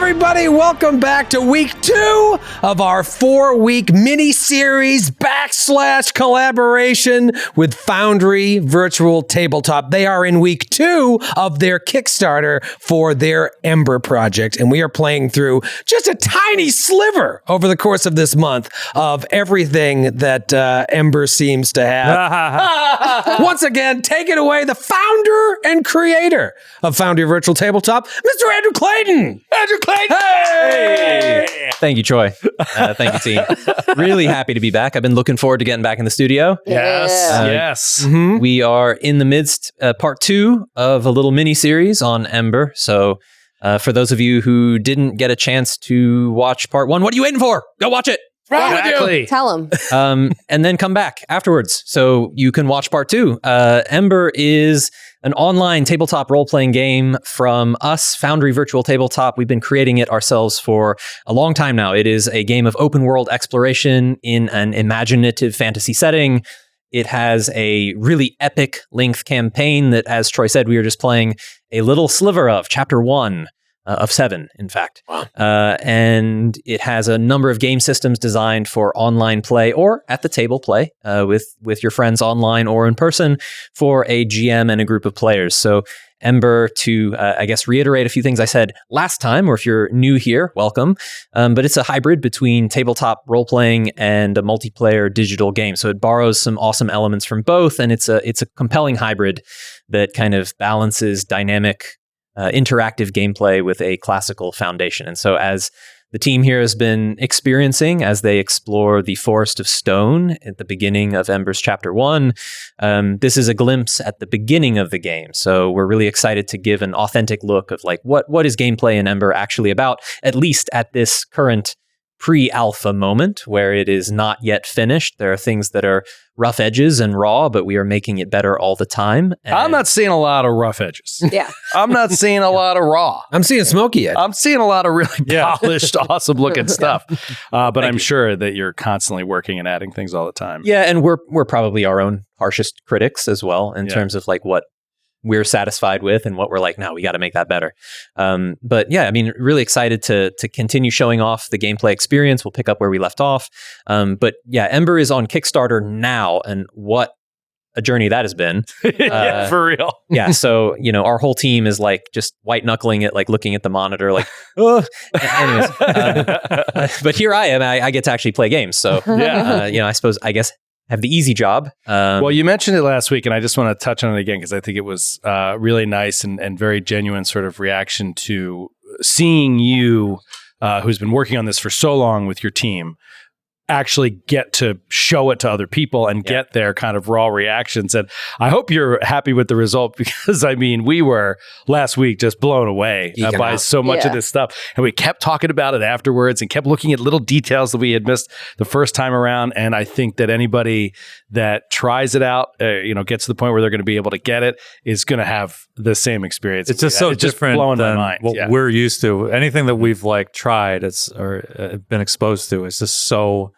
everybody. Welcome back to week 2 of our 4-week mini-series / collaboration with Foundry Virtual Tabletop. They are in week 2 of their Kickstarter for their Ember project, and we are playing through just a tiny sliver over the course of this month of everything that Ember seems to have. Once again, take it away, the founder and creator of Foundry Virtual Tabletop, Mr. Andrew Clayton. Andrew Clayton! Hey! Thank you, Troy. Thank you, team. Really happy to be back. I've been looking forward to getting back in the studio. Yes. Yes. Mm-hmm. We are in the midst, part 2 of a little mini-series on Ember. So for those of you who didn't get a chance to watch part 1, what are you waiting for? Go watch it. Exactly. Tell them. And then come back afterwards so you can watch part 2. Ember is an online tabletop role-playing game from us, Foundry Virtual Tabletop. We've been creating it ourselves for a long time now. It is a game of open-world exploration in an imaginative fantasy setting. It has a really epic length campaign that, as Troy said, we are just playing a little sliver of, Chapter 1. Of 7, in fact. Wow. And it has a number of game systems designed for online play or at the table play with your friends online or in person for a GM and a group of players. So Ember, to, I guess, reiterate a few things I said last time, or if you're new here, welcome. But it's a hybrid between tabletop role-playing and a multiplayer digital game. So it borrows some awesome elements from both, and it's a compelling hybrid that kind of balances dynamic interactive gameplay with a classical foundation. And so as the team here has been experiencing as they explore the Forest of Stone at the beginning of Ember's Chapter 1, this is a glimpse at the beginning of the game. So we're really excited to give an authentic look of like what is gameplay in Ember actually about, at least at this current pre-alpha moment where it is not yet finished. There are things that are rough edges and raw, but we are making it better all the time. And I'm not seeing a lot of rough edges. Yeah. I'm not seeing a lot of raw. I'm seeing smoky edge. I'm seeing a lot of really polished, awesome looking stuff. But I'm you. sure that you're constantly working and adding things all the time. Yeah, and we're probably our own harshest critics as well in terms of like what we're satisfied with and what we're like, no, we got to make that better. But yeah, I mean, really excited to continue showing off the gameplay experience. We'll pick up where we left off. But yeah, Ember is on Kickstarter now, and what a journey that has been. Yeah, for real. Yeah, so, our whole team is like just white knuckling it, like looking at the monitor, like, oh. Anyways, but here I am. I get to actually play games. So, I guess have the easy job. Well, you mentioned it last week, and I just want to touch on it again because I think it was really nice and very genuine sort of reaction to seeing you, who's been working on this for so long with your team, actually get to show it to other people and get their kind of raw reactions. And I hope you're happy with the result because, I mean, we were last week just blown away by so much of this stuff. And we kept talking about it afterwards and kept looking at little details that we had missed the first time around. And I think that anybody that tries it out, gets to the point where they're going to be able to get it is going to have the same experience. It's just so different blowing than my mind. what we're used to. Anything that we've tried or been exposed to is just so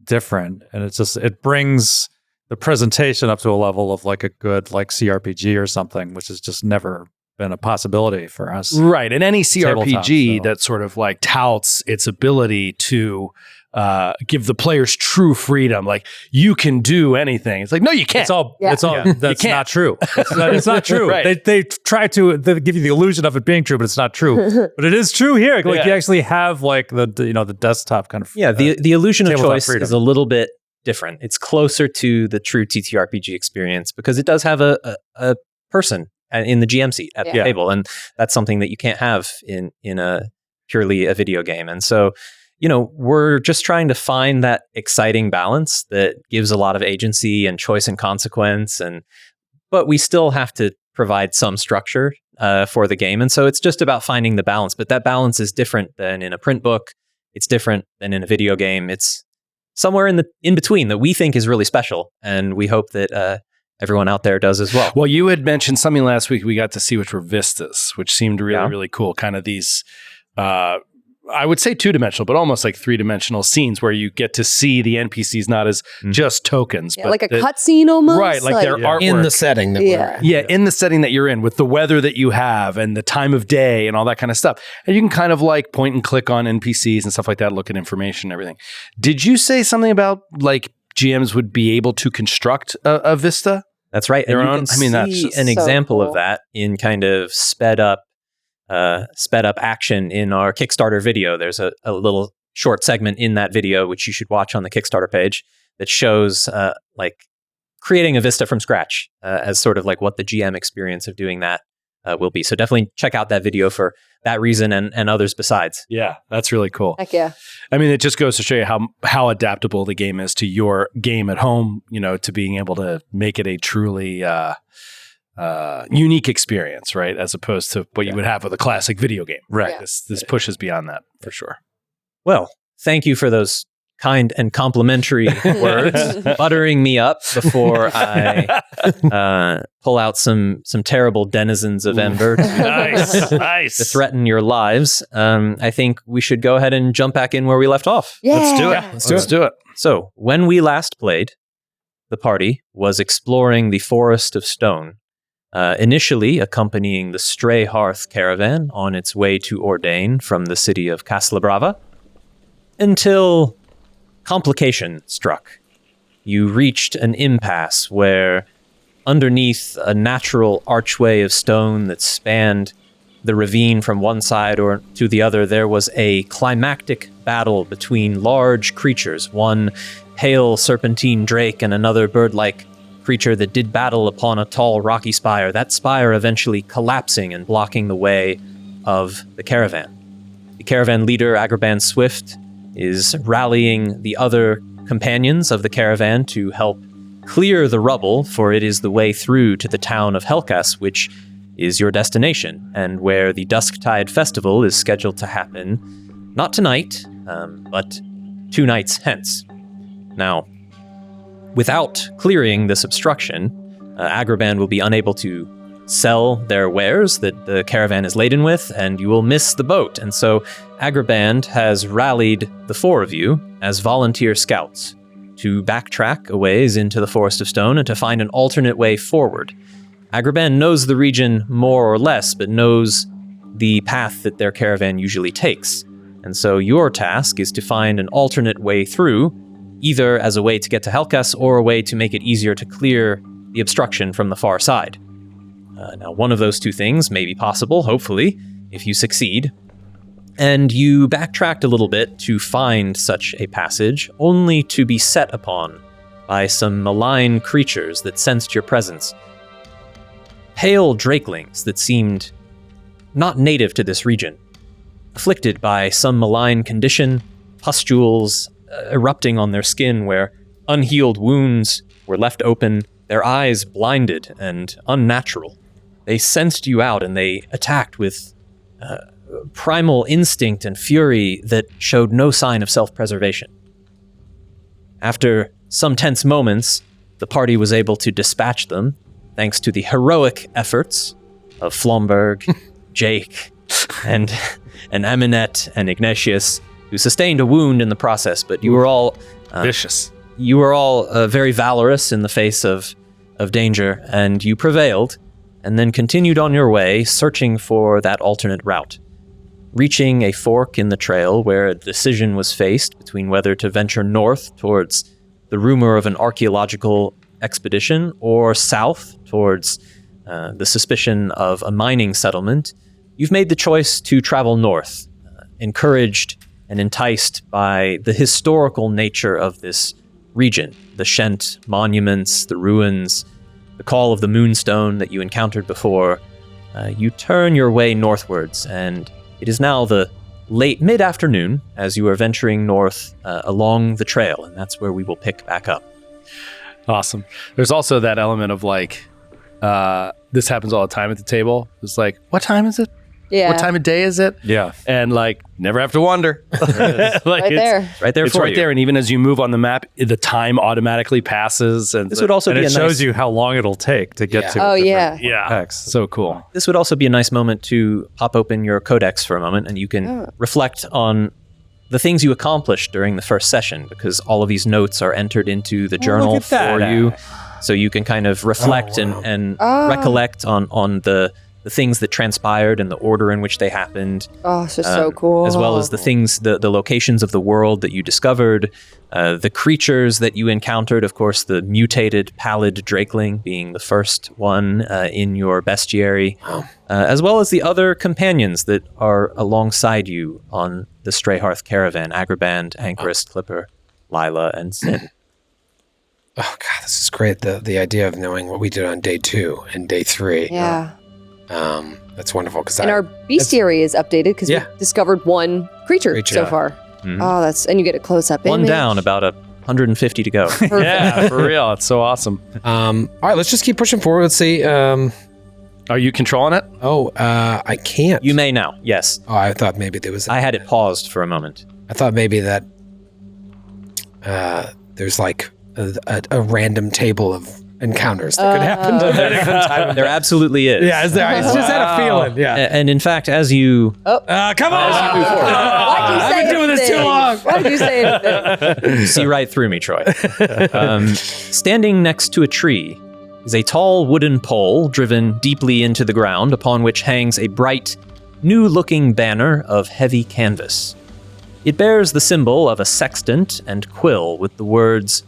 different, and it brings the presentation up to a level of like a good CRPG or something, which has just never been a possibility for us. Right. And any CRPG so. that sort of touts its ability to give the players true freedom, like you can do anything. It's like, no, you can't. That's not true. It's not true. Right. They try to give you the illusion of it being true, but it's not true. But it is true here. Like you actually have the desktop kind of the illusion of choice freedom is a little bit different. It's closer to the true TTRPG experience because it does have a person in the GM seat at the table, and that's something that you can't have in a purely a video game. And so we're just trying to find that exciting balance that gives a lot of agency and choice and consequence, but we still have to provide some structure for the game. And so it's just about finding the balance. But that balance is different than in a print book. It's different than in a video game. It's somewhere in between that we think is really special. And we hope that everyone out there does as well. Well, you had mentioned something last week we got to see, which were vistas, which seemed really, really cool. Kind of these I would say 2-dimensional, but almost like 3-dimensional scenes where you get to see the NPCs not as just tokens, but like a cutscene almost. Right, like their artwork. In the setting that we're in. Yeah, in the setting that you're in, with the weather that you have and the time of day and all that kind of stuff. And you can kind of like point and click on NPCs and stuff like that, look at information and everything. Did you say something about like GMs would be able to construct a vista? That's right. And you can see an example of that in kind of sped up action in our Kickstarter video. There's a little short segment in that video, which you should watch on the Kickstarter page, that shows like creating a vista from scratch as sort of like what the GM experience of doing that will be. So definitely check out that video for that reason and others besides. Yeah, that's really cool. Heck yeah. I mean, it just goes to show you how adaptable the game is to your game at home, you know, to being able to make it a truly unique experience, right? As opposed to what you would have with a classic video game. Right. Yeah. This pushes beyond that for sure. Well, thank you for those kind and complimentary words, buttering me up before I pull out some terrible denizens of Ember to threaten your lives. I think we should go ahead and jump back in where we left off. Yeah. Let's do it. Let's do it. So, when we last played, the party was exploring the Forest of Stone, initially accompanying the Stray Hearth caravan on its way to Ordain from the city of Caslabrava, until complication struck. You reached an impasse where, underneath a natural archway of stone that spanned the ravine from one side or to the other, there was a climactic battle between large creatures, one pale serpentine drake and another bird-like creature that did battle upon a tall rocky spire, that spire eventually collapsing and blocking the way of the caravan. The caravan leader, Agrabah Swift, is rallying the other companions of the caravan to help clear the rubble, for it is the way through to the town of Helkas, which is your destination, and where the Dusktide Festival is scheduled to happen, not tonight, but 2 nights hence. Now, without clearing this obstruction, Agrabah will be unable to sell their wares that the caravan is laden with, and you will miss the boat. And so Agrabah has rallied the 4 of you as volunteer scouts to backtrack a ways into the Forest of Stone and to find an alternate way forward. Agrabah knows the region more or less, but knows the path that their caravan usually takes. And so your task is to find an alternate way through, either as a way to get to Helkas or a way to make it easier to clear the obstruction from the far side. Now, one of those 2 things may be possible, hopefully, if you succeed. And you backtracked a little bit to find such a passage, only to be set upon by some malign creatures that sensed your presence. Pale drakelings that seemed not native to this region, afflicted by some malign condition, pustules erupting on their skin where unhealed wounds were left open, their eyes blinded and unnatural. They sensed you out and they attacked with primal instinct and fury that showed no sign of self-preservation. After some tense moments, the party was able to dispatch them, thanks to the heroic efforts of Flomberg, Jake, and Aminette and Ignatius, who sustained a wound in the process, but you were all vicious. You were all very valorous in the face of danger, and you prevailed, and then continued on your way, searching for that alternate route. Reaching a fork in the trail where a decision was faced between whether to venture north towards the rumor of an archaeological expedition or south towards the suspicion of a mining settlement, you've made the choice to travel north, encouraged and enticed by the historical nature of this region, the Shent monuments, the ruins, the call of the Moonstone that you encountered before. You turn your way northwards, and it is now the late mid-afternoon as you are venturing north along the trail, and that's where we will pick back up. Awesome. There's also that element of like, this happens all the time at the table. It's like, what time is it? Yeah. What time of day is it? Yeah. And like, never have to wonder. Like, Right there. Right there It's for right you. there. And even as you move on the map, the time automatically passes. And This would also And be it a shows nice, you how long it'll take to get Yeah. to Oh, different yeah. yeah, text. so cool. This would also be a nice moment to pop open your codex for a moment, and you can reflect on the things you accomplished during the first session, because all of these notes are entered into the journal look at that. for you, so you can kind of reflect and recollect on the things that transpired and the order in which they happened, Oh, it's just so cool. as well as the things, the locations of the world that you discovered, the creatures that you encountered. Of course, the mutated pallid drakeling being the first one in your bestiary, as well as the other companions that are alongside you on the Strayhearth caravan: Agraband, Anchorist, Clipper, Lila, and Sin. Oh God, this is great. The idea of knowing what we did on day 2 and day 3. Yeah. That's wonderful because And our bestiary is updated because Yeah. we discovered one creature Creature. so far. Mhm. Oh, and you get a close up One image. down, about 150 to go. Perfect. Yeah, for real. It's so awesome. all right, let's just keep pushing forward. Let's see. Are you controlling it? I can't. You may now, yes. Oh, I thought maybe there was. I had it paused for a moment. I thought maybe that there's like a random table of encounters that could happen at a given time. There absolutely is. Yeah, is there? I just had a feeling. Yeah. And in fact, as you Come on! Why'd you I've say been doing this too anything? long. Why did you say anything? see right through me, Troy. Standing next to a tree is a tall wooden pole driven deeply into the ground, upon which hangs a bright, new-looking banner of heavy canvas. It bears the symbol of a sextant and quill with the words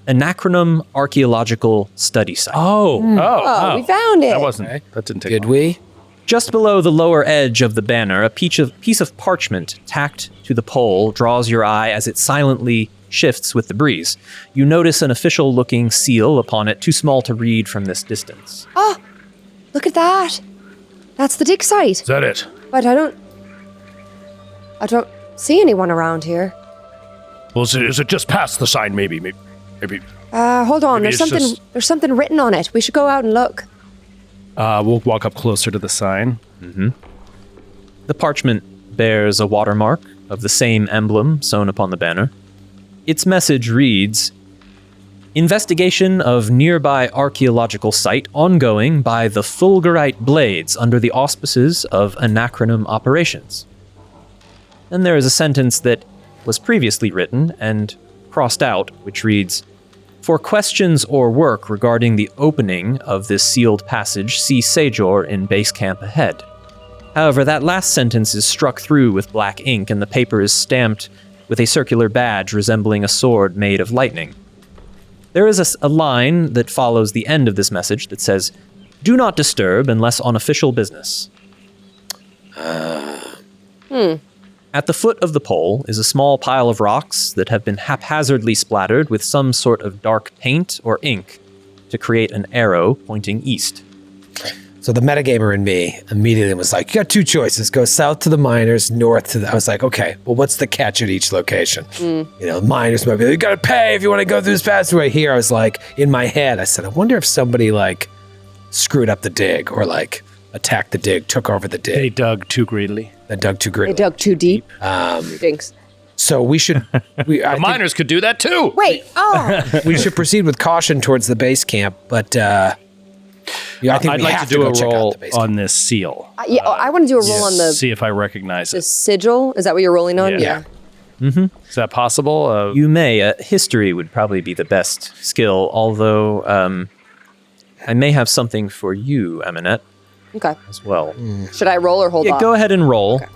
Anachronum Archaeological Study Site. Oh, Oh, we found it. That didn't take Did long. we? Just below the lower edge of the banner, a piece of parchment tacked to the pole draws your eye as it silently shifts with the breeze. You notice an official-looking seal upon it, too small to read from this distance. Oh, look at that. That's the dig site. Is that it? But I don't see anyone around here. Well, is it just past the sign? Maybe. Hold on. Maybe There's something written on it. We should go out and look. We'll walk up closer to the sign. The parchment bears a watermark of the same emblem sewn upon the banner. Its message reads, Investigation of nearby archaeological site ongoing by the Fulgurite Blades under the auspices of Anachronum Operations. Then there is a sentence that was previously written and crossed out, which reads, For questions or work regarding the opening of this sealed passage, see Sajor in base camp ahead. However, that last sentence is struck through with black ink, and the paper is stamped with a circular badge resembling a sword made of lightning. There is a line that follows the end of this message that says, Do not disturb unless on official business. At the foot of the pole is a small pile of rocks that have been haphazardly splattered with some sort of dark paint or ink to create an arrow pointing east. So the metagamer in me immediately was like, you got two choices. Go south to the miners, north to the... I was like, okay, well, what's the catch at each location? You know, miners might be like, you got to pay if you want to go through this passageway. Here, I was like, in my head, I said, I wonder if somebody, like, screwed up the dig or, like, attacked the dig, took over the They dig. dug too greedily. They dug too They greatly. dug too deep. Dinks. So we should... I think Miners could do that too. Wait. Oh. we should proceed with caution towards the base camp, but... yeah, I think I'd we like have to do go a check out roll the base camp. on this seal. Yeah, I want to do a roll on the See if I recognize it. sigil. Is that what you're rolling on? Yeah. Yeah. Is that possible? You may. History would probably be the best skill, although I may have something for you, Eminette, Okay. as well. Should I roll or hold Yeah, off? go ahead and roll. Okay.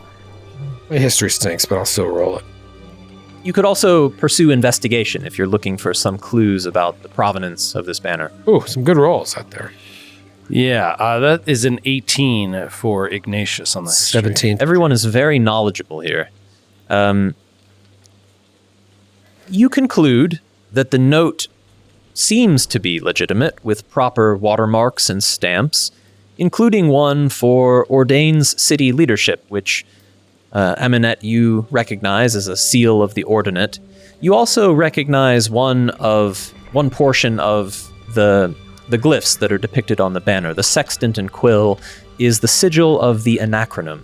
My history stinks, but I'll still roll it. You could also pursue investigation if you're looking for some clues about the provenance of this banner. Ooh, some good rolls out there. Yeah, that is an 18 for Ignatius on the history. 17. Everyone is very knowledgeable here. You conclude that the note seems to be legitimate with proper watermarks and stamps, including one for Ordain's city leadership, which Eminette you recognize as a seal of the Ordinate. You also recognize one portion of the glyphs that are depicted on the banner. The sextant and quill is the sigil of the Anachronom.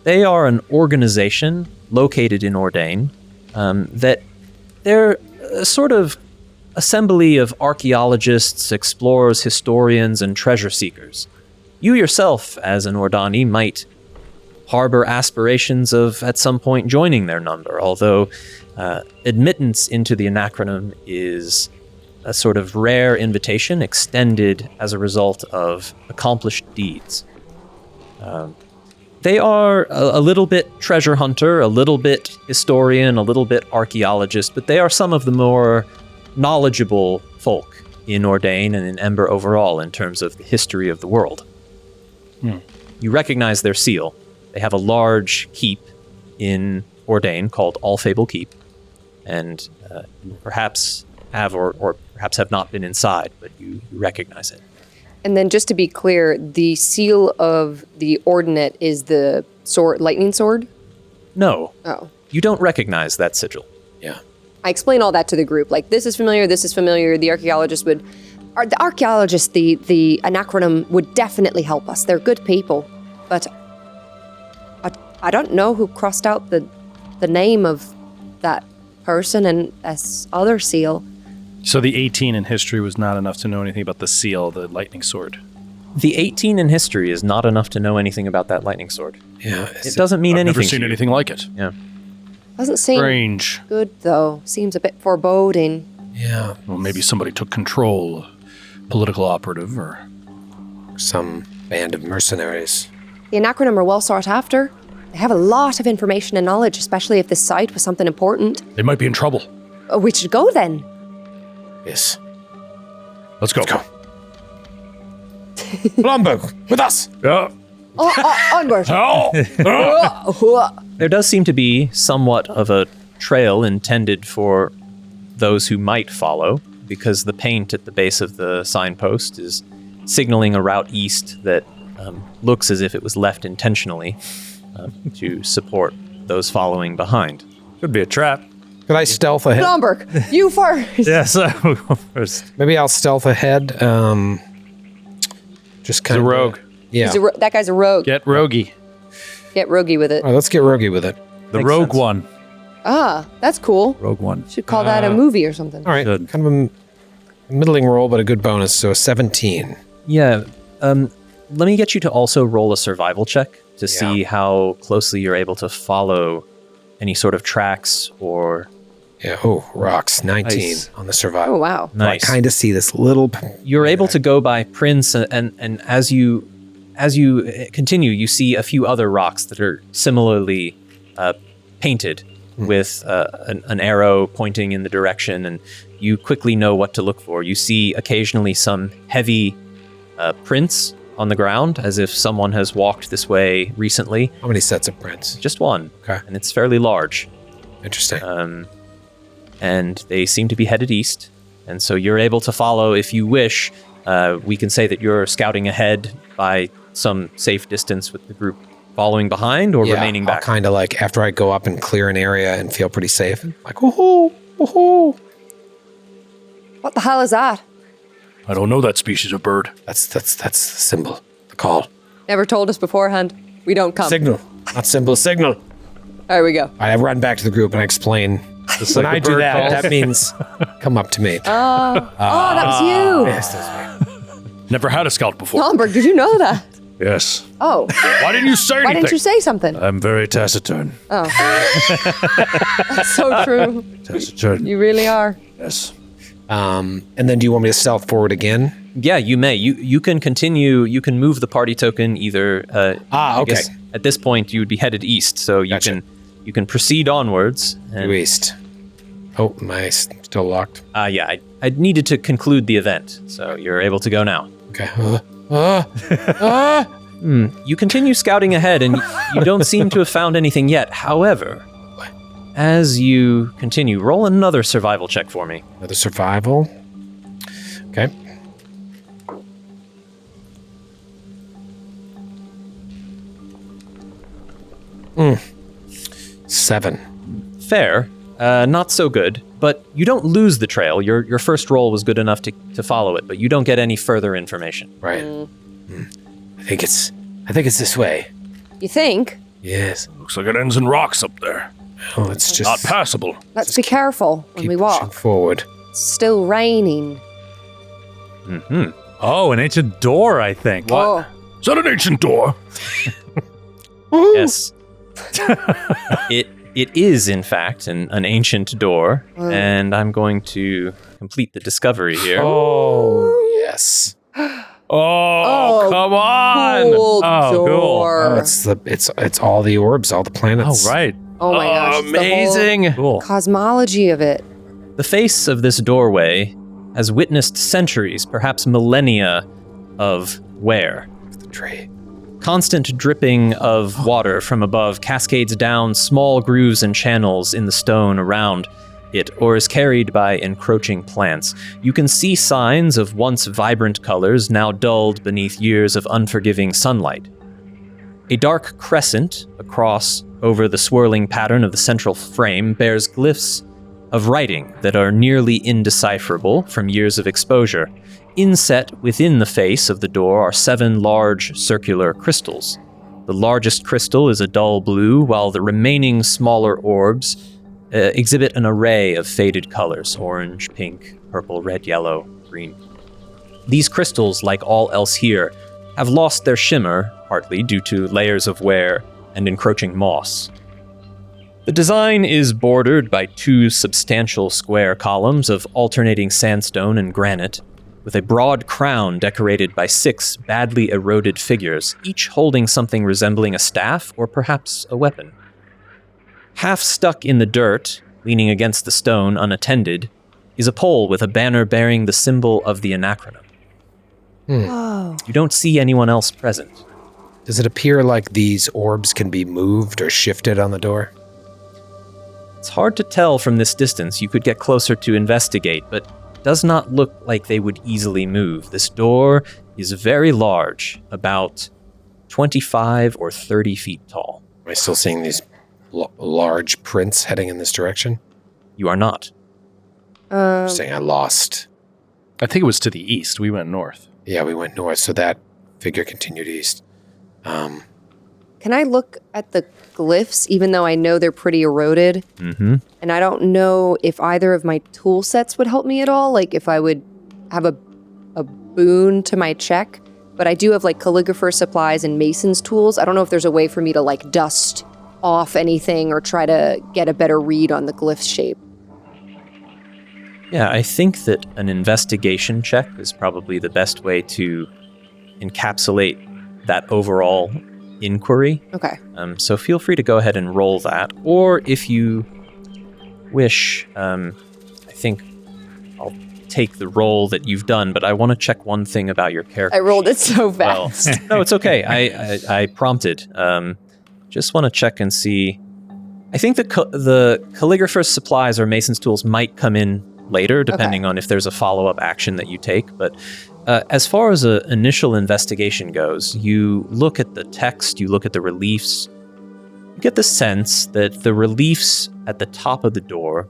They are an organization located in Ordain that they're a sort of assembly of archaeologists, explorers, historians, and treasure seekers. You yourself, as an Ordani, might harbor aspirations of at some point joining their number, although admittance into the Anachronom is a sort of rare invitation extended as a result of accomplished deeds. They are a little bit treasure hunter, a little bit historian, a little bit archaeologist, but they are some of the more knowledgeable folk in Ordain and in Ember overall in terms of the history of the world. You recognize their seal. They have a large keep in Ordain called Allfable Keep, and you perhaps have or perhaps have not been inside, but you recognize it. And then just to be clear, the seal of the ordinate is the sword, lightning sword? No. Oh. You don't recognize that sigil. Yeah. I explain all that to the group. Like, this is familiar, the archaeologist would... the archaeologist, the Anachronom, would definitely help us. They're good people. But I don't know who crossed out the name of that person and this other seal. So the 18 in history was not enough to know anything about the seal, the lightning sword. The 18 in history is not enough to know anything about that lightning sword. Yeah. It doesn't mean I've anything. never seen anything like it. Yeah. Doesn't seem Strange. good, though. Seems a bit foreboding. Yeah. Well, maybe somebody took control, political operative, or... Some band of mercenaries. The Anachronom are well sought after. They have a lot of information and knowledge, especially if this site was something important. They might be in trouble. Oh, we should go then. Yes. Let's go. Colombo, with us. Yeah. Onward. There does seem to be somewhat of a trail intended for those who might follow, because the paint at the base of the signpost is signaling a route east that looks as if it was left intentionally to support those following behind. Could be a trap. Could I stealth ahead? Blomberg, you first. Yes, I will go first. Maybe I'll stealth ahead. Just kind He's of a rogue. Yeah. That guy's a rogue. Get roguey. Get roguey with it. All right, let's get roguey with it. The Makes rogue sense. one. Ah, that's cool. Rogue one. Should call that a movie or something. All right. Good. Kind of a middling roll, but a good bonus. So a 17. Yeah. Let me get you to also roll a survival check to see how closely you're able to follow any sort of tracks or... Yeah. Oh, rocks. 19 Nice. on the survival. Oh, wow. Nice. I kind of see this little... You're able to go by prints, and as you continue, you see a few other rocks that are similarly painted with an arrow pointing in the direction, and you quickly know what to look for. You see occasionally some heavy prints on the ground, as if someone has walked this way recently. How many sets of prints? Just one, Okay. and it's fairly large. Interesting. And they seem to be headed east. And so you're able to follow if you wish. We can say that you're scouting ahead by some safe distance with the group following behind or remaining back. Kind of like after I go up and clear an area and feel pretty safe. Like, woohoo, woohoo. What the hell is that? I don't know that species of bird. That's the symbol, the call. Never told us beforehand. We don't come. Signal, not symbol, signal. There we go. I run back to the group and I explain. When I do that, that means come up to me. Oh, that was you. Yes, that's me. Never had a scout before. Blomberg, did you know that? Yes. Oh, Why didn't you say anything? why didn't you say something? I'm very taciturn. That's so true. Taciturn. You really are. Yes. And then do you want me to stealth forward again? Yeah, you may. You can continue. You can move the party token either. I okay. guess at this point, you would be headed east, so you Gotcha. can proceed onwards. Due And, east. Oh, am I still locked? yeah, I needed to conclude the event, so you're able to go now. Okay. You continue scouting ahead, and you don't seem to have found anything yet. However, as you continue, roll another survival check for me. Another survival. Okay. Mm. 7. Fair, not so good, but you don't lose the trail. Your first roll was good enough to follow it, but you don't get any further information. Right. I think I think it's this way. You think? Yes. Looks like it ends in rocks up there. Oh, it's just Not passable. Let's be careful when keep we pushing walk. forward. It's still raining. Mm-hmm. Oh, an ancient door, I think. Oh. Is that an ancient door? Yes. It is, in fact, an ancient door, and I'm going to complete the discovery here. Oh, yes. Oh, come on! Cool Oh, cool. door. It's all the orbs, all the planets. Oh, right. Oh my gosh. it's the whole amazing! Cool. cosmology of it. The face of this doorway has witnessed centuries, perhaps millennia, of wear. The tree. Constant dripping of water from above cascades down small grooves and channels in the stone around it, or is carried by encroaching plants. You can see signs of once vibrant colors now dulled beneath years of unforgiving sunlight. A dark crescent across over the swirling pattern of the central frame bears glyphs of writing that are nearly indecipherable from years of exposure. Inset within the face of the door are 7 large circular crystals. The largest crystal is a dull blue, while the remaining smaller orbs exhibit an array of faded colors: orange, pink, purple, red, yellow, green. These crystals, like all else here, have lost their shimmer, partly due to layers of wear and encroaching moss. The design is bordered by 2 substantial square columns of alternating sandstone and granite, with a broad crown decorated by 6 badly eroded figures, each holding something resembling a staff or perhaps a weapon. Half stuck in the dirt, leaning against the stone unattended, is a pole with a banner bearing the symbol of the anachronym. Whoa. You don't see anyone else present. Does it appear like these orbs can be moved or shifted on the door? It's hard to tell from this distance. You could get closer to investigate, but it does not look like they would easily move. This door is very large, about 25 or 30 feet tall. Am I still seeing these large prints heading in this direction? You are not. I'm saying I lost. I think it was to the east. We went north. Yeah, we went north, so that figure continued east. Can I look at the glyphs, even though I know they're pretty eroded? Mm-hmm. And I don't know if either of my tool sets would help me at all, like if I would have a boon to my check. But I do have like calligrapher supplies and mason's tools. I don't know if there's a way for me to like dust off anything or try to get a better read on the glyph shape. Yeah, I think that an investigation check is probably the best way to encapsulate that overall inquiry. Okay. So feel free to go ahead and roll that. Or if you wish, I think I'll take the roll that you've done, but I want to check one thing about your character. I rolled it so Well, fast. no, it's okay. I prompted. Just want to check and see. I think the calligrapher's supplies or mason's tools might come in later, depending on if there's a follow-up action that you take. But as far as an initial investigation goes, you look at the text, you look at the reliefs, you get the sense that the reliefs at the top of the door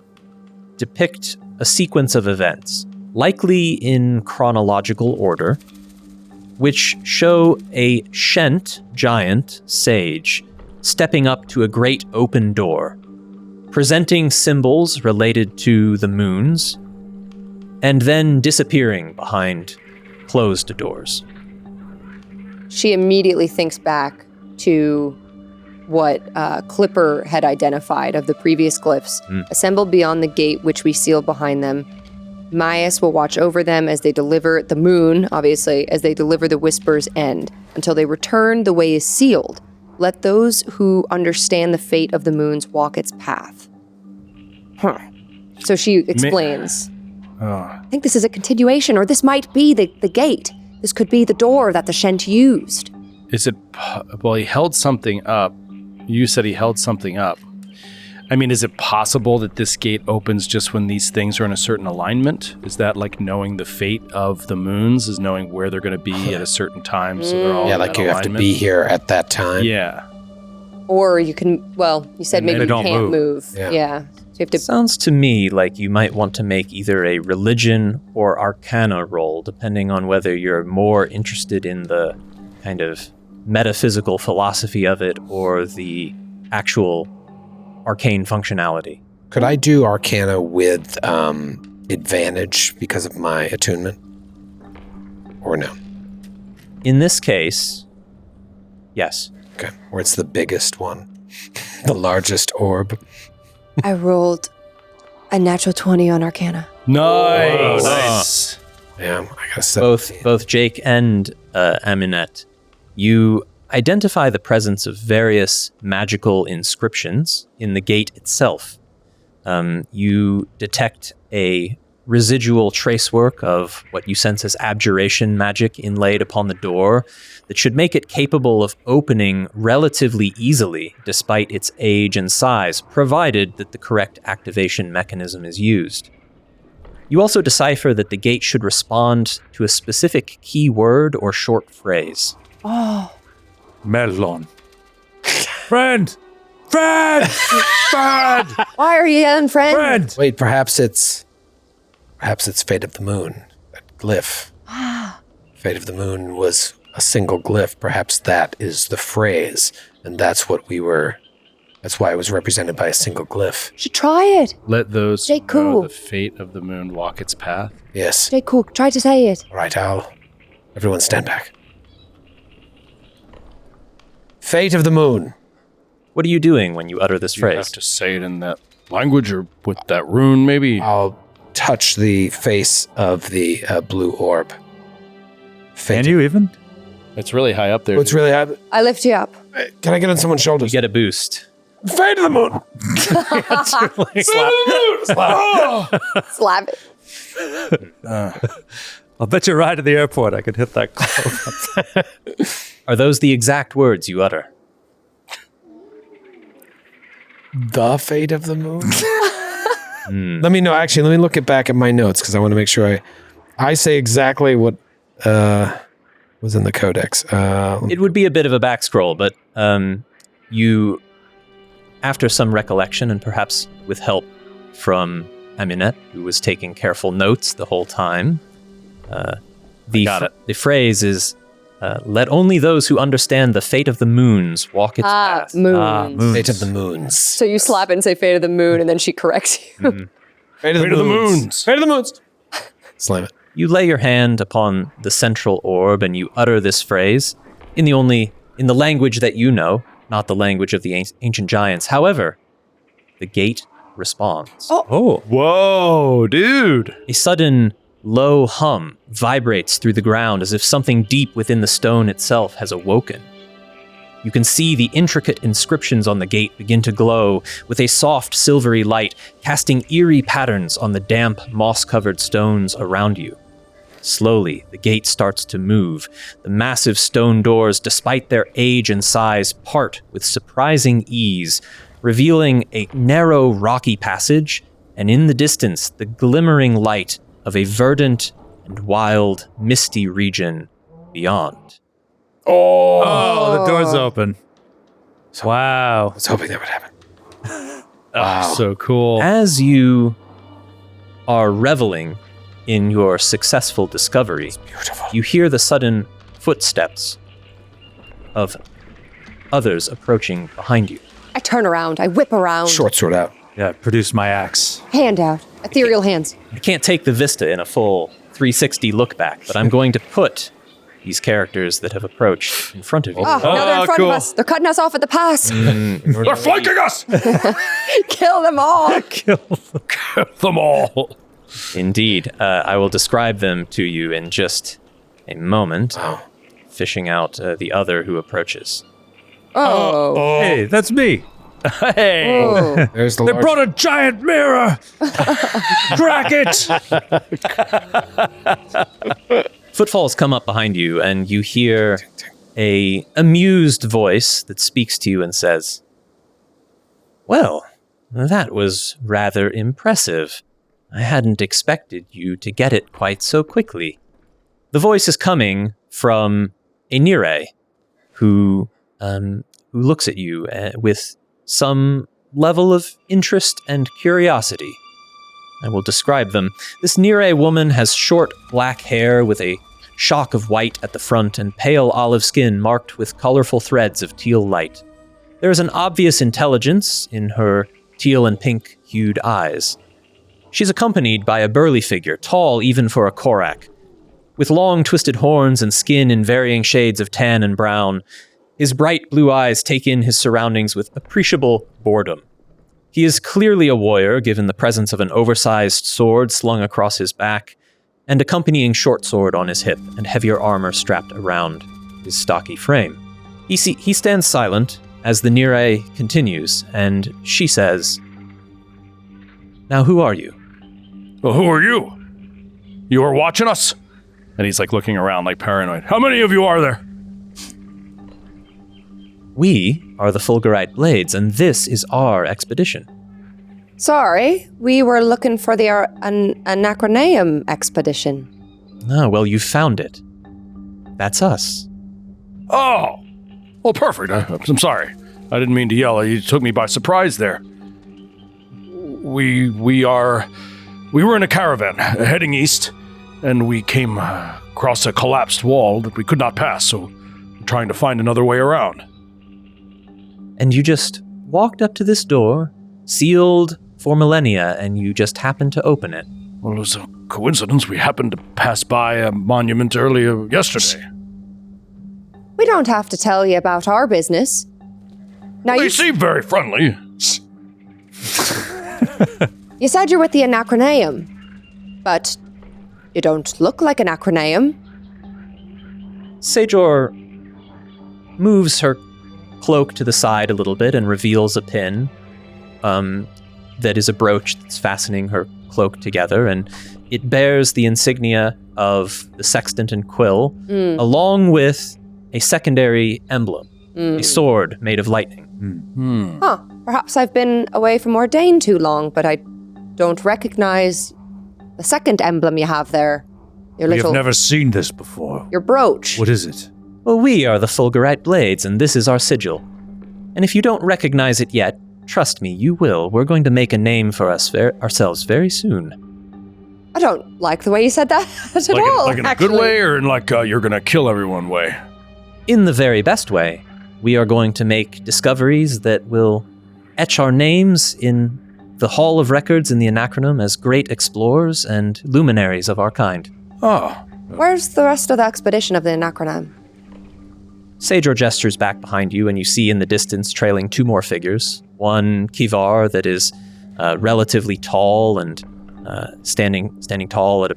depict a sequence of events, likely in chronological order, which show a Shent giant sage stepping up to a great open door, presenting symbols related to the moons, and then disappearing behind closed doors. She immediately thinks back to what Clipper had identified of the previous glyphs. Assembled beyond the gate which we sealed behind them. Maius will watch over them as they deliver the moon, obviously, as they deliver the whisper's end. Until they return, the way is sealed. Let those who understand the fate of the moons walk its path. So she explains. I think this is a continuation, or this might be the gate. This could be the door that the Shent used. Is it... Well, he held something up. You said he held something up. I mean, is it possible that this gate opens just when these things are in a certain alignment? Is that like knowing the fate of the moons, is knowing where they're going to be at a certain time, so they're all Yeah, in like that you have to alignment? be here at that time. Yeah. Or you can, well, you said maybe they you don't can't move. Yeah. So you have to, Sounds to me like you might want to make either a religion or arcana roll, depending on whether you're more interested in the kind of metaphysical philosophy of it or the actual arcane functionality. Could I do Arcana with advantage because of my attunement? Or no? In this case, yes. Okay. Where it's the biggest one. The largest orb. I rolled a natural 20 on Arcana. Nice. Nice. Yeah, I gotta set Both Jake and Aminette, you identify the presence of various magical inscriptions in the gate itself. You detect a residual tracework of what you sense as abjuration magic inlaid upon the door that should make it capable of opening relatively easily despite its age and size, provided that the correct activation mechanism is used. You also decipher that the gate should respond to a specific keyword or short phrase. Oh, Melon. Friend! Friend! Friend! why are you yelling, friend? Friend! Wait, perhaps it's Fate of the Moon, that glyph. Fate of the Moon was a single glyph. Perhaps that is the phrase, and that's why it was represented by a single glyph. Should try it. Let those Stay know cool. the fate of the moon walk its path. Yes. Stay cool. Try to say it. All right, Al. Everyone stand back. Fate of the Moon. What are you doing when you utter this You phrase? have to say it in that language or with that rune, maybe. I'll touch the face of the blue orb. Can you even? It's really high up there. What's really happening? I lift you up. Can I get on someone's You shoulders? get a boost. Fate of the Moon. Slap it. I'll bet you right at the airport I could hit that close. Are those the exact words you utter? The fate of the moon. Let me know. Actually, let me look back at my notes because I want to make sure I say exactly what was in the codex. It would be a bit of a back scroll, but you, after some recollection and perhaps with help from Aminette, who was taking careful notes the whole time, the phrase is, let only those who understand the fate of the moons walk its path. Moons. Fate of the moons. So you slap it and say fate of the moon, and then she corrects you. Fate of the moons. Fate of the moons. Slam it. You lay your hand upon the central orb and you utter this phrase in the language that you know, not the language of the ancient giants. However, the gate responds. Oh. Whoa, dude. A sudden low hum vibrates through the ground as if something deep within the stone itself has awoken. You can see the intricate inscriptions on the gate begin to glow with a soft silvery light, casting eerie patterns on the damp, moss-covered stones around you. Slowly, the gate starts to move. The massive stone doors, despite their age and size, part with surprising ease, revealing a narrow, rocky passage, and in the distance, the glimmering light of a verdant and wild, misty region beyond. Oh, the door's open. Wow. I was hoping that would happen. Oh, so cool. As you are reveling in your successful discovery, Beautiful. you hear the sudden footsteps of others approaching behind you. I turn around. I whip around. Short sword out. Yeah, produce my axe. Hand out. Ethereal hands. I can't take the vista in a full 360 look back, but I'm going to put these characters that have approached in front of you. Oh, now they're in front cool. of us. They're cutting us off at the pass. They're flanking us! Kill them all. Kill them all. Indeed. I will describe them to you in just a moment, fishing out the other who approaches. Oh. Hey, that's me. Hey. Oh. There's the They large- brought a giant mirror. Crack it. Footfalls come up behind you, and you hear a amused voice that speaks to you and says, "Well, that was rather impressive. I hadn't expected you to get it quite so quickly." The voice is coming from a Nire, who looks at you with some level of interest and curiosity. I will describe them. This Nire woman has short black hair with a shock of white at the front and pale olive skin marked with colorful threads of teal light. There is an obvious intelligence in her teal and pink-hued eyes. She's accompanied by a burly figure, tall even for a Korak, with long twisted horns and skin in varying shades of tan and brown. His bright blue eyes take in his surroundings with appreciable boredom. He is clearly a warrior, given the presence of an oversized sword slung across his back, and accompanying short sword on his hip, and heavier armor strapped around his stocky frame. He stands silent as the Nire continues, and she says, "Now who are you?" Well, who are you? You are watching us? And he's like looking around like paranoid. How many of you are there? We are the Fulgurite Blades, and this is our expedition. Sorry, we were looking for the Anachroneum expedition. Ah, well, you found it. That's us. Oh, well, perfect. I'm sorry. I didn't mean to yell. You took me by surprise there. We were in a caravan heading east, and we came across a collapsed wall that we could not pass, so we're trying to find another way around. And you just walked up to this door, sealed for millennia, and you just happened to open it. Well, it was a coincidence. We happened to pass by a monument earlier yesterday. We don't have to tell you about our business. Now They seem very friendly. You said you're with the Anachroneum, but you don't look like an Anachroneum. Sajor moves her cloak to the side a little bit and reveals a pin that is a brooch that's fastening her cloak together, and it bears the insignia of the sextant and quill, along with a secondary emblem, a sword made of lightning. Huh. Perhaps I've been away from Ordain too long, but I don't recognize the second emblem you have there. Your We little... have never seen this before. Your brooch. What is it? Well, we are the Fulgurite Blades, and this is our sigil. And if you don't recognize it yet, trust me, you will. We're going to make a name for ourselves very soon. I don't like the way you said that at all, Like in a actually. good way, or in like you're gonna kill everyone way? In the very best way, we are going to make discoveries that will etch our names in the Hall of Records in the Anachronom as great explorers and luminaries of our kind. Oh, Where's the rest of the expedition of the Anachronom? Sajor gestures back behind you, and you see in the distance trailing two more figures. One Kivar that is relatively tall and standing tall at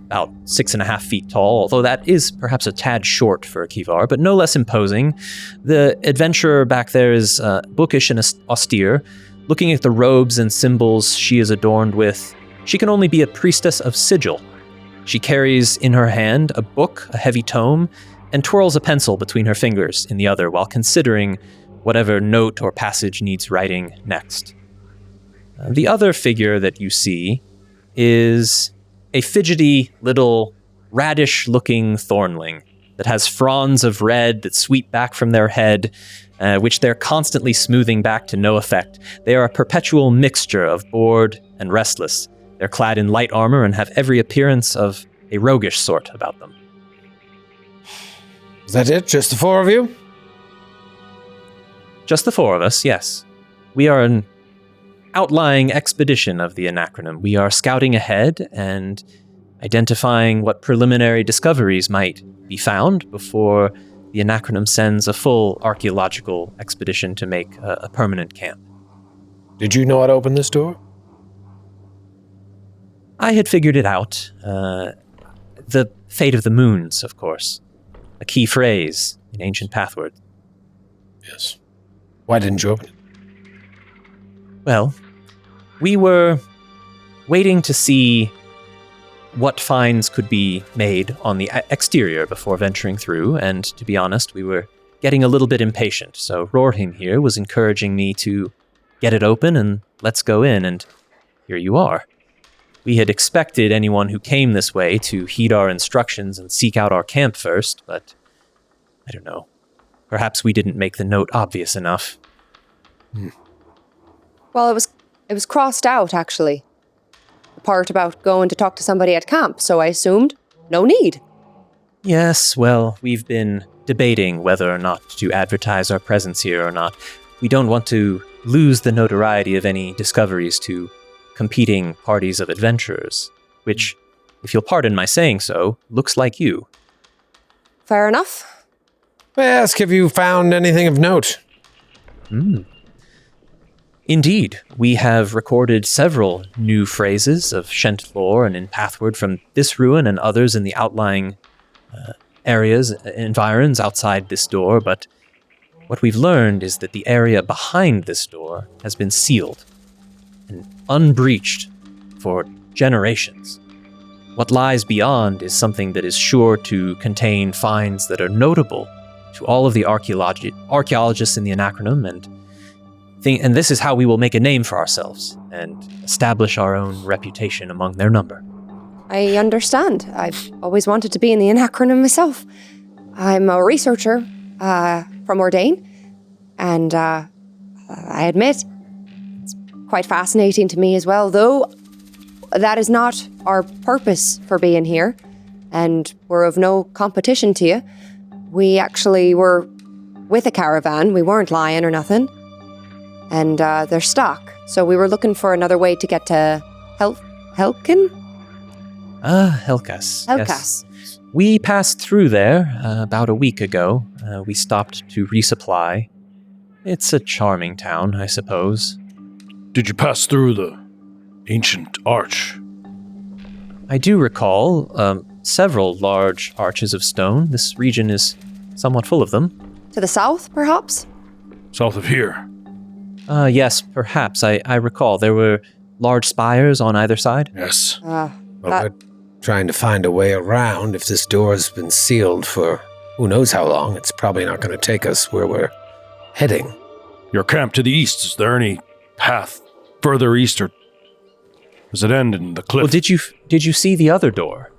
about 6.5 feet tall, although that is perhaps a tad short for a Kivar, but no less imposing. The adventurer back there is bookish and austere. Looking at the robes and symbols she is adorned with, she can only be a priestess of sigil. She carries in her hand a book, a heavy tome, and twirls a pencil between her fingers in the other while considering whatever note or passage needs writing next. The other figure that you see is a fidgety little radish-looking thornling that has fronds of red that sweep back from their head, which they're constantly smoothing back to no effect. They are a perpetual mixture of bored and restless. They're clad in light armor and have every appearance of a roguish sort about them. Is that it? Just the four of you? Just the four of us, yes. We are an outlying expedition of the Anachronom. We are scouting ahead and identifying what preliminary discoveries might be found before the Anachronom sends a full archaeological expedition to make a permanent camp. Did you know how to open this door? I had figured it out. The fate of the moons, of course. A key phrase in ancient pathword. Yes. Why didn't you open it? Well, we were waiting to see what finds could be made on the exterior before venturing through, and to be honest, we were getting a little bit impatient, so Rorheim here was encouraging me to get it open and let's go in, and here you are. We had expected anyone who came this way to heed our instructions and seek out our camp first, but I don't know. Perhaps we didn't make the note obvious enough. Well, it was crossed out, actually. The part about going to talk to somebody at camp, so I assumed no need. Yes, well, we've been debating whether or not to advertise our presence here or not. We don't want to lose the notoriety of any discoveries to competing parties of adventurers, which, if you'll pardon my saying so, looks like you. Fair enough. May I ask, have you found anything of note? Indeed, we have recorded several new phrases of Shent lore and in Pathward from this ruin and others in the outlying areas, environs outside this door, but what we've learned is that the area behind this door has been sealed and unbreached for generations. What lies beyond is something that is sure to contain finds that are notable to all of the archaeologists in the Anachronom, and this is how we will make a name for ourselves and establish our own reputation among their number. I understand. I've always wanted to be in the Anachronom myself. I'm a researcher from Ordain, and I admit it's quite fascinating to me as well, though that is not our purpose for being here, and we're of no competition to you. We actually were with a caravan. We weren't lying or nothing, and they're stuck, so we were looking for another way to get to Helkas? Helkas. Helkas. Yes. We passed through there about a week ago. We stopped to resupply. It's a charming town, I suppose. Did you pass through the ancient arch? I do recall several large arches of stone. This region is somewhat full of them. To the south, perhaps? South of here. Yes, perhaps. I recall there were large spires on either side. Yes. Well, we're trying to find a way around. If this door's been sealed for who knows how long, it's probably not going to take us where we're heading. Your camp to the east, is there any path further east, or does it end in the cliff? Well, did you see the other door?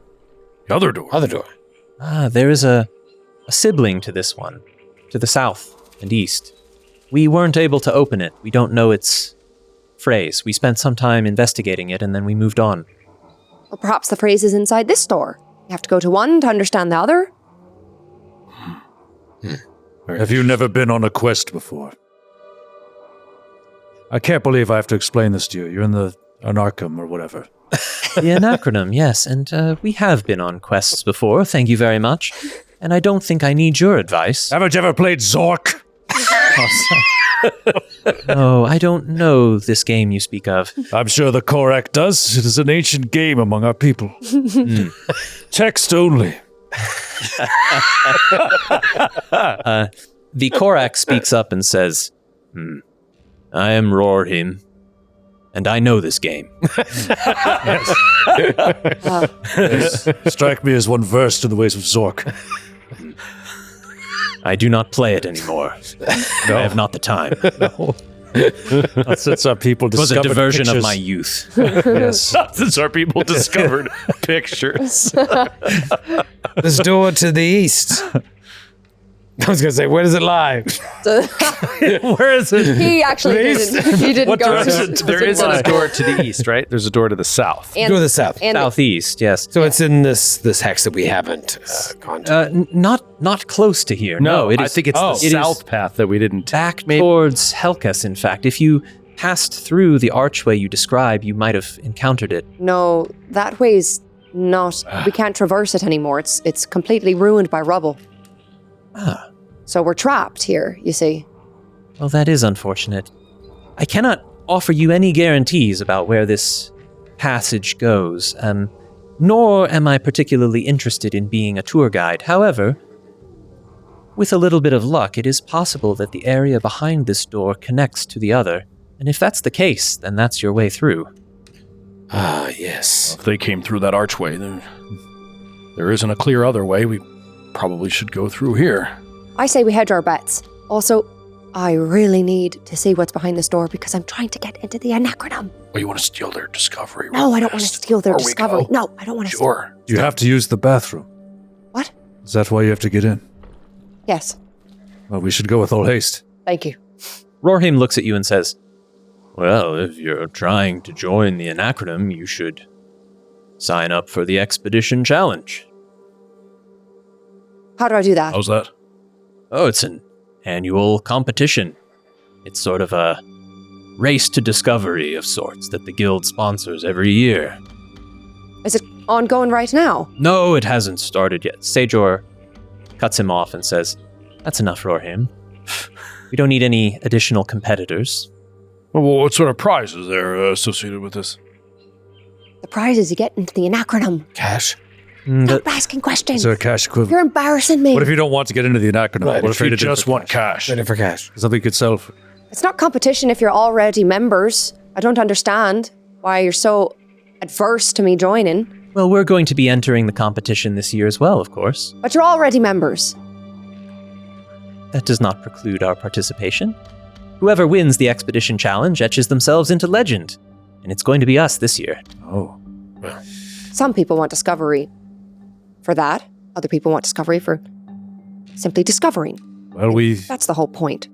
The other door? Other door. There is a sibling to this one, to the south and east. We weren't able to open it. We don't know its phrase. We spent some time investigating it, and then we moved on. Well, perhaps the phrase is inside this door. You have to go to one to understand the other. Have you never been on a quest before? I can't believe I have to explain this to you. You're in the Anarchum or whatever. The Anachronom, yes, and we have been on quests before, thank you very much. And I don't think I need your advice. Haven't you ever played Zork? Oh, I don't know this game you speak of. I'm sure the Korak does. It is an ancient game among our people. Text only. The Korak speaks up and says, I am Rorhim, and I know this game. Strike me as one versed in the ways of Zork. I do not play it anymore. I have not the time. Since our people It was discovered a diversion pictures. of my youth. Yes. Since our people discovered pictures. This door to the east. I was going to say, where does it lie? Where is it? He actually didn't. He didn't go to There isn't a door to the east, right? There's a door to the south. Go to the south. And Southeast, yes. So it's in this hex that we haven't gone to. Not close to here. No, it is, I think it's the it is south path that we didn't back towards Helkas, in fact. If you passed through the archway you describe, you might have encountered it. no, that way's not. We can't traverse it anymore. It's completely ruined by rubble. So we're trapped here, you see. Well, that is unfortunate. I cannot offer you any guarantees about where this passage goes, nor am I particularly interested in being a tour guide. However, with a little bit of luck, it is possible that the area behind this door connects to the other, and if that's the case, then that's your way through. Ah, yes. If they came through that archway, then there isn't a clear other way. We probably should go through here. I say we hedge our bets. Also, I really need to see what's behind this door because I'm trying to get into the Anachronom. Oh, you want to steal their discovery? No, I don't want to steal their Before we discovery. go? No, I don't want to Sure. You have to use the bathroom. What? Is that why you have to get in? Yes, Well, we should go with all haste. thank you. Rorheim looks at you and says, Well, if you're trying to join the Anachronom, you should sign up for the Expedition Challenge. How do I do that? How's that? Oh, it's an annual competition. It's sort of a race to discovery of sorts that the guild sponsors every year. Is it ongoing right now? No, it hasn't started yet. Sajor cuts him off and says, "That's enough for him. We don't need any additional competitors." Well, what sort of prizes are associated with this? The prize is you get into the anacronym. Cash. Stop asking questions. Is there a cash equivalent? You're embarrassing me. What if you don't want to get into the anacronym? Right, What If you traded in just for want cash. Ready for cash. Something you could sell for. It's not competition if you're already members. I don't understand why you're so adverse to me joining. Well, we're going to be entering the competition this year as well, of course. But you're already members. That does not preclude our participation. Whoever wins the expedition challenge etches themselves into legend, and it's going to be us this year. Oh. Some people want discovery for that. Other people want discovery for simply discovering. Well, we That's the whole point.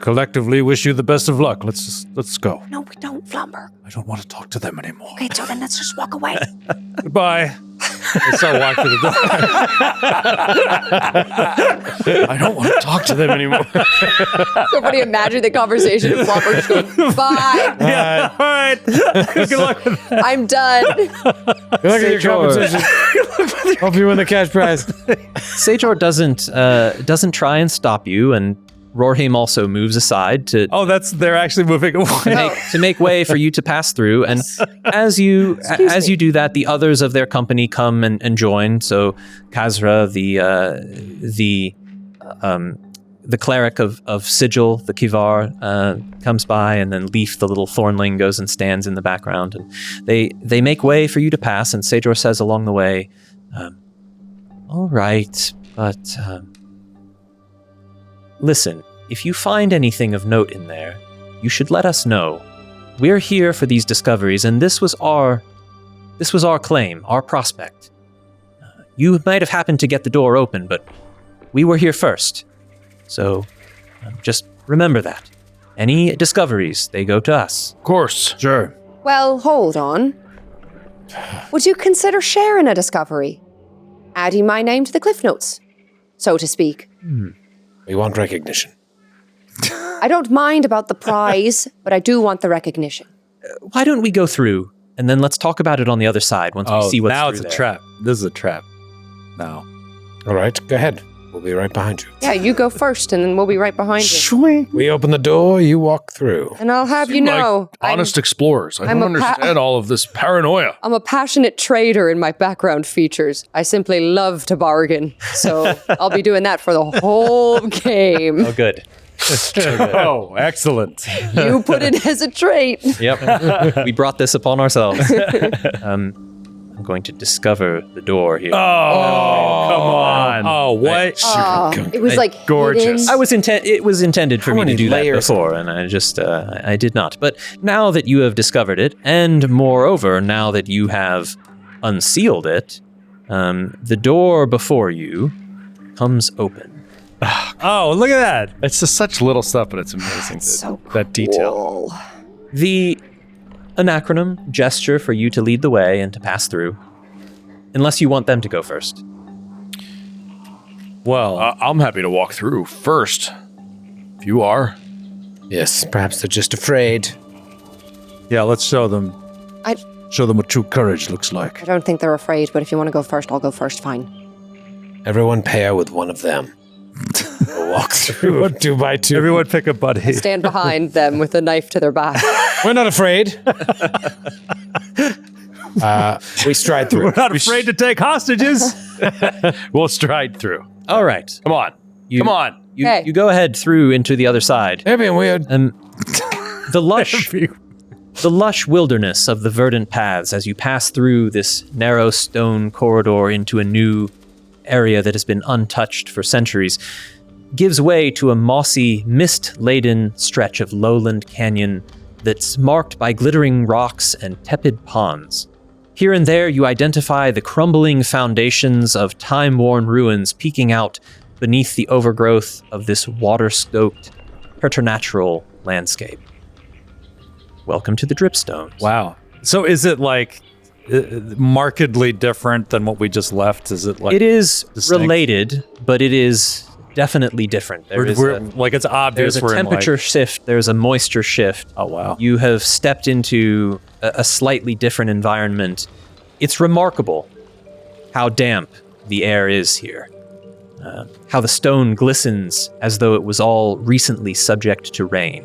collectively wish you the best of luck. Let's go. No, we don't, Flumber. I don't want to talk to them anymore. Okay, so then let's just walk away. Goodbye. I start walking to the door. I don't want to talk to them anymore. Somebody imagine the conversation of Flumber just going, bye, Yeah. All right. Good luck with that. I'm done. Good luck at your competition. Hope you win the cash prize. Sajor doesn't try and stop you, and Rorheim also moves aside to Oh, they're actually moving away. make way for you to pass through. And as you do that, the others of their company come and join. So Kazra, the cleric of Sigil, the Kivar, comes by, and then Leaf, the little thornling, goes and stands in the background. And they make way for you to pass. And Sajor says along the way, "All right, but." Listen, if you find anything of note in there, you should let us know. We're here for these discoveries, and this was our claim, our prospect. You might have happened to get the door open, but we were here first. So just remember that. Any discoveries, they go to us. Of course. Sure. Well, hold on. Would you consider sharing a discovery? Adding my name to the cliff notes, so to speak. We want recognition. I don't mind about the prize, but I do want the recognition. Why don't we go through, and then let's talk about it on the other side once we see what's now through it's a there. trap. This is a trap. Now. All right, go ahead. We'll be right behind you. Yeah, you go first, and then we'll be right behind you. We open the door, you walk through. And I'll have you Seem know, like honest explorers. I I'm don't a pa- understand all of this paranoia. I'm a passionate trader in my background features. I simply love to bargain. So I'll be doing that for the whole game. Oh, good. Oh, excellent. You put it as a trait. Yep. We brought this upon ourselves. I'm going to discover the door here. Oh, come on. Oh, what? It was like gorgeous. hidden. It was intended for How me to many do that layers? before, and I just I did not. But now that you have discovered it, and moreover, now that you have unsealed it, the door before you comes open. Oh, look at that. It's just such little stuff, but it's amazing. So that detail. cool. The anacronym gesture for you to lead the way and to pass through, unless you want them to go first. Well, I'm happy to walk through first. If you are. Yes, perhaps they're just afraid. yeah, let's show them. I Show them what true courage looks like. don't think they're afraid, but if you want to go first, I'll go first. Fine. Everyone pair with one of them. We'll walk through 2 by 2. Everyone pick a buddy. Stand behind them with a knife to their back. We're not afraid. We stride through. We're not afraid to take hostages. We'll stride through. All right. Come on. Come on. You go ahead through into the other side. They're being weird. The lush wilderness of the verdant paths as you pass through this narrow stone corridor into a new area that has been untouched for centuries gives way to a mossy, mist-laden stretch of lowland canyon that's marked by glittering rocks and tepid ponds. Here and there you identify the crumbling foundations of time-worn ruins peeking out beneath the overgrowth of this water-stoked, preternatural landscape. Welcome to the Dripstones. Wow. So is it like markedly different than what we just left? Is it like It is distinct? related, but it is definitely different. Like it's obvious There's a we're temperature in shift. There's a moisture shift. Oh, wow. You have stepped into a slightly different environment. It's remarkable how damp the air is here. How the stone glistens as though it was all recently subject to rain.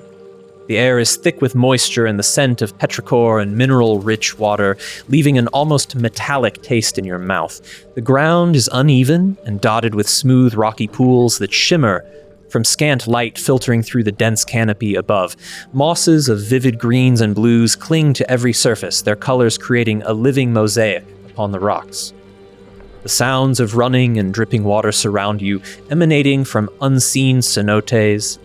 The air is thick with moisture and the scent of petrichor and mineral-rich water, leaving an almost metallic taste in your mouth. The ground is uneven and dotted with smooth, rocky pools that shimmer from scant light filtering through the dense canopy above. Mosses of vivid greens and blues cling to every surface, their colors creating a living mosaic upon the rocks. The sounds of running and dripping water surround you, emanating from unseen cenotes,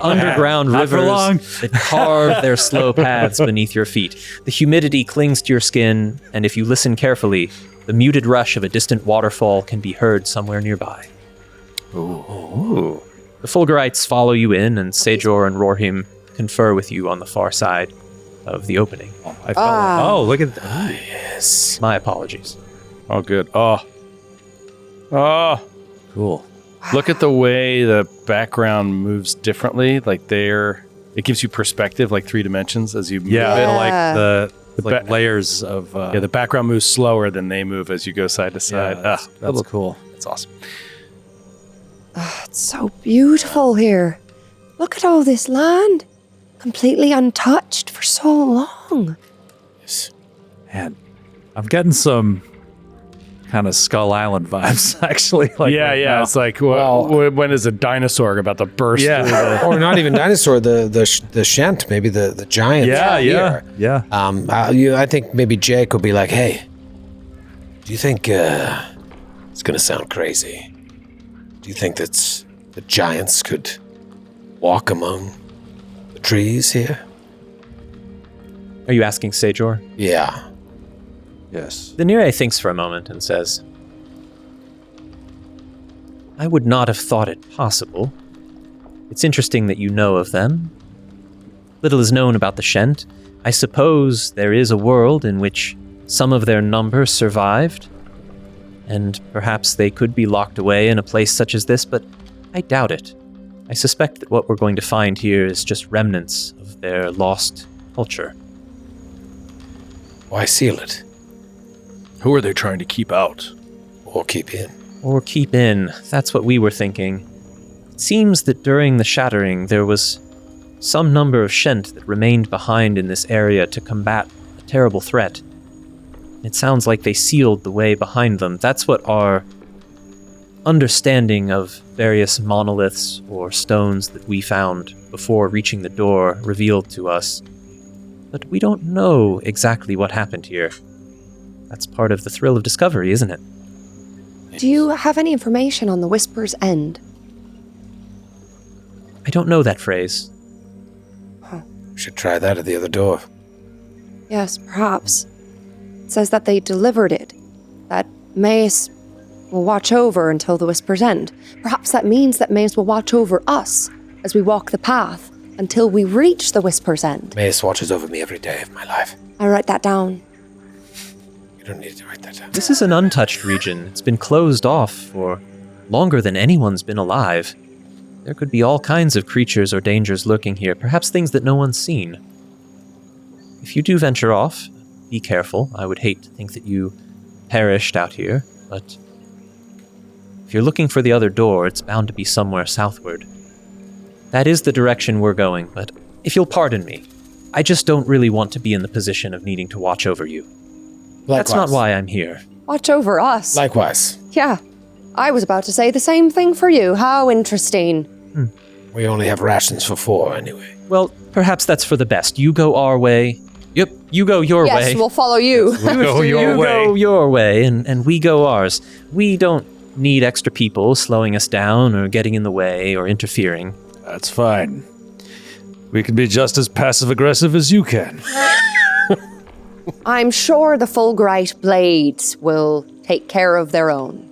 underground rivers that carve their slow paths beneath your feet. The humidity clings to your skin, and if you listen carefully, the muted rush of a distant waterfall can be heard somewhere nearby. Ooh. The Fulgurites follow you in, and Sajor and Rorhim confer with you on the far side of the opening. I felt like, oh, look at that. Yes. My apologies. Oh, good. Oh, Cool. look at the way the background moves differently. Like it gives you perspective, like 3 dimensions as you move. Yeah, it. like the ba- layers of. Yeah, the background moves slower than they move as you go side to side. that's cool. That's awesome. It's so beautiful here. Look at all this land. Completely untouched for so long. Man, I'm getting some kind of Skull Island vibes, actually. Like Yeah. now. It's like, when is a dinosaur about to burst through the... Or not even dinosaur, the Shent, maybe the giant. Yeah. I think maybe Jake will be like, hey, do you think, it's going to sound crazy, do you think that the giants could walk among the trees here? Are you asking Sajor? Yeah. Yes. The Nere thinks for a moment and says, I would not have thought it possible. It's interesting that you know of them. Little is known about the Shent. I suppose there is a world in which some of their number survived, and perhaps they could be locked away in a place such as this, but I doubt it. I suspect that what we're going to find here is just remnants of their lost culture. Why seal it? Who are they trying to keep out? Or keep in? Or keep in. That's what we were thinking. It seems that during the shattering, there was some number of Shent that remained behind in this area to combat a terrible threat. It sounds like they sealed the way behind them. That's what our understanding of various monoliths or stones that we found before reaching the door revealed to us. But we don't know exactly what happened here. That's part of the thrill of discovery, isn't it? Do you have any information on the Whisper's End? I don't know that phrase. We should try that at the other door. Yes, perhaps. It says that they delivered it. That Mace will watch over until the Whisper's End. Perhaps that means that Mace will watch over us as we walk the path until we reach the Whisper's End. Mace watches over me every day of my life. I write that down. You don't need to write that down. This is an untouched region. It's been closed off for longer than anyone's been alive. There could be all kinds of creatures or dangers lurking here, perhaps things that no one's seen. If you do venture off, be careful. I would hate to think that you perished out here, but if you're looking for the other door, it's bound to be somewhere southward. That is the direction we're going, but if you'll pardon me, I just don't really want to be in the position of needing to watch over you. That's not why I'm here. Watch over us. Likewise. Yeah. I was about to say the same thing for you. How interesting. We only have rations for 4 anyway. Well, perhaps that's for the best. You go our way. Yep, you go your way. Yes, we'll follow you. Go your way. Go your way, and we go ours. We don't need extra people slowing us down or getting in the way or interfering. That's fine. We can be just as passive-aggressive as you can. I'm sure the Fulgurite blades will take care of their own.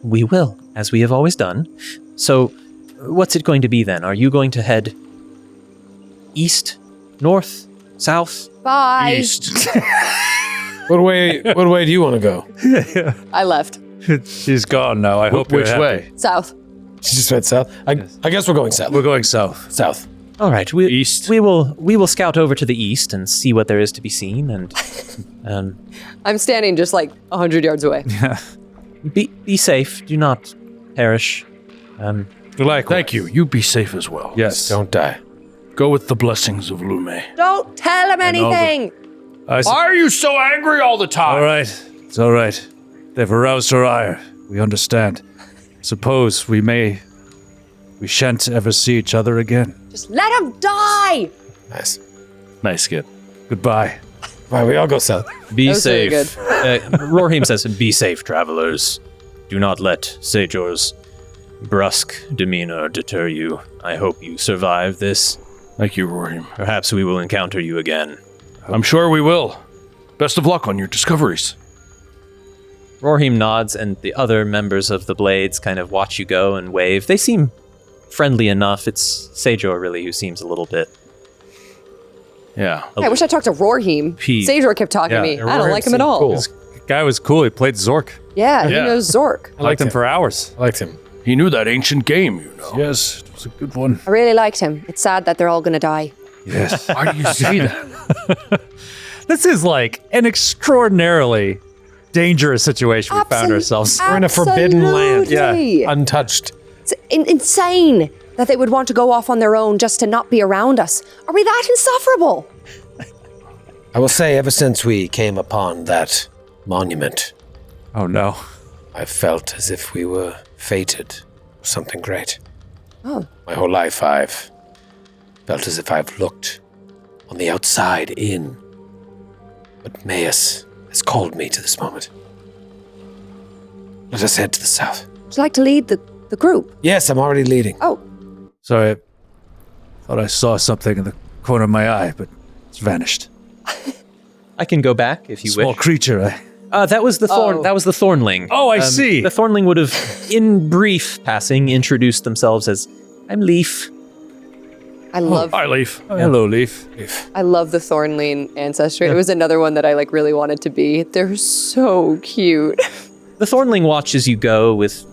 We will, as we have always done. So, what's it going to be then? Are you going to head east, north, South. Bye. East. What way do you want to go? I left. She's gone now. I hope Which you're way? happy. South. She just went south. I guess we're going south. We're going south. South. All right. East. We will scout over to the east and see what there is to be seen, and I'm standing just like 100 yards away. be safe. Do not perish. Thank you. You be safe as well. Yes. Don't die. Go with the blessings of Lume. Don't tell him anything. Why are you so angry all the time? All right. It's all right. They've aroused her ire. We understand. Suppose we shan't ever see each other again. Just let him die. Nice. Nice kid. Goodbye. All right, we all go south. Be That was really safe. Rohirrim says, "Be safe, travelers. Do not let Sajor's brusque demeanor deter you. I hope you survive this. Thank you, Rory. Perhaps we will encounter you again." I'm sure we will. Best of luck on your discoveries. Rohirrim nods, and the other members of the Blades kind of watch you go and wave. They seem friendly enough. It's Sajor, really, who seems a little bit... Yeah. I wish I talked to Rohirrim. Pete. Sajor kept talking to me. I don't like him at all. Cool. This guy was cool. He played Zork. Yeah, he Yeah. knows Zork. I liked him for hours. I liked him. He knew that ancient game, you know. Yes, it was a good one. I really liked him. It's sad that they're all going to die. Yes. Why do you say that? This is like an extraordinarily dangerous situation we found ourselves. We're in a forbidden land. Absolutely. Untouched. It's insane that they would want to go off on their own just to not be around us. Are we that insufferable? I will say, ever since we came upon that monument, Oh no. I felt as if we were fated for something great. Oh. My whole life I've felt as if I've looked on the outside in. But Maius has called me to this moment. Let us head to the south. Would you like to lead the group? Yes, I'm already leading. Oh, Sorry, I thought I saw something in the corner of my eye, but it's vanished. I can go back if you Small wish. creature. That was the thorn. Oh. That was the Thornling. Oh, I see. The Thornling would have, in brief passing, introduced themselves as, "I'm Leaf." I love Hi, Leaf. Hello, Leaf. I love the Thornlean ancestry. It was another one that I like really wanted to be. They're so cute. The Thornling watches you go with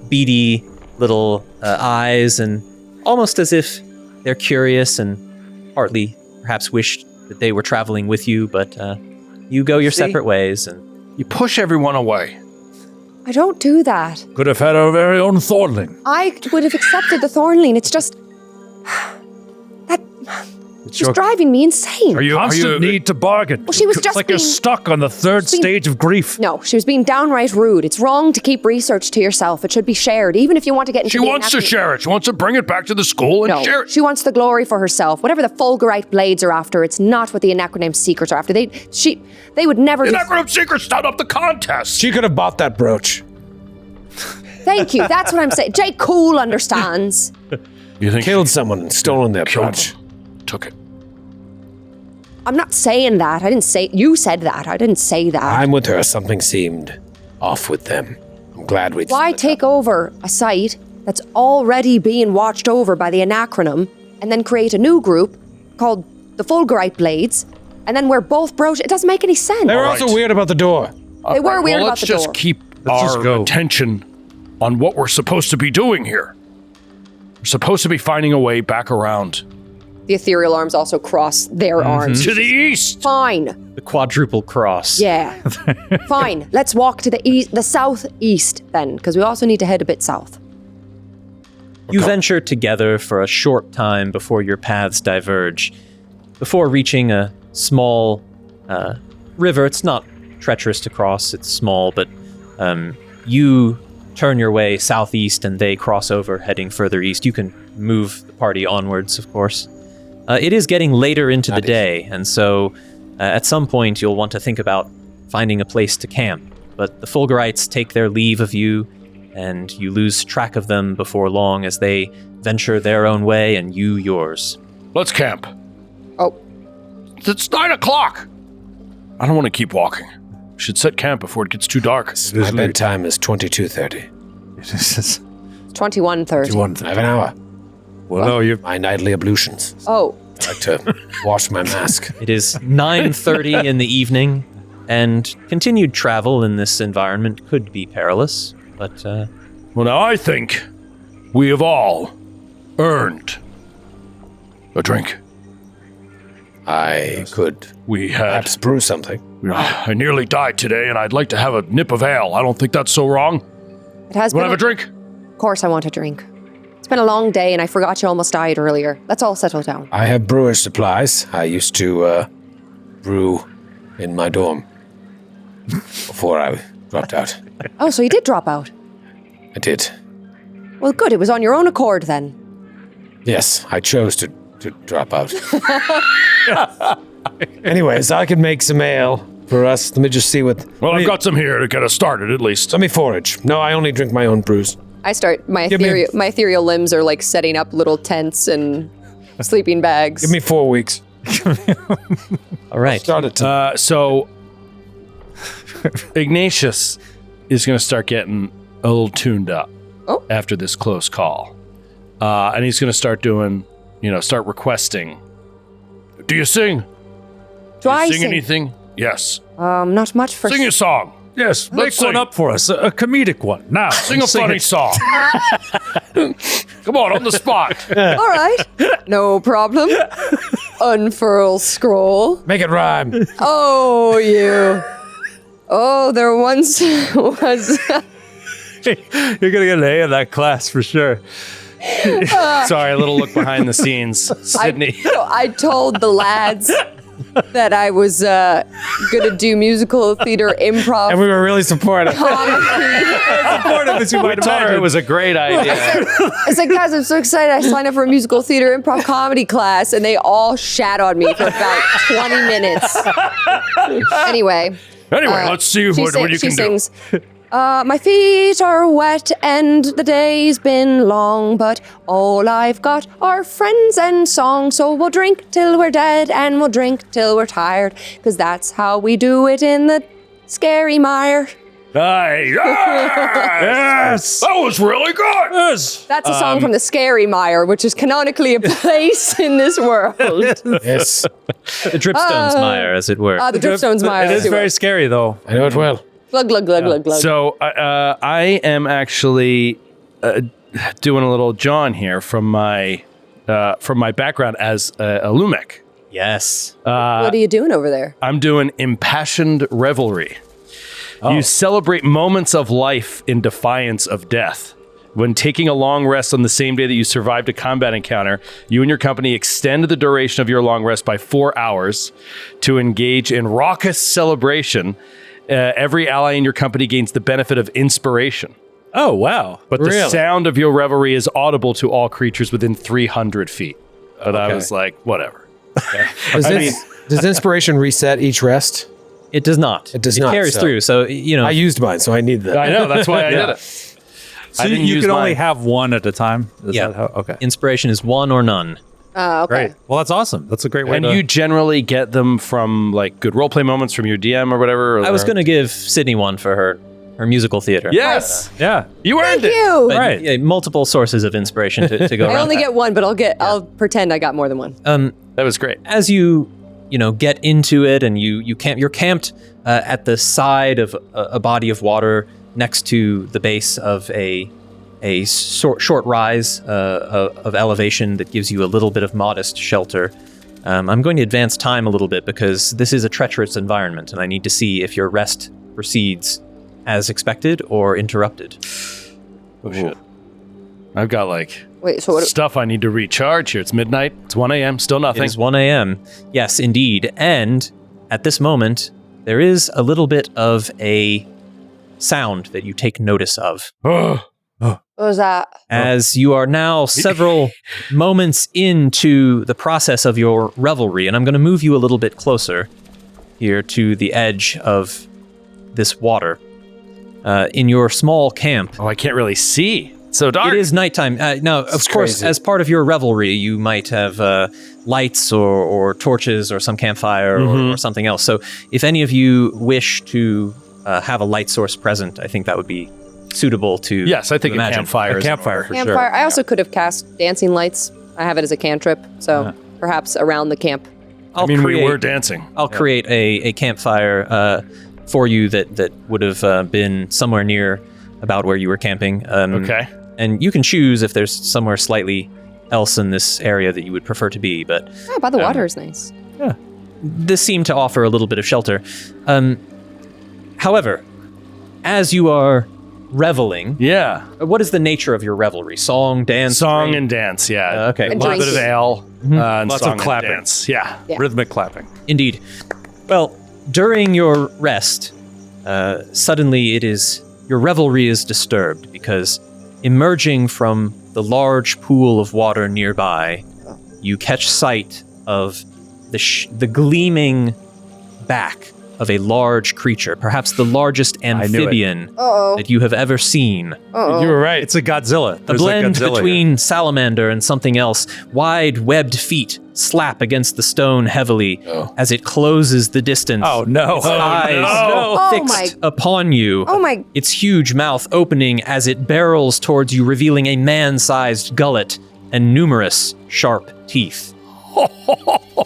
beady little eyes, and almost as if they're curious and partly perhaps wished that they were traveling with you, but you go your separate ways. And You push everyone away. I don't do that. Could have had our very own Thornling. I would have accepted the Thornlean. It's just that It's she's driving me insane. constant need to bargain. Well, she was It's just like you're being- stuck on the third being- stage of grief. No, she was being downright rude. It's wrong to keep research to yourself. It should be shared, even if you want to get into She the wants to anatomy- share it. She wants to bring it back to the school and No, share it. she wants the glory for herself. Whatever the Fulgurite blades are after, it's not what the Anachroname secrets are after. They would never. The Just, Necronome Secret start up the contest. She could have bought that brooch. thank you. That's what I'm saying. Jay Cool understands. You think Killed someone and stolen their killed brooch. him? Took it. I'm not saying that. I didn't say. You said that. I didn't say that. I'm with her. Something seemed off with them. I'm glad we... Why take over a site that's already being watched over by the Anachronome and then create a new group called the Fulgurite Blades, and then we're both broached? It doesn't make any sense. They were Alright. also weird about the door. They were weird well, about let's the just door. keep Let's our just go. attention on what we're supposed to be doing here. We're supposed to be finding a way back around The ethereal arms also cross their arms. to the east. Fine. the quadruple cross. Yeah. Fine. Let's walk to the southeast then, because we also need to head a bit south. You venture together for a short time before your paths diverge. Before reaching a small river, it's not treacherous to cross, it's small, but you turn your way southeast and they cross over, heading further east. You can move the party onwards, of course. It is getting later into the day, and so at some point you'll want to think about finding a place to camp. But the Fulgurites take their leave of you, and you lose track of them before long as they venture their own way and you yours. Let's camp. Oh, It's 9 o'clock. I don't want to keep walking. We should set camp before it gets too dark. My bedtime is 22:30. It is 21:30. one I have an hour. Well, no, you My nightly ablutions. Oh, I'd like to wash my mask. It is 9:30 in the evening, and continued travel in this environment could be perilous, but Well, now I think we have all earned a drink. I could We had. perhaps brew something. I nearly died today, and I'd like to have a nip of ale. I don't think that's so wrong. It has Want to been. have a drink? Of course, I want a drink. It's been a long day, and I forgot you almost died earlier. Let's all settle down. I have brewer's supplies. I used to brew in my dorm before I dropped out. Oh, so you did drop out. I did. Well, good. It was on your own accord then. Yes, I chose to drop out. Anyways, I could make some ale for us. Let me just see what... Well, let I've me- got some here to get us started, at least. Let me forage. No, I only drink my own brews. I start my Give me- my ethereal limbs are like setting up little tents and sleeping bags. Give me 4 weeks. all right. Start it to... So, Ignatius is going to start getting a little tuned up after this close call. And he's going to start doing, start requesting. Do you sing? Do I Sing anything? Yes. Not much for. Sing a song. Yes, Let's make one sing. up for us, a comedic one. Now, Sing a funny song. Come on the spot. All right, no problem. Unfurl scroll. Make it rhyme. Oh, you. Oh, there once was. You're gonna get an A in that class for sure. Sorry, a little look behind the scenes. Sydney. I told the lads that I was gonna do musical theater improv. And we were really supportive. Supportive as you might Told her it was a great idea. I said, guys, I'm so excited. I signed up for a musical theater improv comedy class, and they all shat on me for about 20 minutes. Anyway, Let's see what you she can do. sings, my feet are wet and the day's been long, but all I've got are friends and songs. So we'll drink till we're dead and we'll drink till we're tired, because that's how we do it in the scary mire. Aye. Yes. That was really good. Yes. That's a song from the Scary Mire, which is canonically a place in this world. Yes, The Dripstones Mire, as it were. The Dripstones Mire. It is as it very were. scary, though. I know it well. Glug, glug, glug, glug, glug. So I am actually doing a little John here from my background as a Lumek. Yes. What are you doing over there? I'm doing impassioned revelry. You celebrate moments of life in defiance of death. When taking a long rest on the same day that you survived a combat encounter, you and your company extend the duration of your long rest by 4 hours to engage in raucous celebration. Every ally in your company gains the benefit of inspiration. Oh, wow. But the Really? sound of your revelry is audible to all creatures within 300 feet. But I was like, whatever. Does inspiration reset each rest? It does not. It does not, carries so- through. So, I used mine, so I need that. I know, that's why I did it. So I didn't you use can only mine. have one at a time? Is Yeah. that how? Okay. inspiration is one or none. Okay. Great. Well, that's awesome. That's a great way And to... you generally get them from like good roleplay moments from your DM or whatever? Or I was going to give Sydney one for her musical theater. Yes! Yeah. You earned Thank it! you. But, Right. yeah, multiple sources of inspiration to go I around. only that. get one, but I'll pretend I got more than one. That was great. As you get into it, and you're camped at the side of a body of water next to the base of a short rise of elevation that gives you a little bit of modest shelter. I'm going to advance time a little bit because this is a treacherous environment, and I need to see if your rest proceeds as expected or interrupted. Oh, shit. I've got like Wait, so what? stuff I need to recharge here. It's midnight. It's 1 a.m. Still It nothing. is 1 a.m. Yes, indeed. And at this moment, there is a little bit of a sound that you take notice of. What was that? As you are now several moments into the process of your revelry, and I'm going to move you a little bit closer here to the edge of this water. In your small camp, Oh, I can't really see. It's so dark. it is nighttime. Now, of course, crazy. as part of your revelry, you might have lights or torches or some campfire or something else. So if any of you wish to have a light source present, I think that would be suitable to Yes, I think a imagine. campfire is in campfire order. for Campfire. sure. I also could have cast dancing lights. I have it as a cantrip, so perhaps around the camp. we were dancing. I'll create a campfire for you that would have been somewhere near about where you were camping. Okay. And you can choose if there's somewhere slightly else in this area that you would prefer to be, but Oh, by the water is nice. this seemed to offer a little bit of shelter. However, as you are reveling, Yeah. what is the nature of your revelry? Song, dance? Song drink? and dance, yeah. Okay. A And little bit of drinking. ale. And Lots song of and clapping. dance. Yeah. Yeah. Rhythmic clapping. Indeed. Well, during your rest, suddenly your revelry is disturbed because emerging from the large pool of water nearby, you catch sight of the gleaming back of a large creature, perhaps the largest amphibian Uh-oh. that you have ever seen. Uh-oh. You were right. It's a Godzilla. A There's blend Godzilla between salamander and something else. Wide webbed feet slap against the stone heavily as it closes the distance. Oh, no. Its eyes Oh, fixed upon you. Oh my... Its huge mouth opening as it barrels towards you, revealing a man-sized gullet and numerous sharp teeth.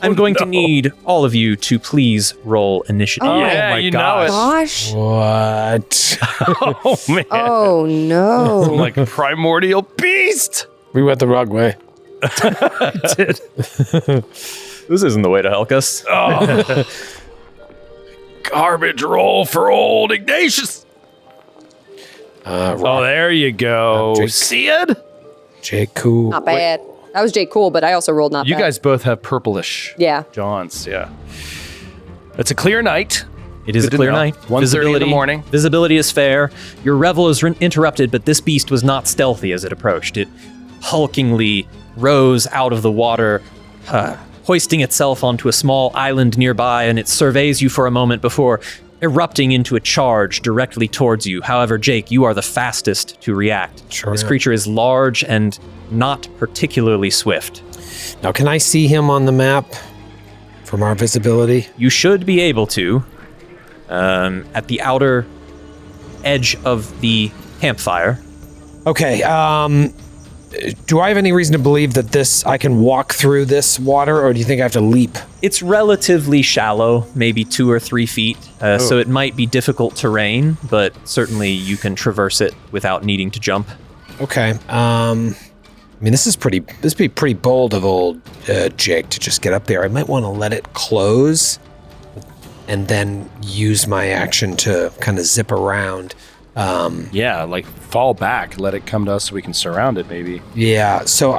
I'm going to need all of you to please roll initiative. Oh Yeah, my you gosh. Gosh. What? Oh, man. Oh no. Like a primordial beast. We went the wrong way. This isn't the way to Helkas. Oh. Garbage roll for old Ignatius. Oh, there you go. Jake. Sid? Jake, cool. Not bad. That was Jake Cool, but I also rolled not You bad. guys both have purplish Yeah. Johns, yeah. It's a clear night. It is Good a to clear know. night. 1:30 in the morning. Visibility is fair. Your revel is interrupted, but this beast was not stealthy as it approached. It hulkingly rose out of the water, hoisting itself onto a small island nearby, and it surveys you for a moment before erupting into a charge directly towards you. However, Jake, you are the fastest to react. Sure This am. creature is large and not particularly swift. Now, can I see him on the map from our visibility? You should be able to, at the outer edge of the campfire. Okay. Do I have any reason to believe that I can walk through this water, or do you think I have to leap? It's relatively shallow, maybe 2 or 3 feet, so it might be difficult terrain, but certainly you can traverse it without needing to jump. Okay. I mean, this would be pretty bold of old Jake to just get up there. I might want to let it close and then use my action to kind of zip around. Yeah, like fall back, let it come to us so we can surround it, maybe. Yeah, so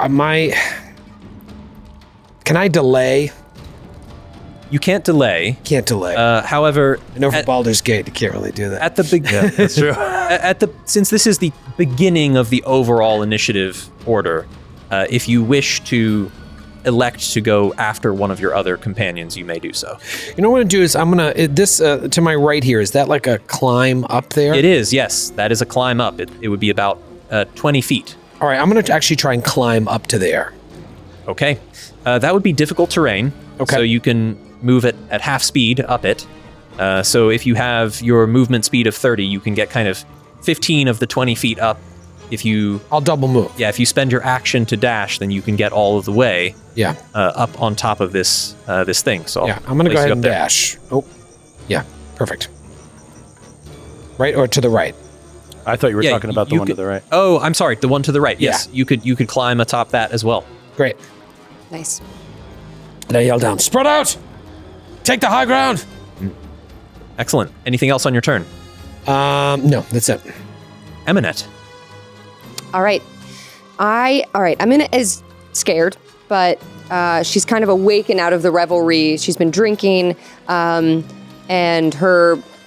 can I delay? You can't delay. Can't delay. However, I know for Baldur's Gate, you can't really do that. at the beginning, That's true. since this is the beginning of the overall initiative order, if you wish to elect to go after one of your other companions, you may do so. You know what I'm gonna do is this to my right here. Is that like a climb up there? It is, yes. That is a climb up. It would be about 20 feet. All right, I'm gonna actually try and climb up to there. Okay. That would be difficult terrain. Okay. So you can move it at half speed up it. So if you have your movement speed of 30, you can get kind of 15 of the 20 feet up. I'll double move. If you spend your action to dash, then you can get all of the way Yeah. up on top of this thing. So Yeah. I'm gonna go place ahead you and up there. dash. Oh, yeah. Perfect. Right or to the right? I thought you were Yeah, talking about the you one to could- the right. Oh, I'm sorry, the one to the right. Yes, Yeah. you could climb atop that as well. Great. Nice. And I yell down, spread out! Take the high ground! Excellent. Anything else on your turn? No, that's it. Eminette. All right. Amina is scared, but she's kind of awakened out of the revelry. She's been drinking, and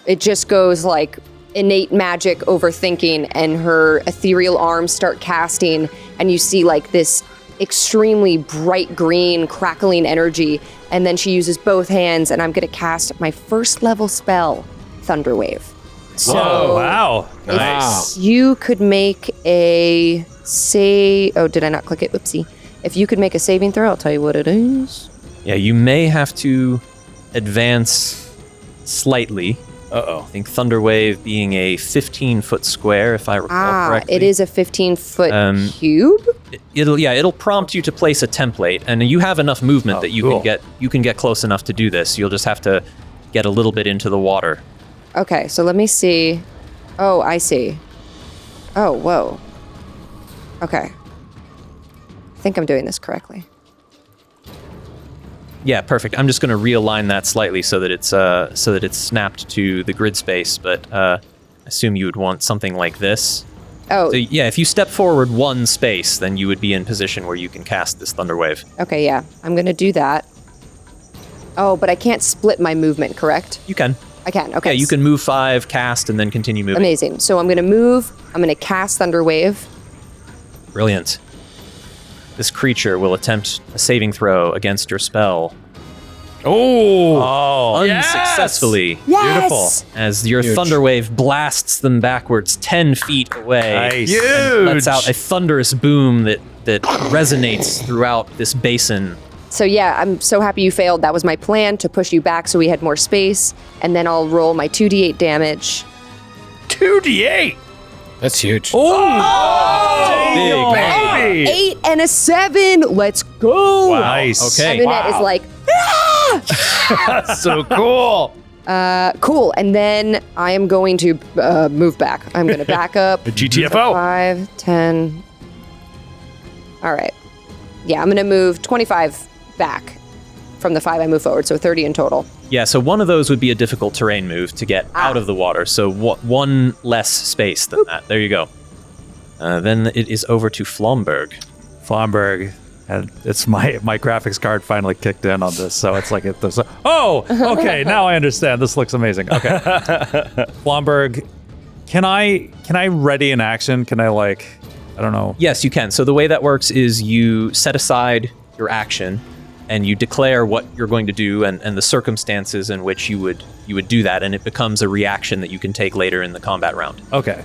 it just goes like innate magic overthinking, and her ethereal arms start casting, and you see like this extremely bright green crackling energy, and then she uses both hands, and I'm going to cast my first level spell, Thunder Wave. So Whoa, wow. if you could make a did I not click it? Oopsie. If you could make a saving throw, I'll tell you what it is. Yeah, you may have to advance slightly Uh-oh. I think Thunderwave being a 15-foot square, if I recall correctly. It is a 15-foot cube? It'll prompt you to place a template, and you have enough movement that you can get close enough to do this. You'll just have to get a little bit into the water. Okay, so let me see. Oh, I see. Oh, whoa. Okay. I think I'm doing this correctly. Yeah, perfect. I'm just going to realign that slightly so that it's snapped to the grid space. But I assume you would want something like this. Oh. So yeah, if you step forward one space, then you would be in position where you can cast this Thunderwave. Okay, yeah. I'm going to do that. Oh, but I can't split my movement, correct? You can. I can, okay. Yeah, you can move 5, cast, and then continue moving. Amazing. So I'm going to move. I'm going to cast Thunderwave. Brilliant. This creature will attempt a saving throw against your spell. Oh! Unsuccessfully. Yes! As your Thunderwave blasts them backwards 10 feet away. Nice. And lets out a thunderous boom that resonates throughout this basin. So yeah, I'm so happy you failed. That was my plan, to push you back so we had more space. And then I'll roll my 2d8 damage. 2d8! That's huge. Big baby. 8 and a 7. Let's go. Nice. Okay. Evanette is like, That's so cool. cool. And then I am going to move back. I'm going to back up. GTFO. 5, 10. All right. Yeah, I'm going to move 25 back from the 5 I move forward, so 30 in total. Yeah, so one of those would be a difficult terrain move to get out of the water. So one less space than that. There you go. Then it is over to Flomberg. Flomberg, and it's my graphics card finally kicked in on this, so it's like okay, now I understand. This looks amazing. Okay, Flomberg, can I ready an action? Can I I don't know. Yes, you can. So the way that works is you set aside your action and you declare what you're going to do and the circumstances in which you would do that, and it becomes a reaction that you can take later in the combat round. Okay.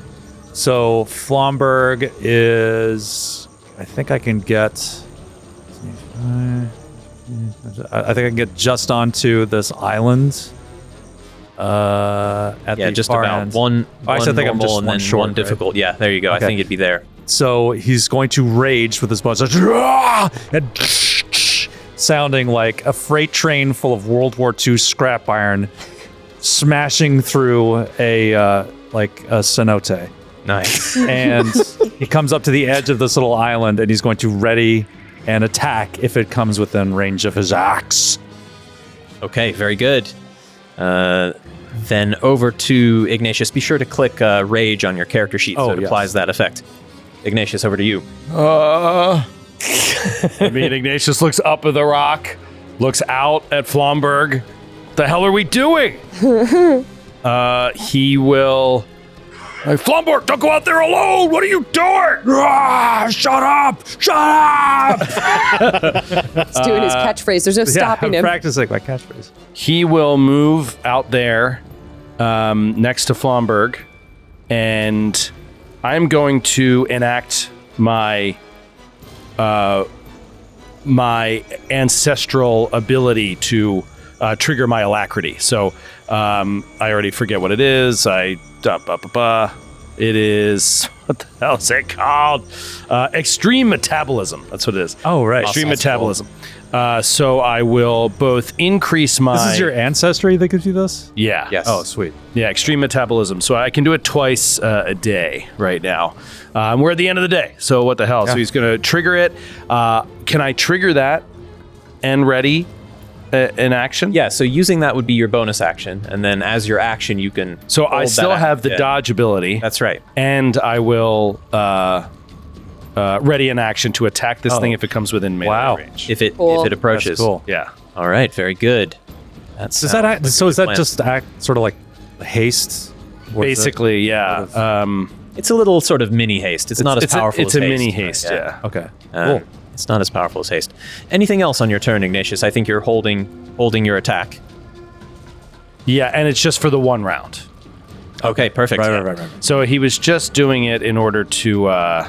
So Flomberg is, I think I can get just onto this island. At the just far about end. one I think I'm normal just and one then short, one right? difficult. Yeah, there you go. Okay. I think it'd be there. So he's going to rage with his bones, and sounding like a freight train full of World War II scrap iron smashing through a cenote. Nice. And he comes up to the edge of this little island, and he's going to ready an attack if it comes within range of his axe. Okay, very good. Then over to Ignatius. Be sure to click Rage on your character sheet so it applies that effect. Ignatius, over to you. Ignatius looks up at the rock, looks out at Flomberg. The hell are we doing? He will... Flomberg, don't go out there alone! What are you doing? Shut up! Shut up! He's doing his catchphrase. There's no stopping I'm him. practicing my catchphrase. He will move out there next to Flomberg, and I'm going to enact my my ancestral ability to trigger my alacrity. So I already forget what it is. It is, what the hell is it called? Extreme metabolism. That's what it is. Oh, right. Extreme metabolism. So I will both increase my... This is your ancestry that gives you this? Yeah. Yes. Oh, sweet. Yeah, extreme metabolism. So I can do it twice a day right now. We're at the end of the day. So what the hell? Yeah. So he's going to trigger it. Can I trigger that and ready an action? Yeah, so using that would be your bonus action, and then as your action, you can. So I hold still that have the yeah. dodge ability. That's right. And I will ready an action to attack this thing if it comes within melee range. If it Cool. approaches. That's cool. Yeah. All right, very good. That's Does that act, so is that just act sort of like haste? Or is it- Basically, yeah. It's a little sort of mini haste. It's not as powerful It's as a haste. mini haste, yeah. Okay. Cool. It's not as powerful as haste. Anything else on your turn, Ignatius? I think you're holding your attack. Yeah, and it's just for the one round. Okay, perfect. Right. So he was just doing it in order to,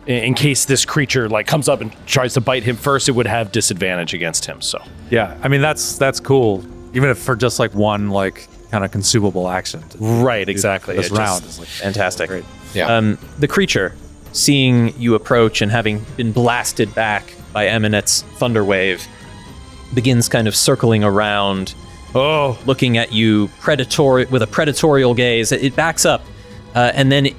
in case this creature like comes up and tries to bite him first, it would have disadvantage against him. So Yeah, I mean that's cool. Even if for just like one like kind of consumable action. Right, exactly. This It just- round is like Fantastic. great. Yeah. The creature, seeing you approach and having been blasted back by Eminet's thunder wave, begins kind of circling around, looking at you with a predatorial gaze. It backs up, and then it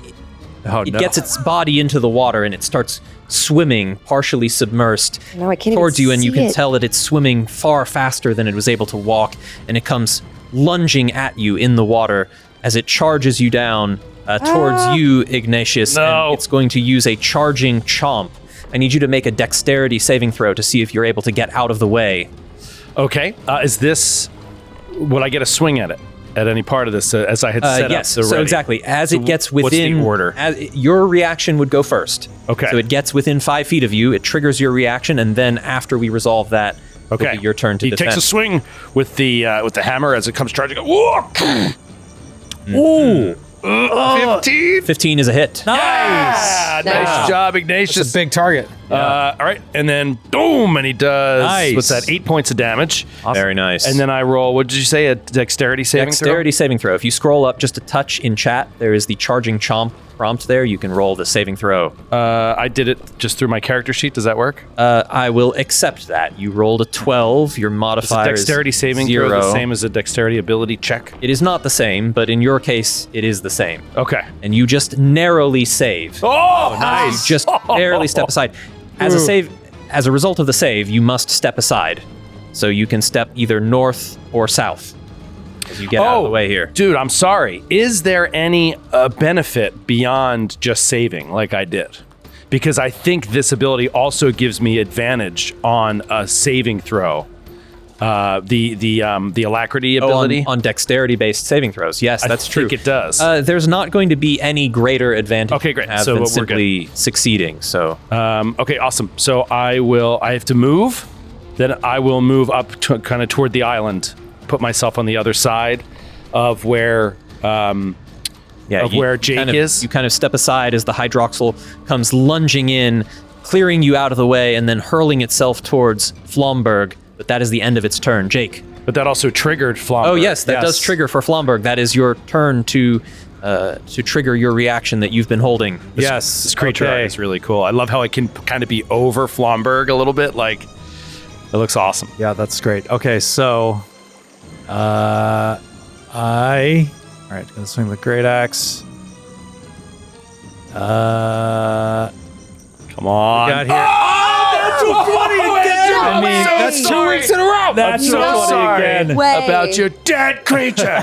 gets its body into the water, and it starts swimming, partially submersed, No, I can't towards even you, and you see can it. tell that it's swimming far faster than it was able to walk, and it comes lunging at you in the water as it charges you down towards you, Ignatius, and it's going to use a charging chomp. I need you to make a dexterity saving throw to see if you're able to get out of the way. Okay. Would I get a swing at it? At any part of this, as I had set yes, up? so exactly. As it gets what's within... the order? Your reaction would go first. Okay. So it gets within 5 feet of you, it triggers your reaction, and then after we resolve that, it'll be your turn to he defend. takes a swing with the hammer as it comes charging. Whoa! Ooh! 15. 15 is a hit. Nice. Nice job, Ignatius. It's a big target. All right, and then boom, and he does. Nice. What's that? 8 points of damage. Very nice. And then I roll. What did you say? A dexterity saving Dexterity saving throw. If you scroll up just a touch in chat, there is the charging chomp prompt there. You can roll the saving throw. throw? I did it just through my character sheet. Does that work? I will accept that. You rolled a 12. Your Is a modifier dexterity is saving 0. throw the same as a dexterity ability check? It is not the same, but in your case, it is the same. Okay. And you just narrowly save. Oh, You just barely step aside. As a result of the save, you must step aside. So you can step either north or south as you get out of the way here. Dude, I'm sorry. Is there any benefit beyond just saving like I did? Because I think this ability also gives me advantage on a saving throw. The alacrity ability. On dexterity-based saving throws. Yes, that's true. I think it does. There's not going to be any greater advantage Okay, great. you have So than we're simply succeeding. So Okay, awesome. So I have to move. Then I will move up to, kind of toward the island, put myself on the other side of where where Jake is. You kind of step aside as the hydroxyl comes lunging in, clearing you out of the way, and then hurling itself towards Flomberg. But that is the end of its turn. Jake. But that also triggered Flomberg. Oh yes, that does trigger for Flomberg. That is your turn to trigger your reaction that you've been holding. This creature art is really cool. I love how it can kind of be over Flomberg a little bit. Like, it looks awesome. Yeah, that's great. Okay, so all right, gonna swing the great axe. Come on. Got here. That's so funny again. I mean, That's 2 weeks in a row. That's so so funny sorry again. Way. about your dead creature.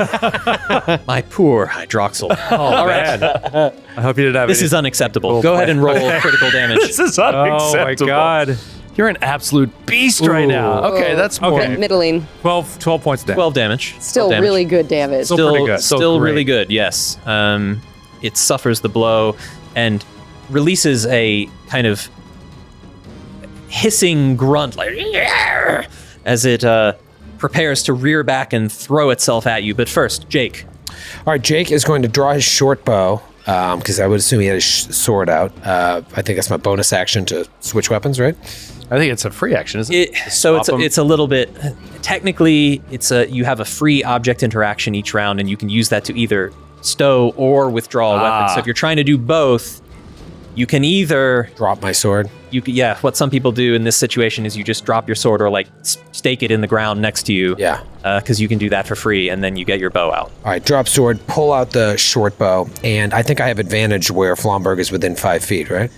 My poor hydroxyl. All right. I hope you didn't have This any- is unacceptable. Cool Go play. ahead and roll critical damage. This is Oh unacceptable. my god. You're an absolute beast right Ooh. now. Okay, that's more. Okay. Middling. 12 points down. 12 damage. Still 12 damage. really good damage. Still pretty good. Still Great. really good, yes. It suffers the blow and releases a kind of hissing grunt, like as it prepares to rear back and throw itself at you. But first, Jake. All right, Jake is going to draw his short bow because I would assume he had his sword out. I think that's my bonus action to switch weapons, right? I think it's a free action, isn't it? It's a little bit. Technically, you have a free object interaction each round, and you can use that to either stow or withdraw a weapon. So if you're trying to do both, you can either Drop my sword. what some people do in this situation is you just drop your sword or like stake it in the ground next to you. Yeah. Because you can do that for free, and then you get your bow out. All right, drop sword, pull out the short bow, and I think I have advantage where Flomberg is within 5 feet, right?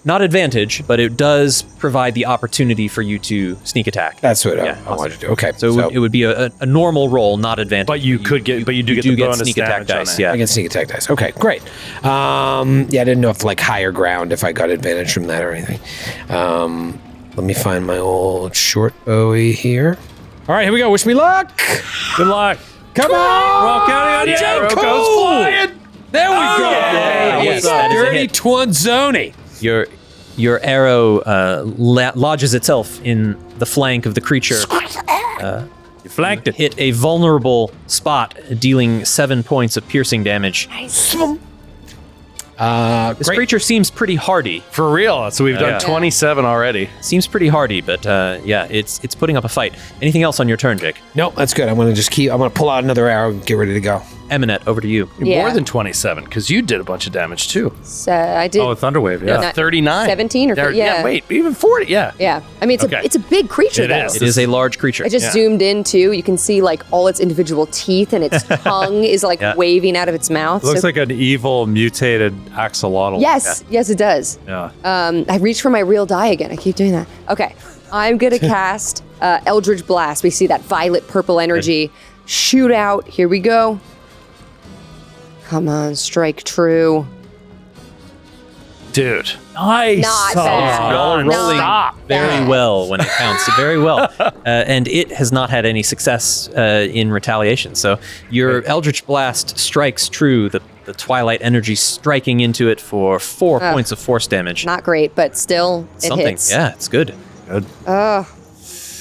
Not advantage, but it does provide the opportunity for you to sneak attack. That's what I awesome. wanted to do. Okay, So it would be a normal roll, not advantage. But you do get the bonus sneak attack damage on dice. it. Yeah. I can sneak attack dice. Okay, great. I didn't know if like higher ground, if I got advantage from that or anything. Let me find my old short bowie here. All right, here we go. Wish me luck. Good luck. Come on. We're all counting on you. Jake Arrow Cole. goes flying. There we go. yeah. Yes, that is a Dirty hit. Twanzoni. Your arrow lodges itself in the flank of the creature. You flanked it. Hit a vulnerable spot, dealing 7 points of piercing damage. This creature seems pretty hardy. For real. So we've done 27 already. Seems pretty hardy, but it's putting up a fight. Anything else on your turn, Jake? Nope, that's good. I'm going to pull out another arrow and get ready to go. Eminette, over to you. More than 27, because you did a bunch of damage too. So I did. Oh, Thunderwave, yeah. 39. 17 or yeah. Wait, even 40, yeah. Yeah. I mean, it's a big creature, though. It is a large creature. I just zoomed in, too. You can see, like, all its individual teeth, and its tongue is, like, waving out of its mouth. It looks like an evil, mutated axolotl. Yes, yes, it does. Yeah. I reached for my real die again. I keep doing that. Okay. I'm going to cast Eldritch Blast. We see that violet-purple energy shoot out. Here we go. Come on, strike true. Dude. Nice. Not bad. Y'all are rolling Not very bad. well when it counts. Very well. And it has not had any success in retaliation. So your Eldritch Blast strikes true, the Twilight energy striking into it for 4 points of force damage. Not great, but still, it Something. hits. Yeah, it's good.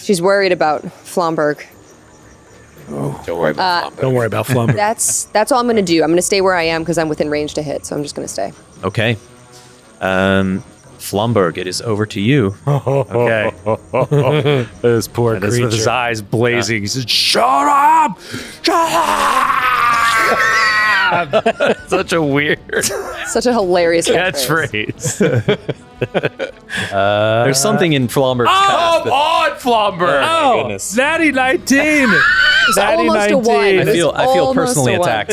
She's worried about Flomberg. Don't worry about Flumber. That's all I'm going to do. I'm going to stay where I am because I'm within range to hit, so I'm just going to stay. Okay. Flomberg, it is over to you. Okay. This poor And creature. with his eyes blazing, he says, "Shut up! Shut up!" Such a weird Such a hilarious catchphrase. There's something in Flomberg's past that- on, Flomber! Oh, goodness. Natty 19! It's almost a 1. I feel Almost personally a 1. attacked.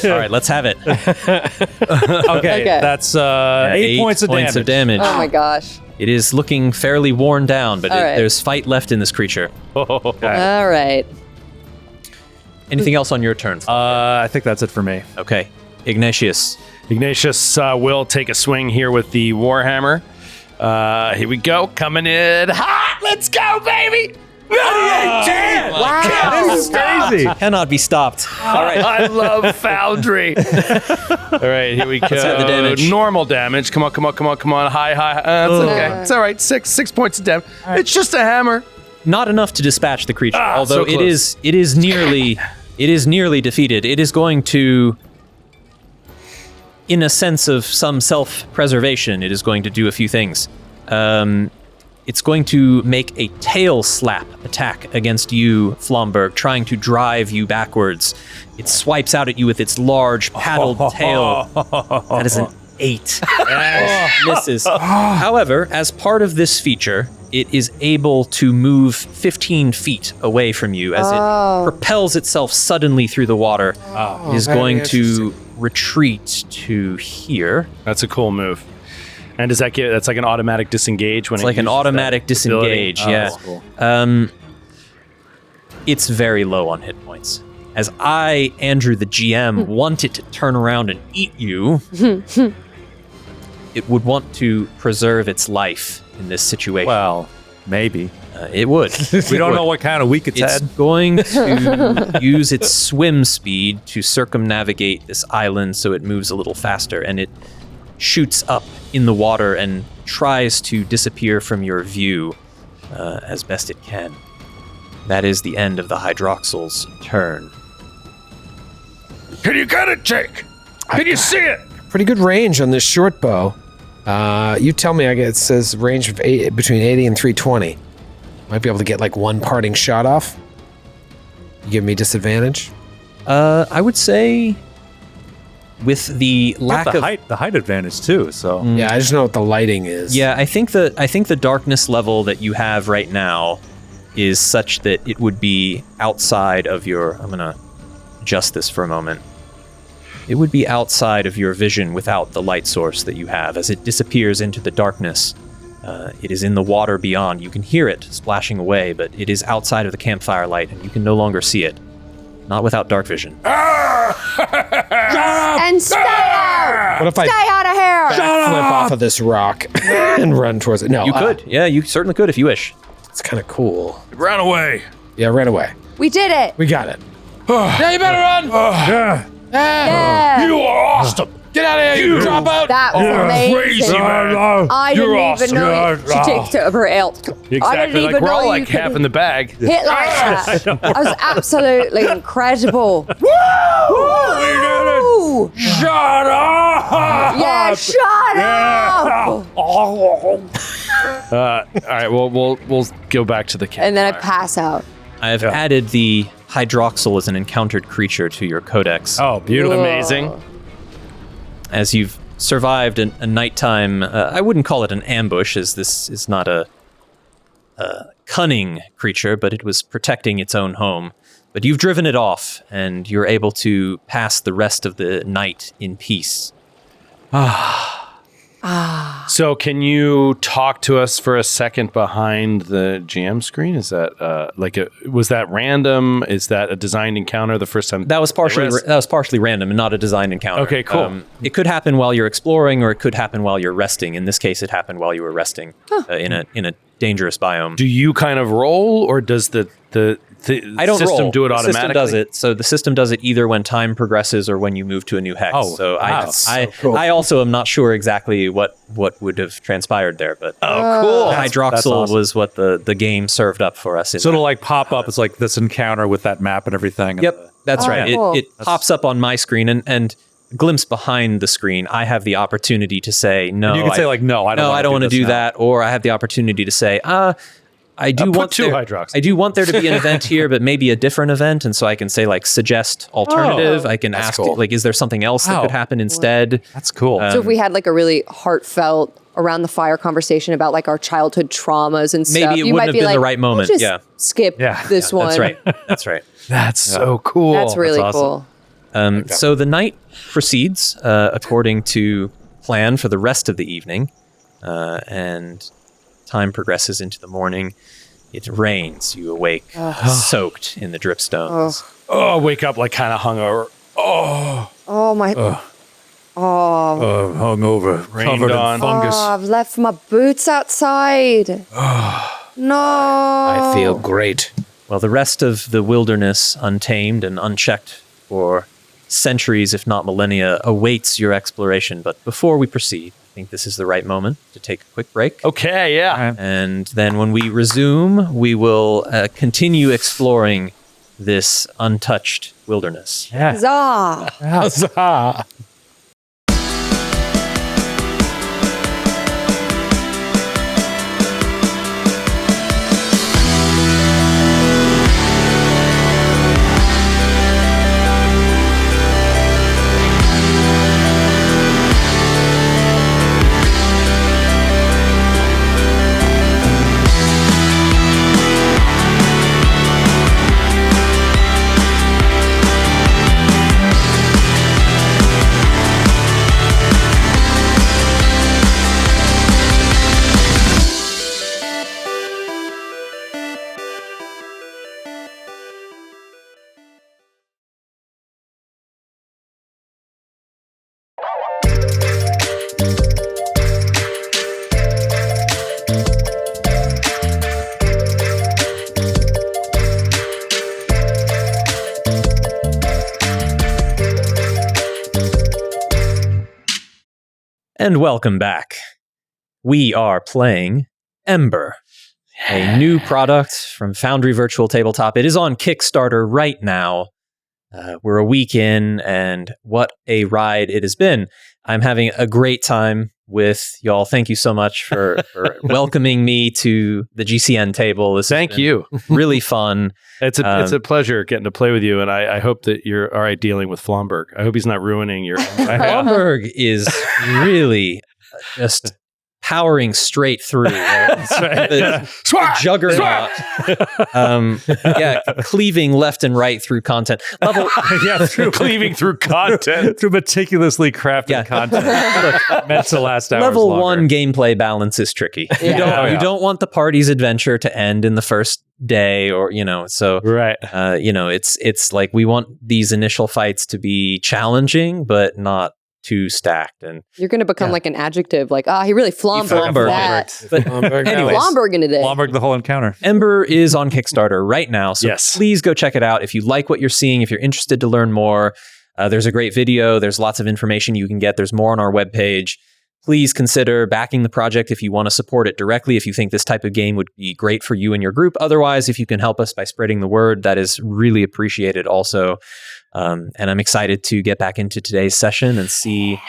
All right, let's have it. Okay, that's 8 points of damage. Oh my gosh. It is looking fairly worn down, but All right. there's fight left in this creature. Okay. All right. Anything else on your turn? I think that's it for me. Okay. Ignatius. Ignatius will take a swing here with the Warhammer. Here we go. Coming in hot. Let's go, baby! Wow. This is crazy. Cannot be stopped. All right. I love Foundry. All right, here we go. have the damage. Normal damage. Come on. High. It's okay. It's all right. 6 points of damage. It's just a hammer. Not enough to dispatch the creature, although so close. it is nearly defeated. It is going to, in a sense of some self-preservation, it is going to do a few things. It's going to make a tail slap attack against you, Flomberg, trying to drive you backwards. It swipes out at you with its large paddled tail. That is an 8. Misses. However, as part of this feature, it is able to move 15 feet away from you as it propels itself suddenly through the water. It is going to retreat to here. That's a cool move. And does that get? That's like an automatic disengage when It's like an automatic disengage. Yeah. That's cool. It's very low on hit points. As I, Andrew the GM, want it to turn around and eat you, it would want to preserve its life in this situation. Well, maybe. It would. We don't know what kind of week it's It's had. going to use its swim speed to circumnavigate this island so it moves a little faster, and it shoots up in the water and tries to disappear from your view as best it can. That is the end of the Hydroxyl's turn. Can you get it, Jake? Can you see it? Pretty good range on this short bow. You tell me. It says range of between 80 and 320. Might be able to get like one parting shot off. You give me disadvantage. I would say with the lack the of height advantage too. So Yeah, I just know what the lighting is. Yeah, I think the darkness level that you have right now is such that it would be outside of your. I'm gonna adjust this for a moment. It would be outside of your vision without the light source that you have. As it disappears into the darkness, it is in the water beyond. You can hear it splashing away, but it is outside of the campfire light, and you can no longer see it. Not without dark vision. And stay out! What if I Stay out of here! flip off of this rock and run towards it? No, You could. Yeah, you certainly could if you wish. It's kind of cool. Run away. Yeah, ran away. We did it! We got it. Yeah, you better run. Yeah! You are awesome. Get out of here, you drop out. That was amazing. Crazy, man. I You're didn't awesome. even know she takes it of her elf. I didn't Exactly. even Like, we're know all you like could half in the bag. hit like that. That was absolutely incredible. Woo! Shut up! Yeah, shut up! All right, we'll go back to the campfire. And then I pass out. I have added the hydroxyl as an encountered creature to your codex. Oh, beautiful. Amazing. As you've survived a nighttime, I wouldn't call it an ambush, as this is not a cunning creature, but it was protecting its own home. But you've driven it off, and you're able to pass the rest of the night in peace. So can you talk to us for a second behind the GM screen? Is that was that random? Is that a designed encounter the first time? That was partially random and not a designed encounter. Okay, cool. It could happen while you're exploring, or it could happen while you're resting. In this case, it happened while you were resting in a dangerous biome. Do you kind of roll, or does the I don't system roll. do it the automatically? system does it. So the system does it either when time progresses or when you move to a new hex. Oh, so wow. I also am not sure exactly what would have transpired there, but cool. hydroxyl That's awesome. was what the game served up for us. So it'll like pop up. It's like this encounter with that map and everything. Yep, that's Oh, right. cool. It pops up on my screen and glimpse behind the screen. I have the opportunity to say no. And you can say like, no, I don't want to this do now. that, or I have the opportunity to say, I do put want two there, hydroxyl. I do want there to be an event here, but maybe a different event, and so I can say like suggest alternative. I can ask cool. like, is there something else that Wow. could happen instead? That's cool. So if we had like a really heartfelt around the fire conversation about like our childhood traumas and stuff, Maybe it you wouldn't might have be been like, the right moment. We'll just Yeah. skip this one. That's right. That's right. That's so cool. That's really awesome. cool. So the night proceeds according to plan for the rest of the evening, and time progresses into the morning. It rains. You awake soaked in the dripstones. Oh, wake up like kind of hungover. Oh my. hungover, Rained covered on. in fungus. Oh, I've left my boots outside. No. I feel great. Well, the rest of the wilderness, untamed and unchecked for centuries, if not millennia, awaits your exploration. But before we proceed, I think this is the right moment to take a quick break. Okay, yeah. And then when we resume, we will continue exploring this untouched wilderness. Huzzah. Huzzah. And welcome back. We are playing Ember, a new product from Foundry Virtual Tabletop. It is on Kickstarter right now. We're a week in, and what a ride it has been. I'm having a great time with y'all. Thank you so much for welcoming me to the GCN table. This has Thank been you. really fun. It's a pleasure getting to play with you, and I hope that you're all right dealing with Flomberg. I hope he's not ruining your. Blomberg is really just powering straight through. The juggernaut. Cleaving left and right through content. through cleaving through content. Through meticulously crafted content. Meant to last hours Level longer. 1 gameplay balance is tricky. You don't want the party's adventure to end in the first day, or so Right. it's like we want these initial fights to be challenging but not too stacked. And You're going to become like an adjective, like, he really flomberg that. but anyways, Flomberging today. Blomberg the whole encounter. Ember is on Kickstarter right now, so Yes. please go check it out if you like what you're seeing, if you're interested to learn more. There's a great video. There's lots of information you can get. There's more on our webpage. Please consider backing the project if you want to support it directly, if you think this type of game would be great for you and your group. Otherwise, if you can help us by spreading the word, that is really appreciated also. And I'm excited to get back into today's session and see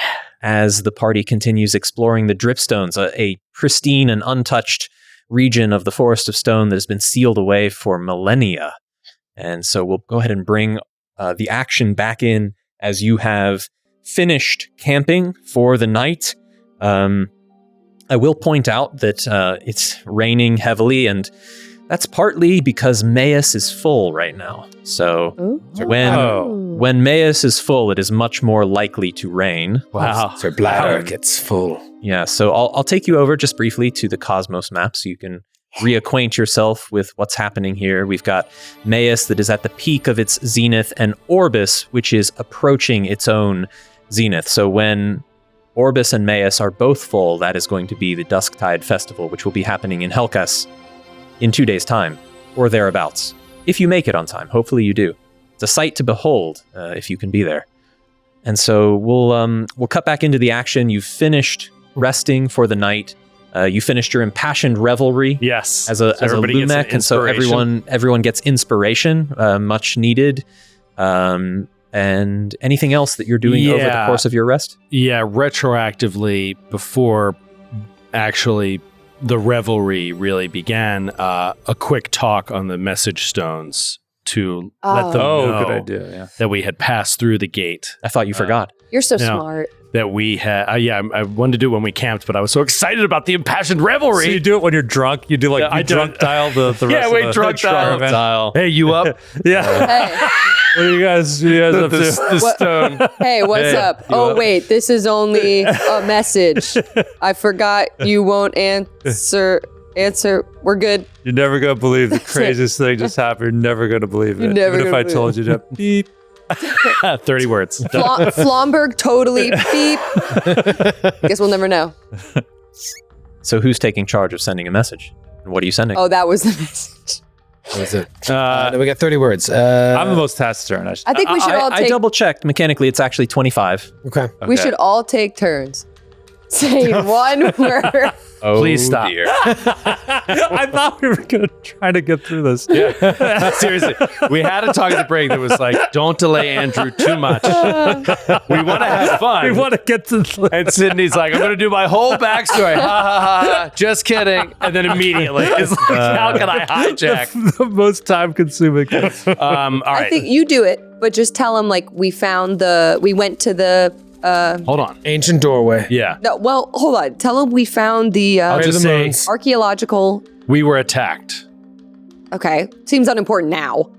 as the party continues exploring the dripstones, a pristine and untouched region of the Forest of Stone that has been sealed away for millennia. And so we'll go ahead and bring the action back in as you have finished camping for the night. I will point out that it's raining heavily, and that's partly because Maius is full right now. So when Maius is full, it is much more likely to rain. Wow. Her bladder gets full. Yeah, so I'll take you over just briefly to the Cosmos map so you can reacquaint yourself with what's happening here. We've got Maius that is at the peak of its zenith, and Orbis, which is approaching its own zenith. So when Orbis and Maius are both full, that is going to be the Dusktide Festival, which will be happening in Helkas in 2 days' time, or thereabouts. If you make it on time, hopefully you do. It's a sight to behold if you can be there. And so we'll cut back into the action. You've finished resting for the night. You finished your impassioned revelry. Yes. As a Lumek, and so everyone gets inspiration, much needed. And anything else that you're doing over the course of your rest? Yeah, retroactively, before actually the revelry really began, a quick talk on the message stones to let them know good idea, that we had passed through the gate. I thought you forgot. You're so smart. That we had, I wanted to do it when we camped, but I was so excited about the impassioned revelry. So you do it when you're drunk? You do drunk dial the rest of the dial. Hey, you up? Yeah. Hey, What are you guys up to? The stone. hey, what's up? Oh, wait, this is only a message. I forgot you won't answer. We're good. You're never going to believe the craziest thing just happened. You're never going to believe it. never Even if gonna I believe told you to beep. 30 words. Flomberg totally beep. Guess we'll never know. So who's taking charge of sending a message? And what are you sending? Oh, that was the message. What is it? We got 30 words. I'm the most taciturn. I think we should all I take... double checked. Mechanically, it's actually 25. Okay. We should all take turns. Say one word. Oh, Please stop. dear. I thought we were going to try to get through this. Yeah. Seriously. We had a talk at the break that was like, don't delay Andrew too much. We want to have fun. We want to get to the And Sydney's like, I'm going to do my whole backstory. Ha ha ha. Just kidding. And then immediately, it's like, how can I hijack? the most time consuming. All right. I think you do it, but just tell them like we went to the... Hold on. Ancient doorway. Yeah. No, well, hold on. Tell them we found the I'll just say archaeological... we were attacked. Okay. Seems unimportant now.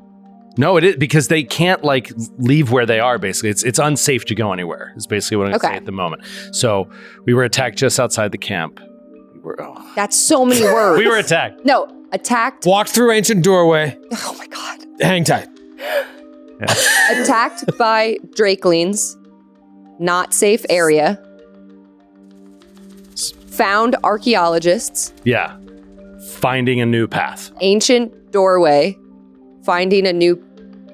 No, it is because they can't like leave where they are. Basically, it's unsafe to go anywhere. Is basically what I'm going to say at the moment. So we were attacked just outside the camp. That's so many words. We were attacked. No, attacked. Walked through ancient doorway. Oh my god. Hang tight. Attacked by Drakelings. Not safe area. Found archaeologists. Yeah. Finding a new path. Ancient doorway. Finding a new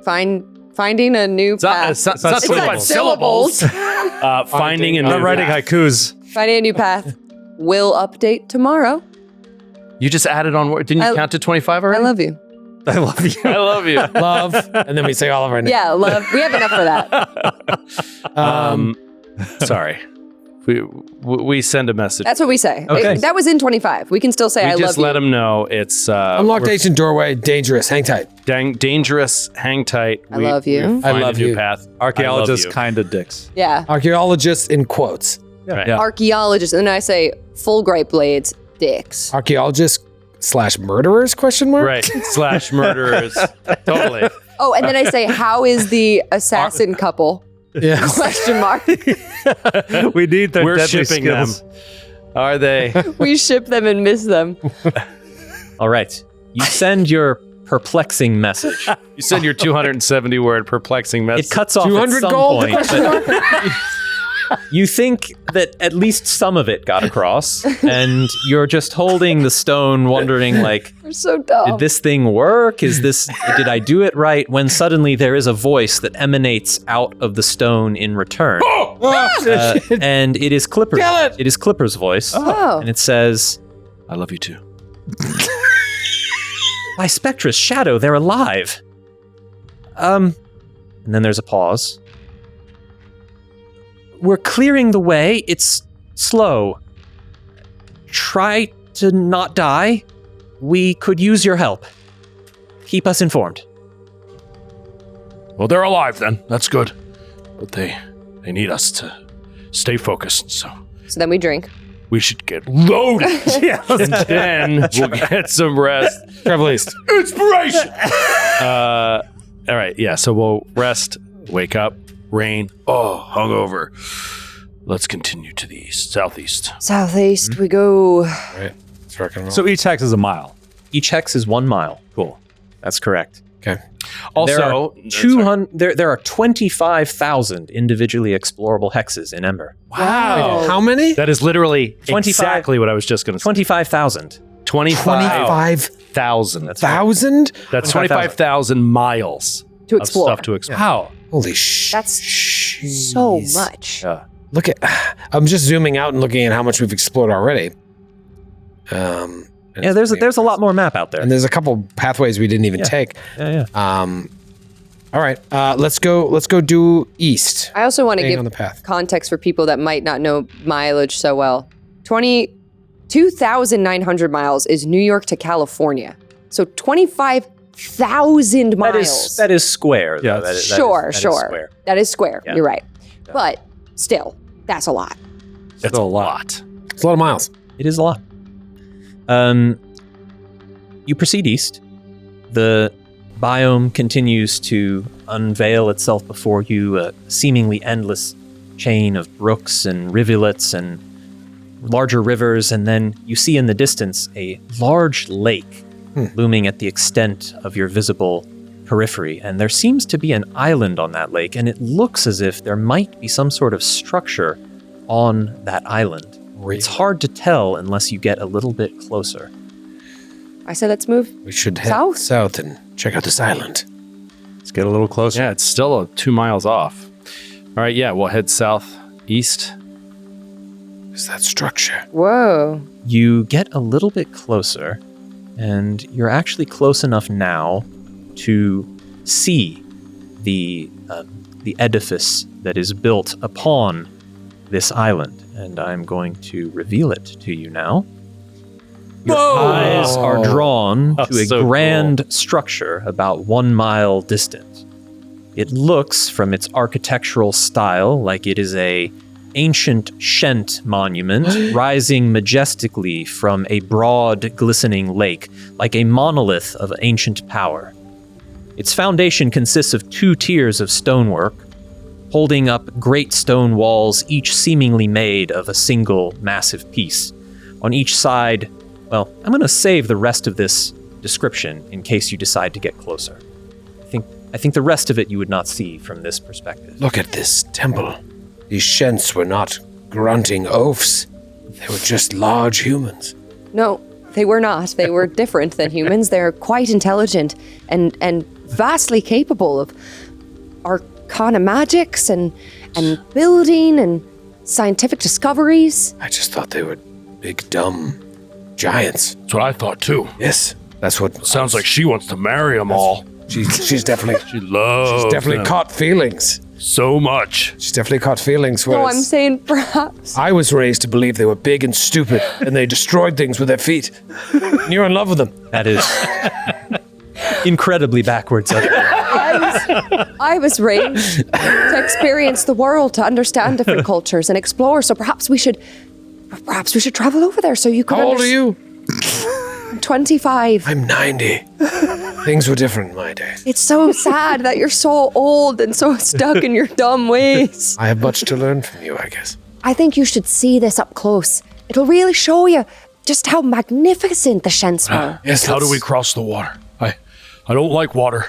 path. It's not 25 syllables. Finding a new I'm writing path. haikus. Finding a new path. Will update tomorrow. You just added on. Didn't you count to 25 already? I love you. I love you. I love you. Love. And then we say all of our names. Yeah, love. We have enough for that. Sorry. We send a message. That's what we say. Okay. That was in 25. We can still say I love you. Just let them know it's Unlocked ancient doorway. Dangerous. Hang tight. dangerous. Hang tight. I love you. Find I love a new you. path. Archaeologists I love you. kind of dicks. Yeah. Archaeologists in quotes. Right. Yeah. Archaeologists. And then I say full gripe blades, dicks. Archaeologists / murderers? Question mark. Right. / murderers. Totally. Oh, and then I say, how is the assassin couple? Yeah. Question mark. We need their We're deadly shipping skills. them. Are they? We ship them and miss them. All right. You send your perplexing message. You send your 270 word perplexing message. It cuts off 200 at some gold? point. You think that at least some of it got across, and you're just holding the stone, wondering, like, We're so dumb. did this thing work? Did I do it right? When suddenly there is a voice that emanates out of the stone in return. And it is Clipper's. It is Clipper's voice. Oh. And it says, I love you too. by Spectra's shadow, they're alive. And then there's a pause. We're clearing the way. It's slow. Try to not die. We could use your help. Keep us informed. Well, they're alive then. That's good. But they need us to stay focused, so So then we drink. we should get loaded. And then we'll get some rest. Travel East. Inspiration! All right, yeah, so we'll rest, wake up, rain. Oh, hungover. Let's continue to the east, southeast. Southeast we go. Right. It's rock and roll. So each hex is a mile. Each hex is 1 mile. Cool. That's correct. Okay. Also, There are 25,000 individually explorable hexes in Ember. wow. How many? That is literally 25 exactly what I was just going to say. 25,000. 25,000. 25,000? That's 25,000 miles To of explore. stuff to explore. How? Holy shit. That's so much. Yeah. Look at. I'm just zooming out and looking at how much we've explored already. Yeah, there's a lot more map out there. And there's a couple pathways we didn't even take. Yeah. All right, let's go do east. I also want to Staying on give the path. context for people that might not know mileage so well. 22,900 miles is New York to California. So 25,000 miles. That is square. Yeah, though. That is sure. square. That is square. Yeah. You're right. But still, that's a lot. It's a lot. It's a lot of miles. It is a lot. You proceed east. The biome continues to unveil itself before you, a seemingly endless chain of brooks and rivulets and larger rivers, and then you see in the distance a large lake looming at the extent of your visible periphery, and there seems to be an island on that lake, and it looks as if there might be some sort of structure on that island. It's hard to tell unless you get a little bit closer. I said let's move. We should head South? south and check out this island. Let's get a little closer. Yeah, it's still 2 miles off. All right, yeah, we'll head southeast. Is that structure? Whoa. You get a little bit closer, and you're actually close enough now to see the edifice that is built upon this island, and I'm going to reveal it to you now. Your eyes are drawn to a so grand structure about 1 mile distant. It looks, from its architectural style, like it is a ancient Shent monument rising majestically from a broad, glistening lake, like a monolith of ancient power. Its foundation consists of 2 tiers of stonework, holding up great stone walls, each seemingly made of a single massive piece. On each side, well, I'm going to save the rest of this description in case you decide to get closer. I think the rest of it you would not see from this perspective. Look at this temple. These Shents were not grunting oafs. They were just large humans. No, they were not. They were different than humans. They're quite intelligent and vastly capable of arcana magics and building and scientific discoveries. I just thought they were big, dumb giants. That's what I thought too. Yes, that's what Sounds like she wants to marry them all. She's definitely She loves them caught feelings. so much. She's definitely caught feelings. No, I'm Whereas saying perhaps. I was raised to believe they were big and stupid, and they destroyed things with their feet. And you're in love with them. That is incredibly backwards of you. I was raised to experience the world, to understand different cultures and explore. So perhaps we should travel over there so you can. How old are you? 25. I'm 90. Things were different in my day. It's so sad that you're so old and so stuck in your dumb ways. I have much to learn from you, I guess. I think you should see this up close. It'll really show you just how magnificent the Shents were. Yes. How do we cross the water? I don't like water.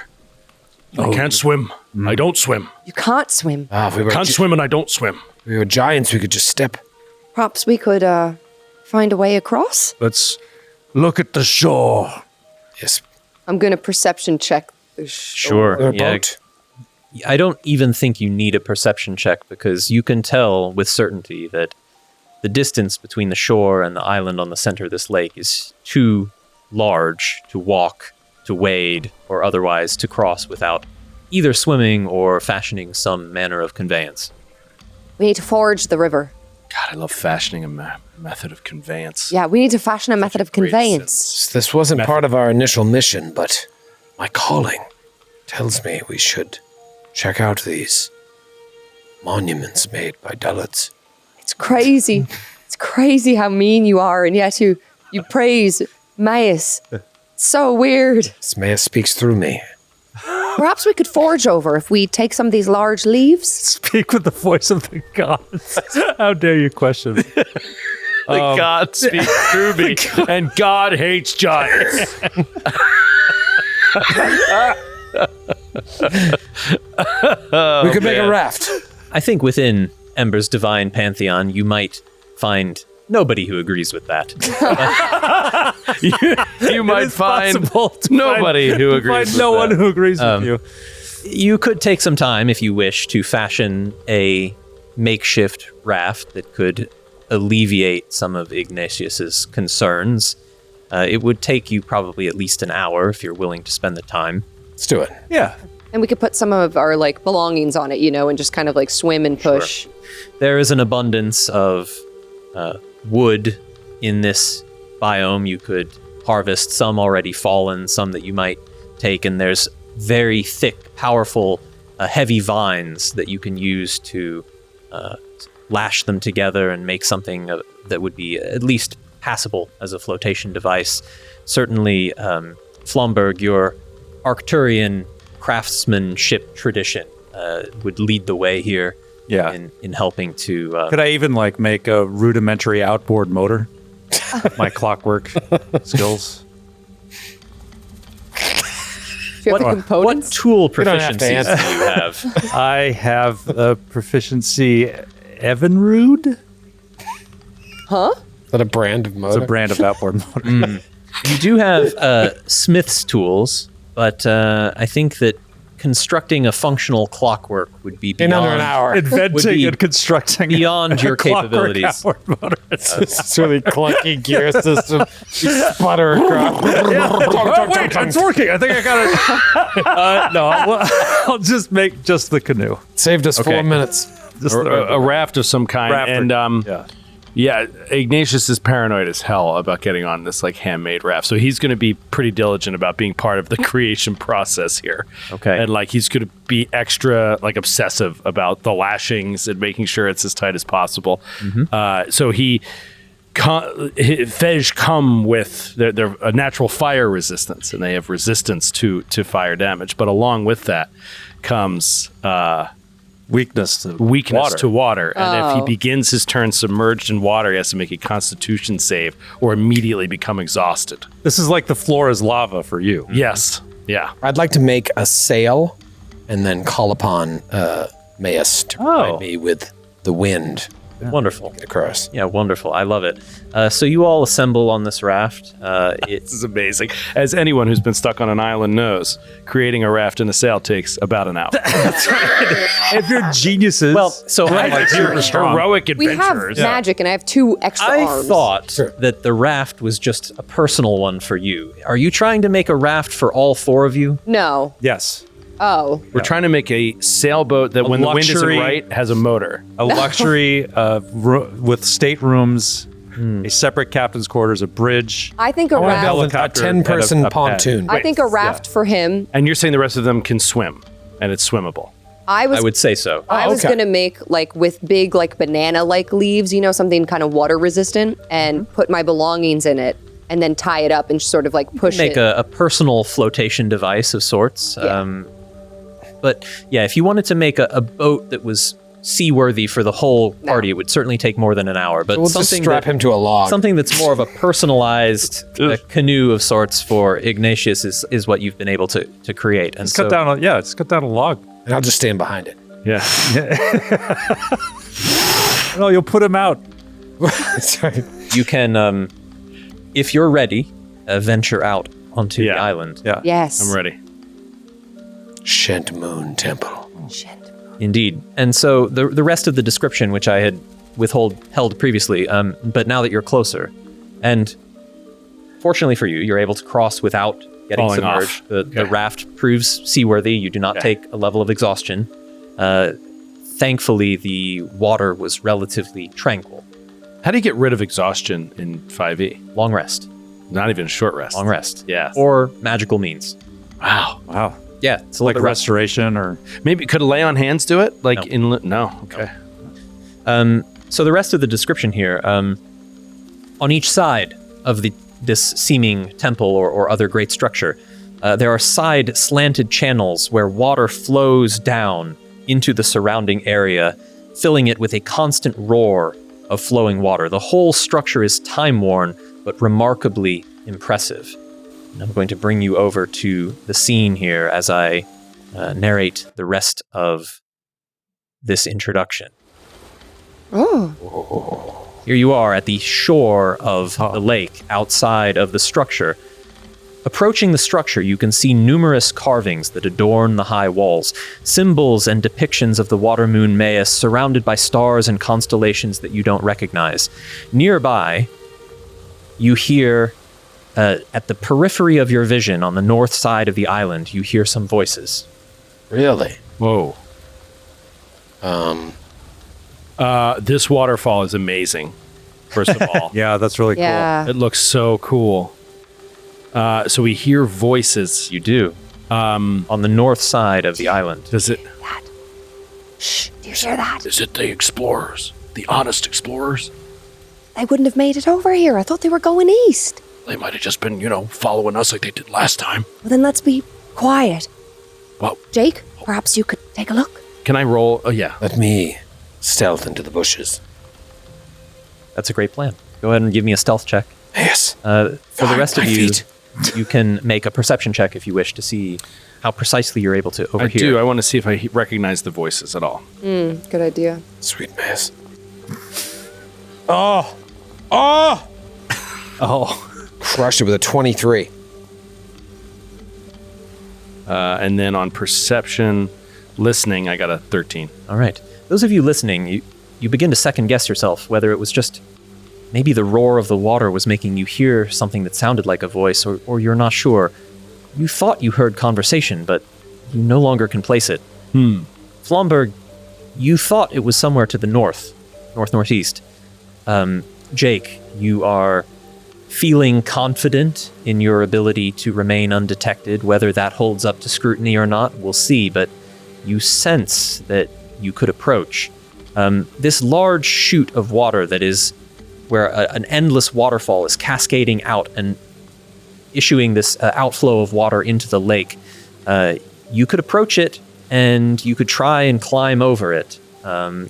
I can't swim. I don't swim. You can't swim. If we were Can't swim and I don't swim. We were giants, we could just step. Perhaps we could find a way across? Let's look at the shore. Yes. I'm going to perception check the shore. Sure. A boat. I don't even think you need a perception check because you can tell with certainty that the distance between the shore and the island on the center of this lake is too large to walk, to wade, or otherwise to cross without either swimming or fashioning some manner of conveyance. We need to forge the river. God, I love fashioning a method of conveyance. Yeah, we need to fashion a method of great conveyance. This wasn't part of our initial mission, but my calling tells me we should check out these monuments made by Dalits. It's crazy. It's crazy how mean you are, and yet you praise Maius. It's so weird. Smea speaks through me. Perhaps we could forge over if we take some of these large leaves. Speak with the voice of the gods. How dare you question me? The God speaks through me, and God hates giants. We could make a raft. I think within Ember's divine pantheon, you might find nobody who agrees with that. You might find Possible to nobody find- who to agrees find with no that. one who agrees with you. You could take some time, if you wish, to fashion a makeshift raft that could alleviate some of Ignatius's concerns. It would take you probably at least an hour if you're willing to spend the time. Let's do it. Yeah. And we could put some of our like belongings on it, and just kind of like swim and push. There is an abundance of wood in this biome. You could harvest some already fallen, some that you might take, and there's very thick, powerful, heavy vines that you can use to lash them together and make something that would be at least passable as a flotation device. Certainly, Flomberg, your Arcturian craftsmanship tradition would lead the way here. Yeah. In helping to Could I even make a rudimentary outboard motor? My clockwork skills. Do you have the what components? tool don't have to proficiencies answer. do you have? I have a proficiency Evinrude. Huh? Is that a brand of It's motor? a brand of outboard motor. You do have smith's tools, but I think that constructing a functional clockwork would be In beyond, under an hour. would Inventing be and constructing beyond your a clockwork capabilities. outboard motor. It's really clunky gear system. You sputter across. Oh, wait, it's working. I think I got it. No, I'll just make just the canoe. Saved us 4 minutes. Just Or a raft of some kind. raft. And yeah. yeah, Ignatius is paranoid as hell about getting on this handmade raft. So he's going to be pretty diligent about being part of the creation process here. Okay. And he's going to be extra obsessive about the lashings and making sure it's as tight as possible. So Fej come with they're a natural fire resistance, and they have resistance to fire damage. But along with that comes Weakness to water. And if he Oh. begins his turn submerged in water, he has to make a constitution save or immediately become exhausted. This is like the floor is lava for you. Yes. Yeah. I'd like to make a sail and then call upon Maius to provide me with the wind Wonderful. across. Yeah, wonderful. I love it. So you all assemble on this raft. This is amazing. As anyone who's been stuck on an island knows, creating a raft and a sail takes about an hour. If you're geniuses, Well, so You're heroic We have adventurers. magic, and I have 2 extra I arms. thought Sure. that the raft was just a personal one for you. Are you trying to make a raft for all 4 of you? No. yes, Oh. We're trying to make a sailboat that, when the wind isn't luxury- right, has a motor. a luxury with staterooms, a separate captain's quarters, a bridge. I think a I want to raft. build a Helicopter and 10-person a pad. pontoon. I think a raft for him. And you're saying the rest of them can swim, and it's swimmable. I was I would say so. I was okay. gonna make with big banana leaves, something kind of water resistant, and put my belongings in it, and then tie it up and sort of push Make it. a personal flotation device of sorts. Yeah. But yeah, if you wanted to make a boat that was seaworthy for the whole party, it would certainly take more than an hour. But We'll just something strap him to a log. something that's more of a personalized canoe of sorts for Ignatius is what you've been able to create. And Just cut down a log. And I'll just stand behind it. Yeah. No, you'll put him out. Sorry. You can, if you're ready, venture out onto the island. Yeah. Yes. I'm ready. Shent Moon Temple. Shit. Indeed. And so the rest of the description, which I had held previously, but now that you're closer, and fortunately for you, you're able to cross without getting Falling off. submerged. The raft proves seaworthy. You do not take a level of exhaustion. Thankfully, the water was relatively tranquil. How do you get rid of exhaustion in 5e? Long rest. Not even a short rest. Long rest. Yeah. Or magical means. Wow. Wow. Yeah, it's a Like little rest. restoration or Maybe could lay on hands do it? Like No. no. Okay. So the rest of the description here, on each side of this seeming temple or other great structure, there are side slanted channels where water flows down into the surrounding area, filling it with a constant roar of flowing water. The whole structure is time-worn, but remarkably impressive. And I'm going to bring you over to the scene here as I narrate the rest of this introduction. Oh. Here you are at the shore of the lake outside of the structure. Approaching the structure, you can see numerous carvings that adorn the high walls, symbols and depictions of the water moon Maius surrounded by stars and constellations that you don't recognize. Nearby, you hear, at the periphery of your vision on the north side of the island, you hear some voices. Really? Whoa. This waterfall is amazing. First of all, yeah, that's really Yeah. it looks so cool. So we hear voices. You do. On the north side of the island. Does it? Shh. Do you hear that? Is it the explorers? The honest explorers? They wouldn't have made it over here. I thought they were going east. They might have just been, following us like they did last time. Well, then let's be quiet. Well, Jake, perhaps you could take a look. can I roll? Oh yeah. Let me stealth into the bushes. That's a great plan. Go ahead and give me a stealth check. Yes. For the rest of 5 you, feet. you can make a perception check if you wish to see how precisely you're able to I overhear. do. I want to see if I recognize the voices at all. Good idea. Sweet mess. Oh! Oh! Oh. Crushed it with a 23. And then on perception, listening, I got a 13. All right. Those of you listening, you begin to second guess yourself whether it was just maybe the roar of the water was making you hear something that sounded like a voice, or you're not sure. You thought you heard conversation, but you no longer can place it. Flomberg, you thought it was somewhere to the northeast. Jake, you are feeling confident in your ability to remain undetected. Whether that holds up to scrutiny or not, we'll see, but you sense that you could approach. This large chute of water that is where an endless waterfall is cascading out and issuing this outflow of water into the lake. You could approach it, and you could try and climb over it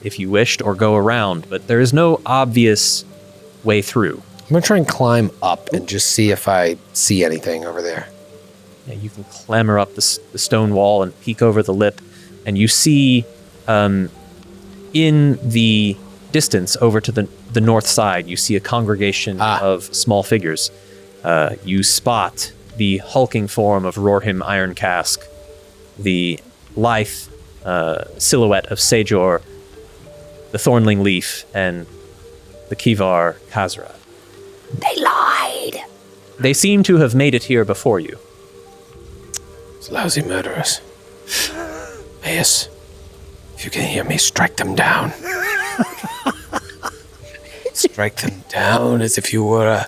if you wished, or go around, but there is no obvious way through. I'm going to try and climb up and just see if I see anything over there. Yeah, you can clamber up the stone wall and peek over the lip, and you see in the distance over to the north side, you see a congregation of small figures. You spot the hulking form of Rorhim Iron Cask, the lithe silhouette of Sajor, the Thornling Leaf, and the Kivar Khazra. They lied. They seem to have made it here before you. Those lousy murderers. Yes. If you can hear me, strike them down. Strike them down as if you were a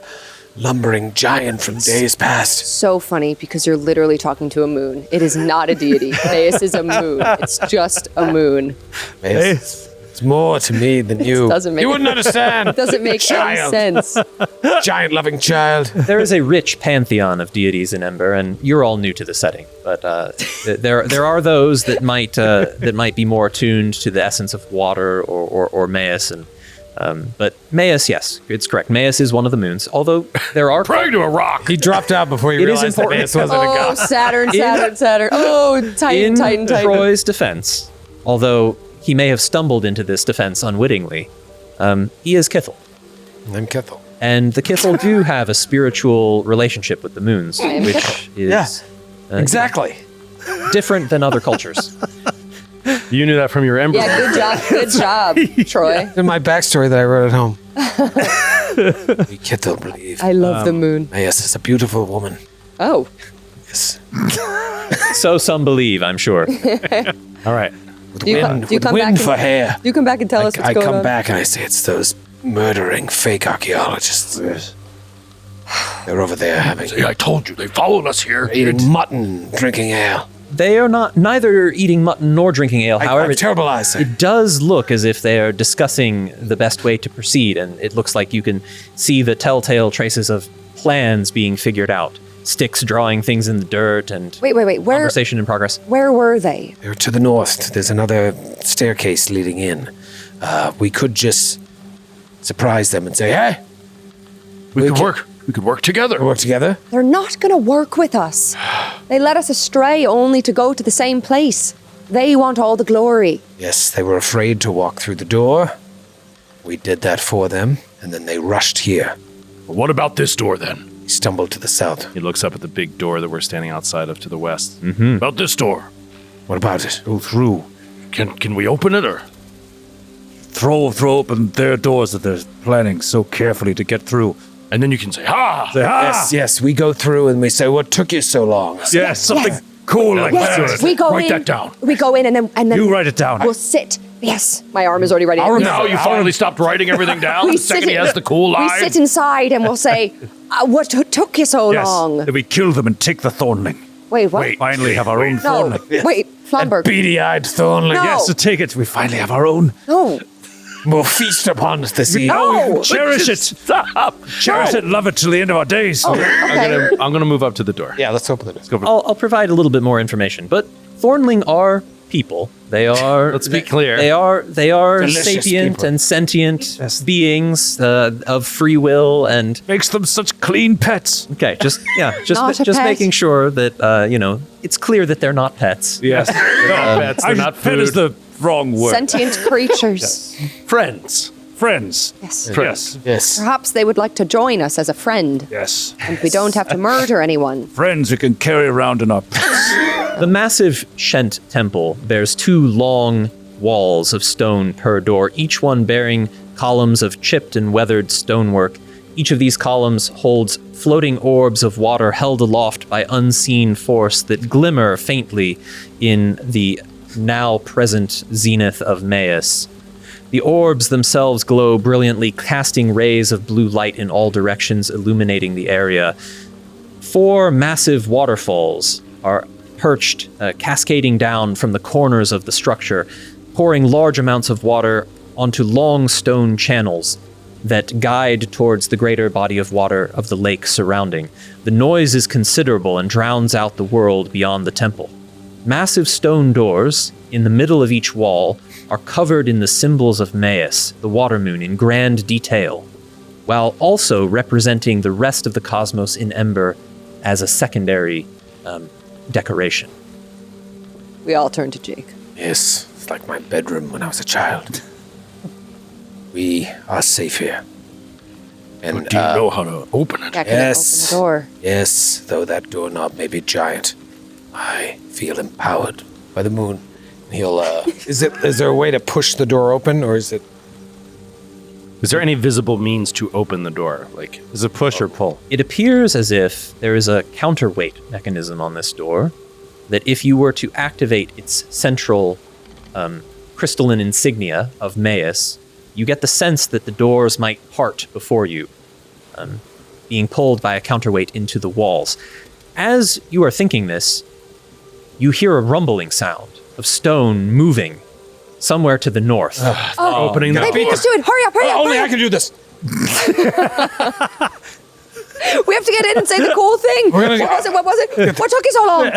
lumbering giant from days past. So funny because you're literally talking to a moon. It is not a deity. Maius is a moon. It's just a moon. Yes. It's more to me than you. Doesn't make You wouldn't understand. It doesn't make any Child. sense. Giant loving child. There is a rich pantheon of deities in Ember, and you're all new to the setting. But there are those that might be more attuned to the essence of water or Maius, and but Maius, yes, it's correct. Maius is one of the moons. Although there are Praying to a rock. He dropped out before he It is realized that important. Maius wasn't a Oh, god. Saturn. Oh, Titan. Troy's defense, although he may have stumbled into this defense unwittingly, He is Kithel. I'm Kithel. And the Kithel do have a spiritual relationship with the moons, which is Exactly. different than other cultures. You knew that from your Ember. Yeah, good job, Troy. In my backstory that I wrote at home. We Kithel believe. I love the moon. Yes, it's a beautiful woman. Oh, Yes. So some believe, I'm sure. All right. With Do you wind, come with back wind and- for hair. you come back and tell us what's I going come on. back and I say it's those murdering fake archaeologists. They're over there having See, I told you, they followed us here. eating mutton, drinking ale. They are not neither eating mutton nor drinking ale. I However, have terrible eyesight. it does look as if they are discussing the best way to proceed, and it looks like you can see the telltale traces of plans being figured out. Sticks drawing things in the dirt and Wait. Where conversation in progress. where were they? They're to the north. There's another staircase leading in. We could just surprise them and say, "Hey, We could can- work. We could work together. we work together." They're not going to work with us. They led us astray only to go to the same place. They want all the glory. Yes, they were afraid to walk through the door. We did that for them, and then they rushed here. Well, what about this door then? We stumbled to the south. He looks up at the big door that we're standing outside of to the west. Mm-hmm. About this door. What about it? Go through. Can we open it or? Throw open their doors that they're planning so carefully to get through. And then you can say, "Ha!" Say, ah! Yes, we go through and we say, "What took you so long?" Yes, something cool like Yes, that. we go Write in. that down. We go in and then You write it down. We'll sit. Yes, my arm is already ready. Now you finally stopped writing everything down. We The second he sit- has the cool We line. sit inside and we'll say, "What took you so Yes, long?" then we kill them and take the Thornling. Wait, what? We finally have our own No, Thornling. wait, Flamberg. Beady-eyed Thornling. No. Yes, to take it, we finally have our own. No, We'll feast upon this evening. no. Cherish it. Stop. Cherish it, love it till the end of our days. Oh, okay. I'm gonna move up to the door. Yeah, let's open the door. I'll provide a little bit more information, but Thornling are people. They are. Let's be clear. They are Delicious sapient people. and sentient beings of free will and. Makes them such clean pets. Okay, just Not a just pet. making sure that it's clear that they're not pets. Yes. They're not pets. They're not Pet is food. the wrong word. Sentient creatures. Friends. Friends. Yes. Yes. Yes. Perhaps they would like to join us as a friend, Yes. and we don't have to murder anyone. Friends we can carry around in our pets. The massive Shent temple bears 2 long walls of stone per door, each one bearing columns of chipped and weathered stonework. Each of these columns holds floating orbs of water held aloft by unseen force that glimmer faintly in the now present zenith of Maius. The orbs themselves glow brilliantly, casting rays of blue light in all directions, illuminating the area. 4 massive waterfalls are perched, cascading down from the corners of the structure, pouring large amounts of water onto long stone channels that guide towards the greater body of water of the lake surrounding. The noise is considerable and drowns out the world beyond the temple. Massive stone doors in the middle of each wall are covered in the symbols of Maius, the water moon, in grand detail, while also representing the rest of the cosmos in Ember as a secondary decoration. We all turn to Jake. Yes. It's like my bedroom when I was a child. We are safe here. And Do you know how to open it? Yeah, can Yes. open the door. yes, though that doorknob may be giant, I feel empowered by the moon. He'll is there a way to push the door open, or is it Is there any visible means to open the door? Like, Is it push or pull? It appears as if there is a counterweight mechanism on this door, that if you were to activate its central crystalline insignia of Maius, you get the sense that the doors might part before you, being pulled by a counterweight into the walls. As you are thinking this, you hear a rumbling sound of stone moving somewhere to the north. opening the They beat us to it. Hurry up, hurry up. only hurry I up. can do this. We have to get in and say the cool thing. We're gonna- What was it? What took you so long?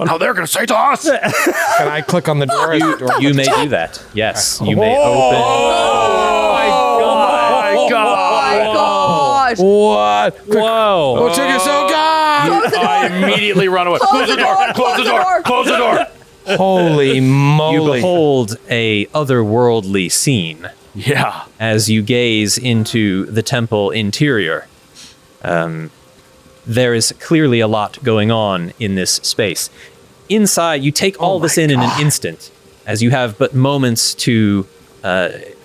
Now they're going to say to us. Can I click on the door? You may do that. Yes, you may open. Oh my Oh my gosh. What? Whoa. What took you so long? Close the door. I immediately run away. Close the door. Close the door. Close the door. Holy You moly. behold a otherworldly scene Yeah. as you gaze into the temple interior. There is clearly a lot going on in this space. Inside, you take all this in an instant, as you have but moments to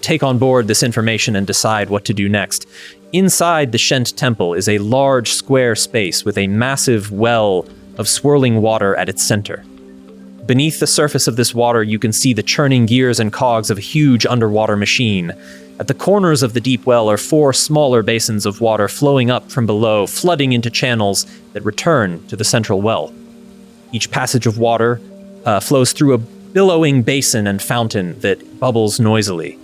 take on board this information and decide what to do next. Inside the Shent Temple is a large square space with a massive well of swirling water at its center. Beneath the surface of this water, you can see the churning gears and cogs of a huge underwater machine. At the corners of the deep well are 4 smaller basins of water flowing up from below, flooding into channels that return to the central well. Each passage of water flows through a billowing basin and fountain that bubbles noisily.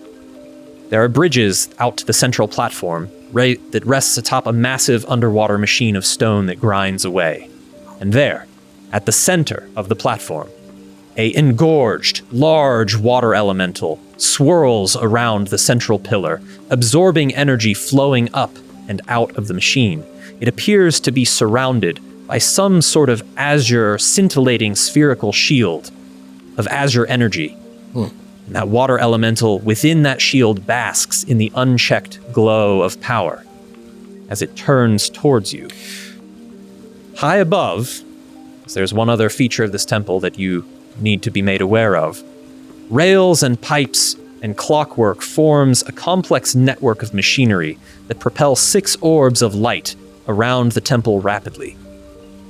There are bridges out to the central platform that rests atop a massive underwater machine of stone that grinds away. And there, at the center of the platform, a engorged, large water elemental swirls around the central pillar, absorbing energy flowing up and out of the machine. It appears to be surrounded by some sort of azure, scintillating spherical shield of azure energy. And that water elemental within that shield basks in the unchecked glow of power as it turns towards you. High above, there's one other feature of this temple that you need to be made aware of. Rails and pipes and clockwork forms a complex network of machinery that propels 6 orbs of light around the temple rapidly.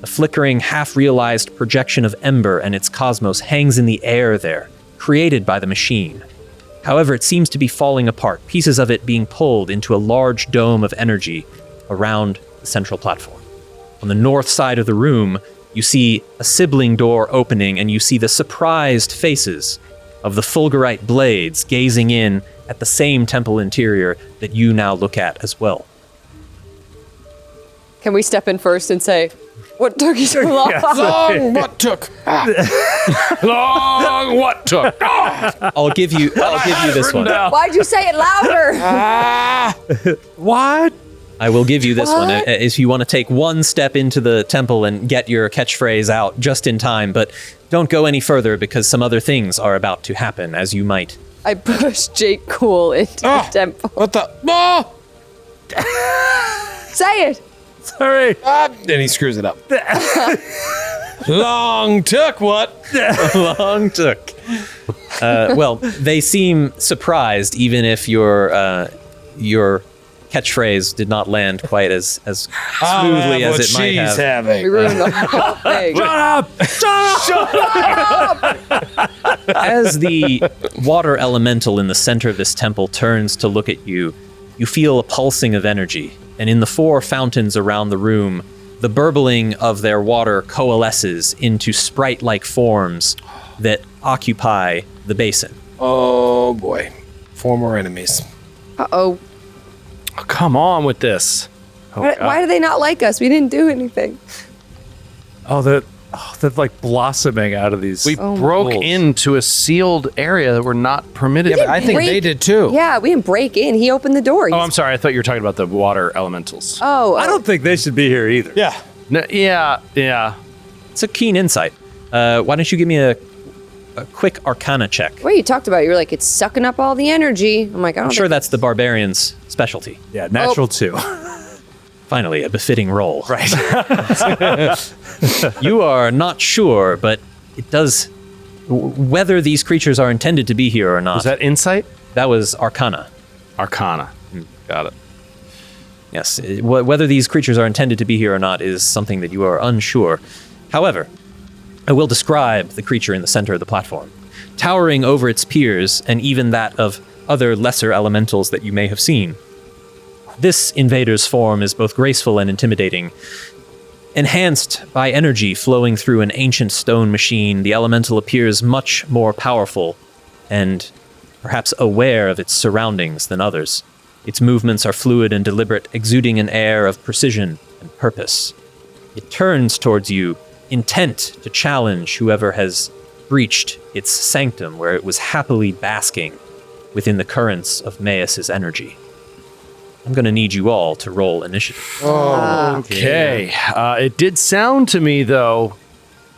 A flickering, half-realized projection of Ember and its cosmos hangs in the air there, created by the machine. However, it seems to be falling apart, pieces of it being pulled into a large dome of energy around the central platform. On the north side of the room, you see a sibling door opening, and you see the surprised faces of the fulgurite blades gazing in at the same temple interior that you now look at as well. Can we step in first and say, what took you so long? Long what took? Long what took? I'll give you this one. Why'd you say it louder? What? I will give you this one What? if you want to take one step into the temple and get your catchphrase out just in time, but don't go any further because some other things are about to happen, as you might. I pushed Jake Cool into the temple. What the? Oh! Say it. Sorry. Then he screws it up. Long took what? Long took. Well, they seem surprised, even if your catchphrase did not land quite as smoothly as it might have. We Having. ruined the whole thing. As the water elemental in the center of this temple turns to look at you, you feel a pulsing of energy, and in the 4 fountains around the room, the burbling of their water coalesces into sprite-like forms that occupy the basin. Oh boy. 4 more enemies. Uh-oh. Oh, come on with this. Why do they not like us? We didn't do anything. They're like blossoming out of these. We broke holes. into a sealed area that we're not permitted. Yeah, but I think they did too. Yeah, we didn't break in. He opened the door. Oh, I'm sorry. I thought you were talking about the water elementals. I don't think they should be here either. Yeah. No, yeah. It's a keen insight. Why don't you give me a quick Arcana check? What you talked about? You were like, it's sucking up all the energy. I'm like, I don't I'm sure think- that's the barbarian's specialty. Yeah, natural 2. Finally, a befitting role. Right. You are not sure, but it does. Whether these creatures are intended to be here or not. Was that insight? That was Arcana. Arcana. Got it. Yes. Whether these creatures are intended to be here or not is something that you are unsure. However, I will describe the creature in the center of the platform. Towering over its peers, and even that of other lesser elementals that you may have seen. This invader's form is both graceful and intimidating. Enhanced by energy flowing through an ancient stone machine, the elemental appears much more powerful and perhaps aware of its surroundings than others. Its movements are fluid and deliberate, exuding an air of precision and purpose. It turns towards you, intent to challenge whoever has breached its sanctum where it was happily basking within the currents of Maeus' energy. I'm going to need you all to roll initiative. Okay. It did sound to me, though,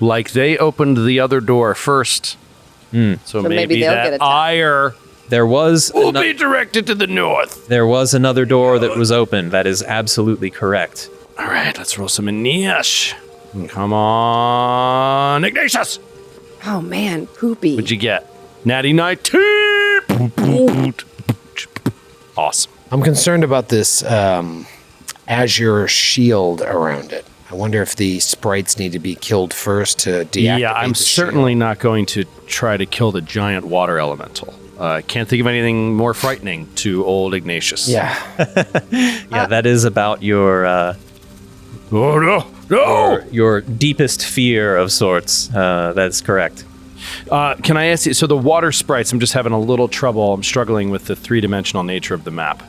like they opened the other door first. So maybe they'll get that attacked. ire There was will be directed to the north. there was another door that was open. That is absolutely correct. All right, let's roll some Naish. Come on, Ignatius. Oh man, poopy. What'd you get? Natty 19. Awesome. I'm concerned about this azure shield around it. I wonder if the sprites need to be killed first to deactivate Yeah, I'm the certainly shield. not going to try to kill the giant water elemental. I can't think of anything more frightening to old Ignatius. Yeah. Yeah, that is about your Oh no! No! your deepest fear of sorts. That's correct. Can I ask you? So the water sprites, I'm just having a little trouble. I'm struggling with the three-dimensional nature of the map.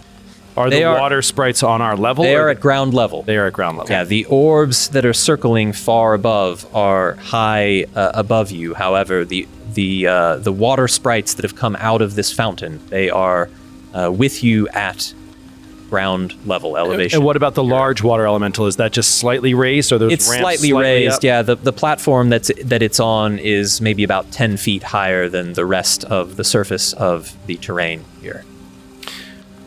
Are They the are- water sprites on our level? They or are at ground level. They are at ground level. Yeah, the orbs that are circling far above are high above you. However, the water sprites that have come out of this fountain, they are with you at ground level elevation. And what about the large water elemental? Is that just slightly raised, or those It's ramps slightly raised. up? Yeah, the platform that it's on is maybe about 10 feet higher than the rest of the surface of the terrain here.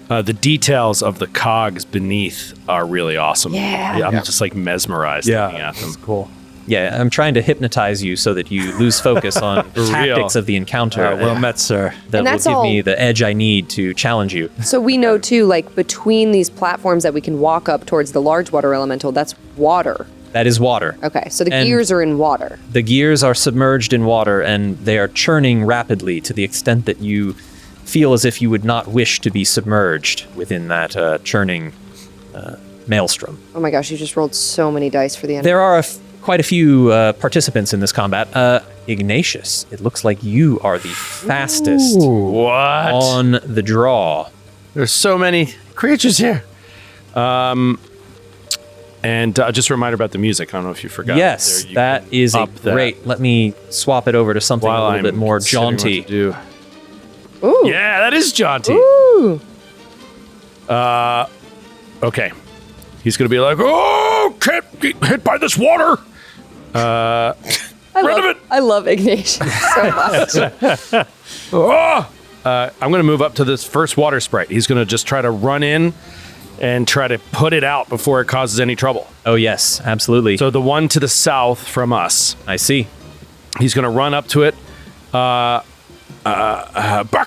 The details of the cogs beneath are really awesome. Yeah. I'm just like mesmerized looking Yeah, at them. that's cool. Yeah, I'm trying to hypnotize you so that you lose focus on the real. tactics of the encounter. Well met, sir. That And will that's give all- me the edge I need to challenge you. So we know too, like between these platforms that we can walk up towards the large water elemental, that's water. That is water. Okay, so the And- gears are in water. The gears are submerged in water and they are churning rapidly to the extent that you feel as if you would not wish to be submerged within that churning maelstrom. Oh my gosh, you just rolled so many dice for the end. There are quite a few participants in this combat. Ignatius, it looks like you are the fastest What? on the draw. There's so many creatures here. And just a reminder about the music. I don't know if you forgot. Yes, There, you that can is up that great. Let me swap it over to something while a little I'm bit more considering what jaunty. to do. Ooh. Yeah, that is jaunty. Ooh. Okay. He's going to be like, oh, can't get hit by this water. I love Ignatius so much. I'm going to move up to this first water sprite. He's going to just try to run in and try to put it out before it causes any trouble. Oh, yes, absolutely. So the one to the south from us, I see. he's going to run up to it. Back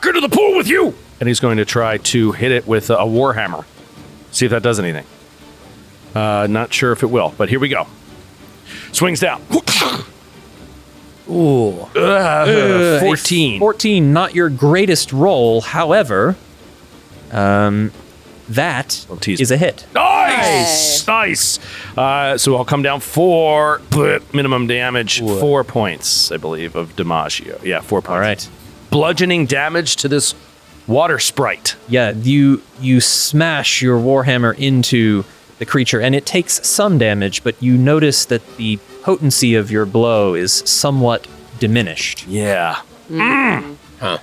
into the pool with you! And he's going to try to hit it with a warhammer. See if that does anything. Not sure if it will, but here we go. Swings down. Ooh. 14. 14, not your greatest roll. However, that Don't tease is a hit. Nice! Nice! So I'll come down 4 minimum damage, 4 points, I believe, of Dimaggio. Yeah, 4 points. All right. Bludgeoning damage to this water sprite. Yeah, you smash your warhammer into the creature, and it takes some damage, but you notice that the potency of your blow is somewhat diminished. Yeah. Huh.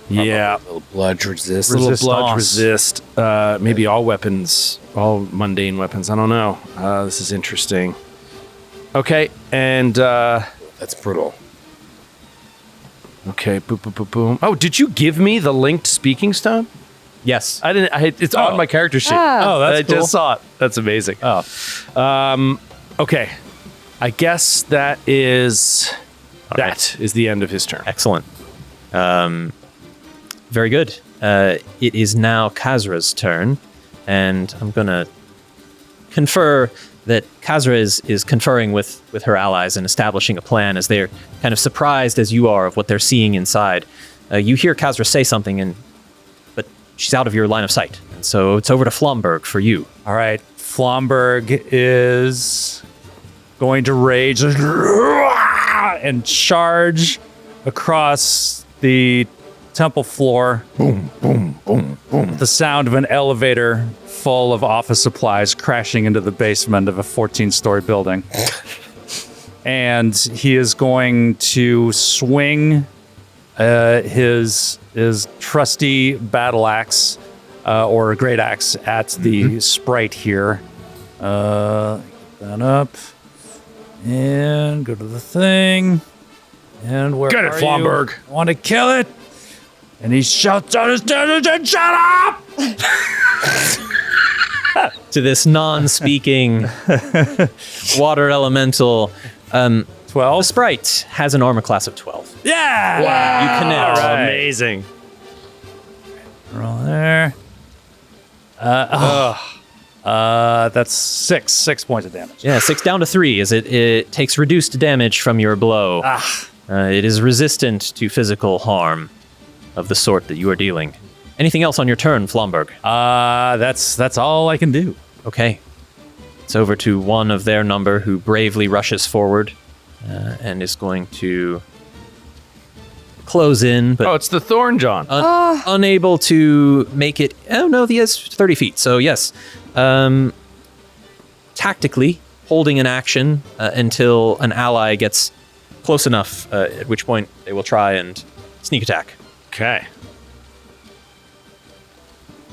Yeah. A little blood resist. Little Resistance. blood resist. Maybe all weapons, all mundane weapons. I don't know. This is interesting. Okay, and That's brutal. okay, boom, boom, boom, boom. Oh, did you give me the linked speaking stone? Yes. I didn't. It's on my character sheet. Ah. Oh, that's I cool. just saw it. That's amazing. Oh, Okay, I guess that is the end of his turn. Excellent. Very good. It is now Khazra's turn, and I'm going to confer that Khazra is conferring with her allies and establishing a plan as they're kind of surprised as you are of what they're seeing inside. You hear Khazra say something, but she's out of your line of sight. And so it's over to Flomberg for you. all right. Flomberg is going to rage and charge across the temple floor. Boom, boom, boom, boom. The sound of an elevator full of office supplies crashing into the basement of a 14-story building. And he is going to swing his trusty battle axe or a great axe at the sprite here. Get that up. And go to the thing. And where Get it, are Flomberg. you? I want to kill it. And he shouts out his intelligence, shut up! To this non-speaking water elemental, 12. the sprite has an armor class of 12. Yeah! You connect. All right. Amazing. Roll there. That's 6 points of damage. Yeah, 6 down to 3 as it takes reduced damage from your blow. It is resistant to physical harm of the sort that you are dealing. Anything else on your turn, Flomberg? That's all I can do. Okay. It's over to one of their number who bravely rushes forward and is going to close in, but It's the Thorn John. unable to make it. Oh no, he has 30 feet. So yes, tactically holding an action until an ally gets close enough, at which point they will try and sneak attack. Okay.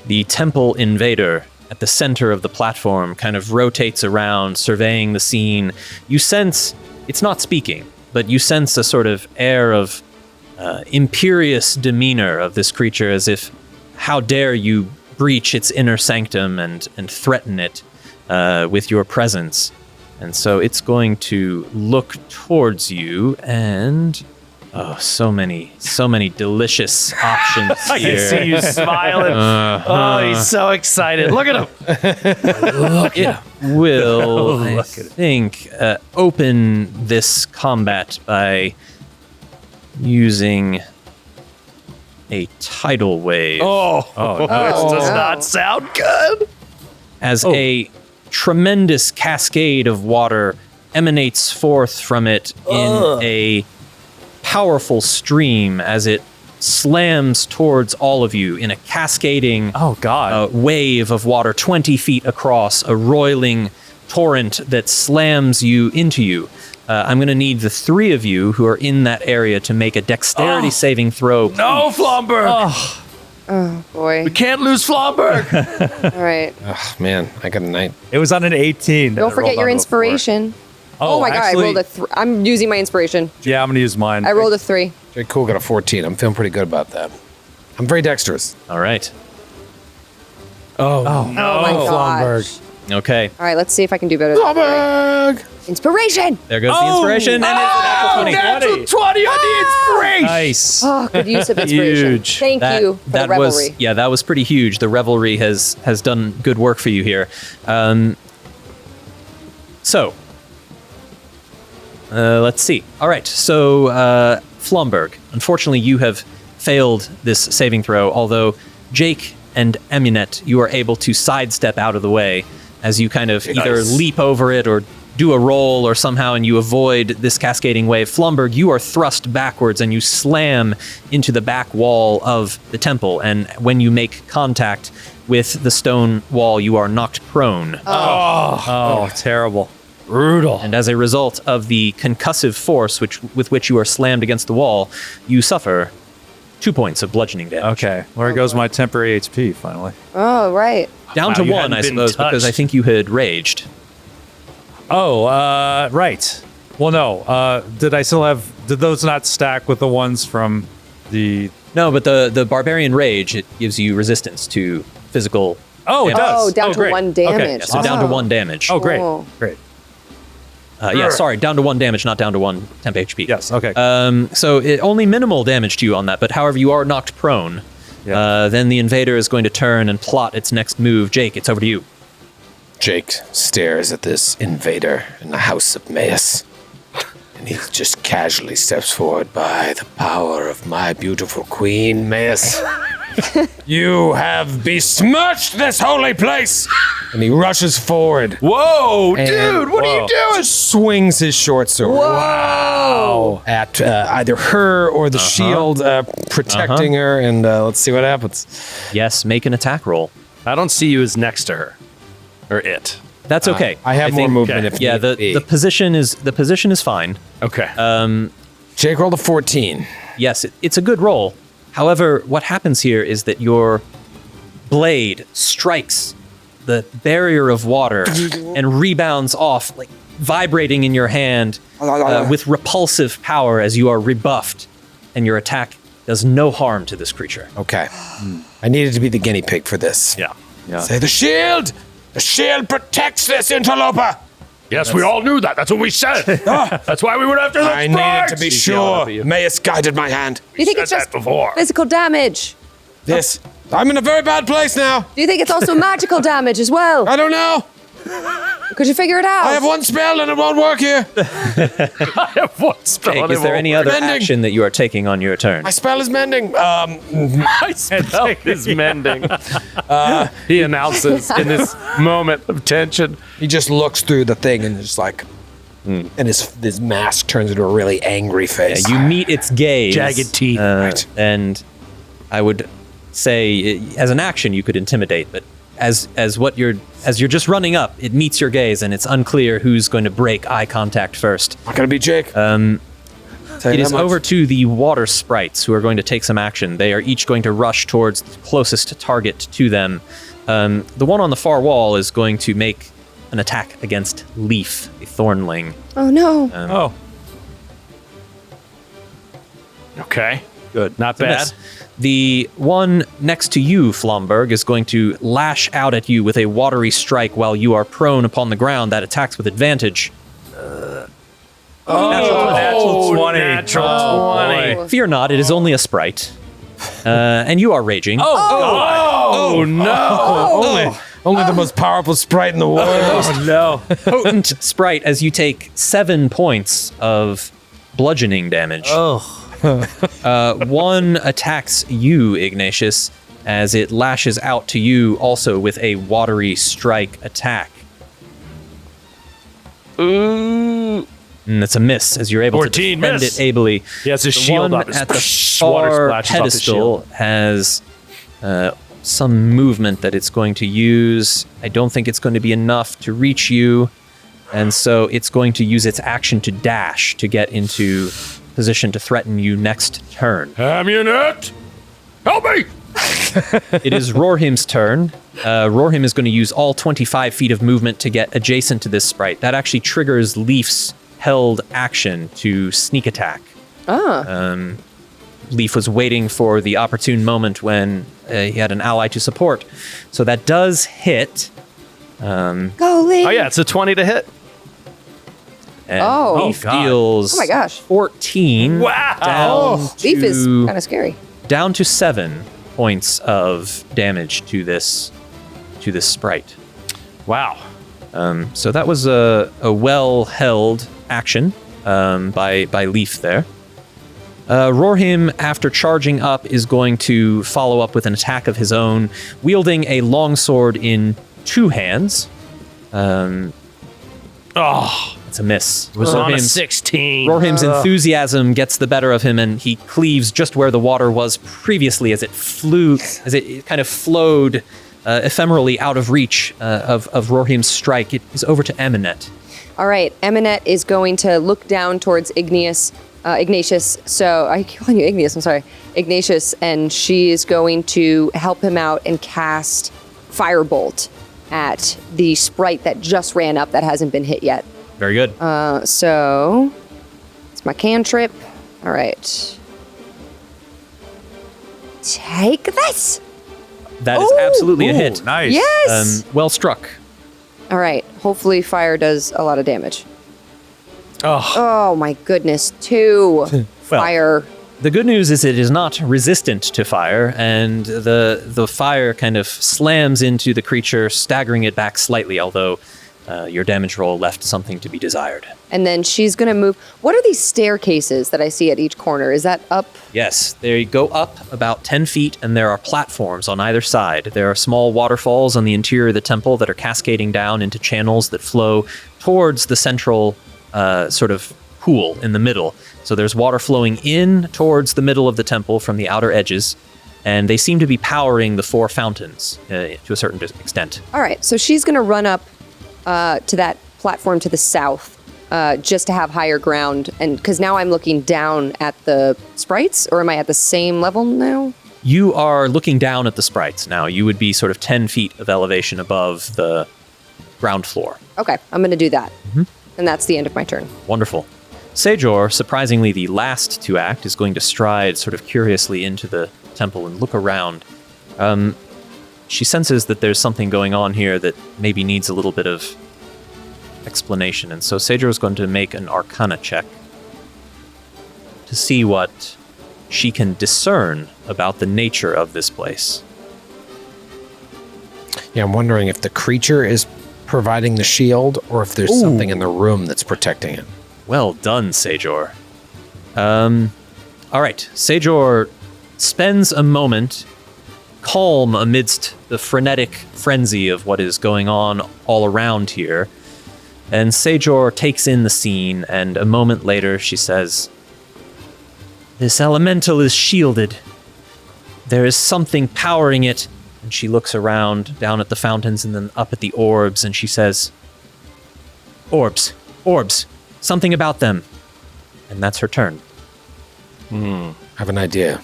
The temple invader at the center of the platform kind of rotates around, surveying the scene. You sense, it's not speaking, but you sense a sort of air of imperious demeanor of this creature, as if, how dare you breach its inner sanctum and threaten it with your presence. And so it's going to look towards you and... Oh, so many delicious options I here. can see you smiling. Oh, he's so excited. Look at him. It will, I think, open this combat by using a tidal wave This does not sound good. as a tremendous cascade of water emanates forth from it in a powerful stream as it slams towards all of you in a cascading Oh, God. wave of water 20 feet across, a roiling torrent that slams you into you. I'm going to need the 3 of you who are in that area to make a dexterity saving throw. No, Flomberg. Oh, boy. We can't lose Flomberg. All right. Oh, man, I got a 9. It was on an 18. Don't forget your inspiration. Oh, my God, I rolled a 3. I'm using my inspiration. Yeah, I'm going to use mine. I rolled a 3. Very cool, got a 14. I'm feeling pretty good about that. I'm very dexterous. All right. Oh, my gosh. Okay. All right, let's see if I can do better. Flomberg! Inspiration! There goes the inspiration. And it's a natural 20. 20 on the inspiration. Nice. Oh, good use of inspiration. Huge. Thank you for the revelry. That was pretty huge. The revelry has done good work for you here. Let's see. All right. So, Flomberg, unfortunately, you have failed this saving throw, although Jake and Emunet, you are able to sidestep out of the way as you kind of either leap over it or do a roll or somehow, and you avoid this cascading wave. Flomberg, you are thrust backwards and you slam into the back wall of the temple, and when you make contact with the stone wall, you are knocked prone. Oh, terrible. Brutal. And as a result of the concussive force with which you are slammed against the wall, you suffer 2 points of bludgeoning damage. Okay, where goes my temporary HP, finally? Oh, right. Down to you 1, hadn't I been suppose, because I touched. think you had raged. Oh, right. Well, no. Did those not stack with the ones from the... No, but the barbarian rage, it gives you resistance to physical. Oh, it does. Oh, down to great. 1 Okay, damage. So down to 1 damage. Oh, great. Oh. Great. Sorry, down to 1 damage, not down to 1 temp HP. Yes, okay. So it only minimal damage to you on that, but however, you are knocked prone. Yeah. Then the invader is going to turn and plot its next move. Jake, it's over to you. Jake stares at this invader in the house of Maus, and he just casually steps forward. By the power of my beautiful queen, Maus, you have besmirched this holy place! And he rushes forward. Whoa, and dude, what are you doing? Swings his short sword. Whoa! At either her or the shield protecting her, and let's see what happens. Yes, make an attack roll. I don't see you as next to her. Or it. That's okay. I have more think- movement okay. if Yeah, need be. the position is fine. Okay. Jake rolled a 14. Yes, it's a good roll. However, what happens here is that your blade strikes the barrier of water and rebounds off, like vibrating in your hand with repulsive power as you are rebuffed, and your attack does no harm to this creature. Okay. I needed to be the guinea pig for this. Yeah. Say the shield! The shield protects this interloper! Yes, we all knew that. That's what we said. That's why we went after the I needed to be sure. Mayus guided my hand. Do you think it's just physical damage? This. I'm in a very bad place now. Do you think it's also magical damage as well? I don't know. Could you figure it out? I have one spell and it won't work here. I have one spell. Jake, is there any other action that you are taking on your turn? My spell is mending. My spell is mending. He announces in this moment of tension. He just looks through the thing and just like, and his mask turns into a really angry face. You meet its gaze. Jagged teeth. Right. And I would say, as an action, you could intimidate, but as you're just running up, it meets your gaze, and it's unclear who's going to break eye contact first. Not gonna be Jake. It is over to the water sprites who are going to take some action. They are each going to rush towards the closest target to them. The one on the far wall is going to make an attack against Leaf, a thornling. Oh no. Okay. Good. Not So bad. miss. The one next to you, Flomberg, is going to lash out at you with a watery strike while you are prone upon the ground. That attacks with advantage. Natural 20. Natural 20. Fear not, it is only a sprite. And you are raging. Oh, no. Only the most powerful sprite in the world. Oh, no. Potent sprite as you take 7 points of bludgeoning damage. One attacks you, Ignatius, as it lashes out to you also with a watery strike attack. Ooh. And that's a miss as you're able 14, to defend miss. it ably. He has his The shield one up. at the Water far splashes off his pedestal shield. has some movement that it's going to use. I don't think it's going to be enough to reach you, and so it's going to use its action to dash to get into position to threaten you next turn. Amunet! Help me! It is Rorhim's turn. Rorhim is going to use all 25 feet of movement to get adjacent to this sprite. That actually triggers Leaf's held action to sneak attack. Leaf was waiting for the opportune moment when he had an ally to support. So that does hit. Go, Lee. Oh, yeah, it's a 20 to hit. And Leaf deals Oh my gosh. 14 down Leaf is to, kind of scary. down to 7 points of damage to this sprite. Wow. So that was a well-held action by Leaf there. Rorhim, after charging up, is going to follow up with an attack of his own, wielding a longsword in 2 hands. It's a miss. It was on a 16. Rorhim's enthusiasm gets the better of him, and he cleaves just where the water was previously as it kind of flowed ephemerally out of reach of Rorhim's strike. It is over to Eminet. All right, Eminet is going to look down towards Ignatius. So I keep calling you Igneous. I'm sorry, Ignatius, and she is going to help him out and cast Firebolt at the sprite that just ran up that hasn't been hit yet. Very good. So it's my cantrip. All right, take this. That is absolutely a hit. Nice. Yes. Well struck. All right. Hopefully, fire does a lot of damage. Oh my goodness! 2 fire. The good news is it is not resistant to fire, and the fire kind of slams into the creature, staggering it back slightly, although your damage roll left something to be desired. And then she's going to move. What are these staircases that I see at each corner? Is that up? Yes, they go up about 10 feet, and there are platforms on either side. There are small waterfalls on the interior of the temple that are cascading down into channels that flow towards the central sort of pool in the middle. So there's water flowing in towards the middle of the temple from the outer edges, and they seem to be powering the 4 fountains to a certain extent. All right. So she's going to run up to that platform to the south just to have higher ground. And because now I'm looking down at the sprites, or am I at the same level now? You are looking down at the sprites now. You would be sort of 10 feet of elevation above the ground floor. Okay, I'm going to do that. And that's the end of my turn. Wonderful. Sajor, surprisingly the last to act, is going to stride sort of curiously into the temple and look around. She senses that there's something going on here that maybe needs a little bit of explanation, and so Sajor is going to make an Arcana check to see what she can discern about the nature of this place. Yeah, I'm wondering if the creature is providing the shield or if there's something in the room that's protecting it. Well done, Sajor. All right, Sajor spends a moment calm amidst the frenetic frenzy of what is going on all around here. And Sajor takes in the scene, and a moment later she says, "This elemental is shielded. There is something powering it." And she looks around, down at the fountains and then up at the orbs, and she says, "Orbs, orbs, something about them." And that's her turn. I have an idea.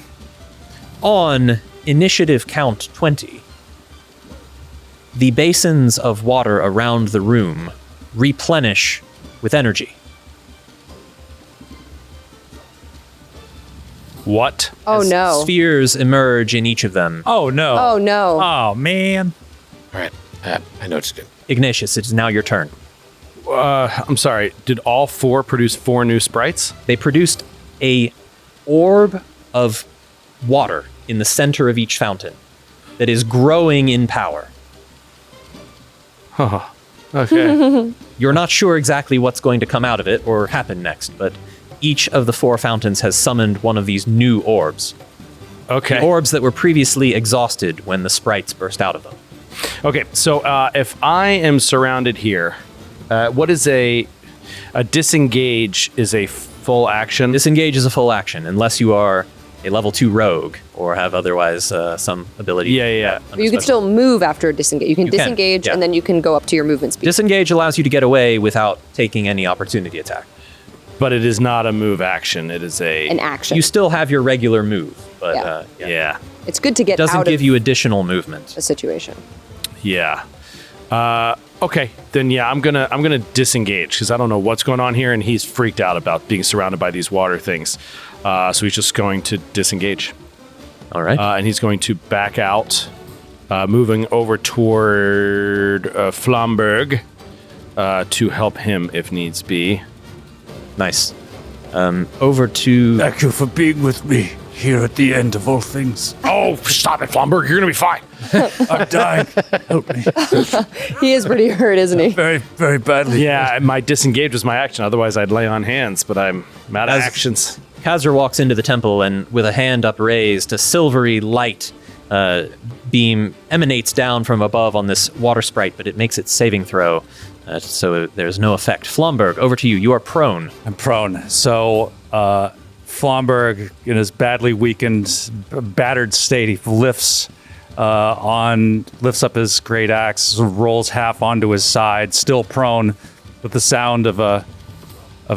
On initiative count 20, the basins of water around the room replenish with energy. What? Oh, As no. Spheres emerge in each of them. Oh, no. Oh, no. Oh, man. All right, I know what to do. Ignatius, it is now your turn. I'm sorry. Did all 4 produce 4 new sprites? They produced a orb of water in the center of each fountain that is growing in power. Okay. You're not sure exactly what's going to come out of it or happen next, but each of the 4 fountains has summoned one of these new orbs. Okay. Orbs that were previously exhausted when the sprites burst out of them. Okay. So if I am surrounded here, what is a disengage? Is a full action? Disengage is a full action, unless you are a level 2 rogue or have otherwise some ability. Yeah. But you can still move after disengage. You can disengage, yeah. and then you can go up to your movement speed. Disengage allows you to get away without taking any opportunity attack. But it is not a move action. It is An action. You still have your regular move, but yeah. It's good to get doesn't out give of you additional movement. a situation. Yeah. Okay. Then yeah, I'm gonna disengage because I don't know what's going on here, and he's freaked out about being surrounded by these water things. So he's just going to disengage. All right. And he's going to back out, moving over toward Flamberg to help him if needs be. Nice. Over to... Thank you for being with me here at the end of all things. Oh, stop it, Flamberg. You're going to be fine. I'm dying. Help me. He is pretty hurt, isn't he? Very, very badly. Yeah, my disengage was my action. Otherwise, I'd lay on hands, but I'm out of actions. Kazra walks into the temple and with a hand upraised, a silvery light beam emanates down from above on this water sprite, but it makes its saving throw, so there's no effect. Flomberg, over to you. You are prone. I'm prone. So, Flomberg, in his badly weakened, battered state, he lifts up his great axe, rolls half onto his side, still prone, with the sound of a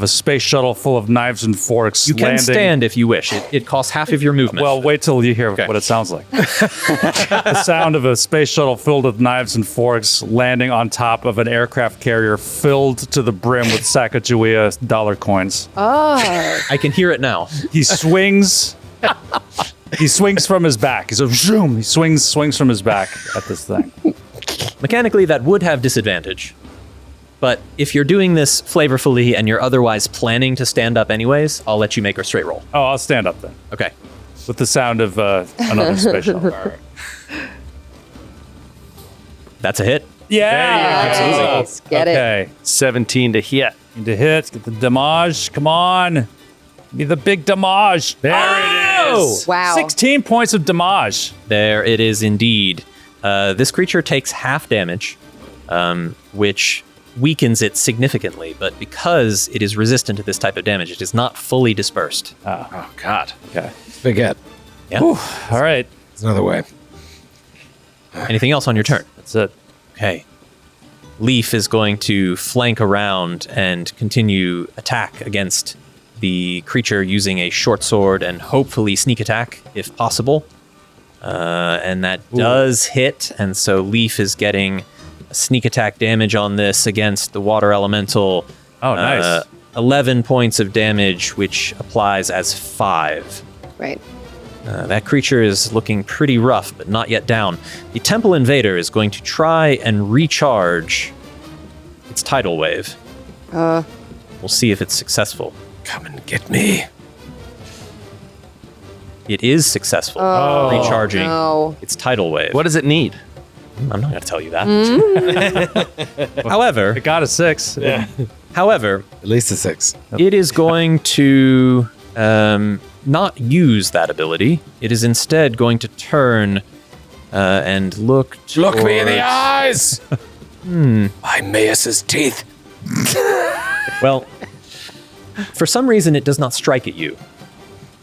space shuttle full of knives and forks. You can landing. stand if you wish. It costs half of your movement. Well, wait till you hear what it sounds like. The sound of a space shuttle filled with knives and forks landing on top of an aircraft carrier filled to the brim with Sacagawea dollar coins. Oh. I can hear it now. He swings. He swings from his back. He's a zoom. He swings from his back at this thing. Mechanically, that would have disadvantage. But if you're doing this flavorfully and you're otherwise planning to stand up anyways, I'll let you make a straight roll. Oh, I'll stand up then. Okay. With the sound of another space shuttle. All right. That's a hit. Yeah, Absolutely. Let's get it. Okay, 17 to hit. need to hit. Get the damage. Come on, be the big damage. There it is. Wow. 16 points of damage. There it is indeed. This creature takes half damage, which weakens it significantly, but because it is resistant to this type of damage, it is not fully dispersed. Oh, God. Okay. Baguette. Yeah. All right, There's another way. Anything else on your turn? that's it. Okay. Leaf is going to flank around and continue attack against the creature using a short sword and hopefully sneak attack if possible. And that does hit, and so Leaf is getting a sneak attack damage on this against the water elemental. Oh, nice. 11 points of damage, which applies as 5. Right. That creature is looking pretty rough, but not yet down. The Temple Invader is going to try and recharge its tidal wave. We'll see if it's successful. Come and get me. It is successful, recharging its tidal wave. What does it need? I'm not going to tell you that. However, It got a 6. Yeah. however, At least a 6. it is going to not use that ability. It is instead going to turn and look Look me in the towards- eyes! My Maeus's teeth. Well, for some reason, it does not strike at you.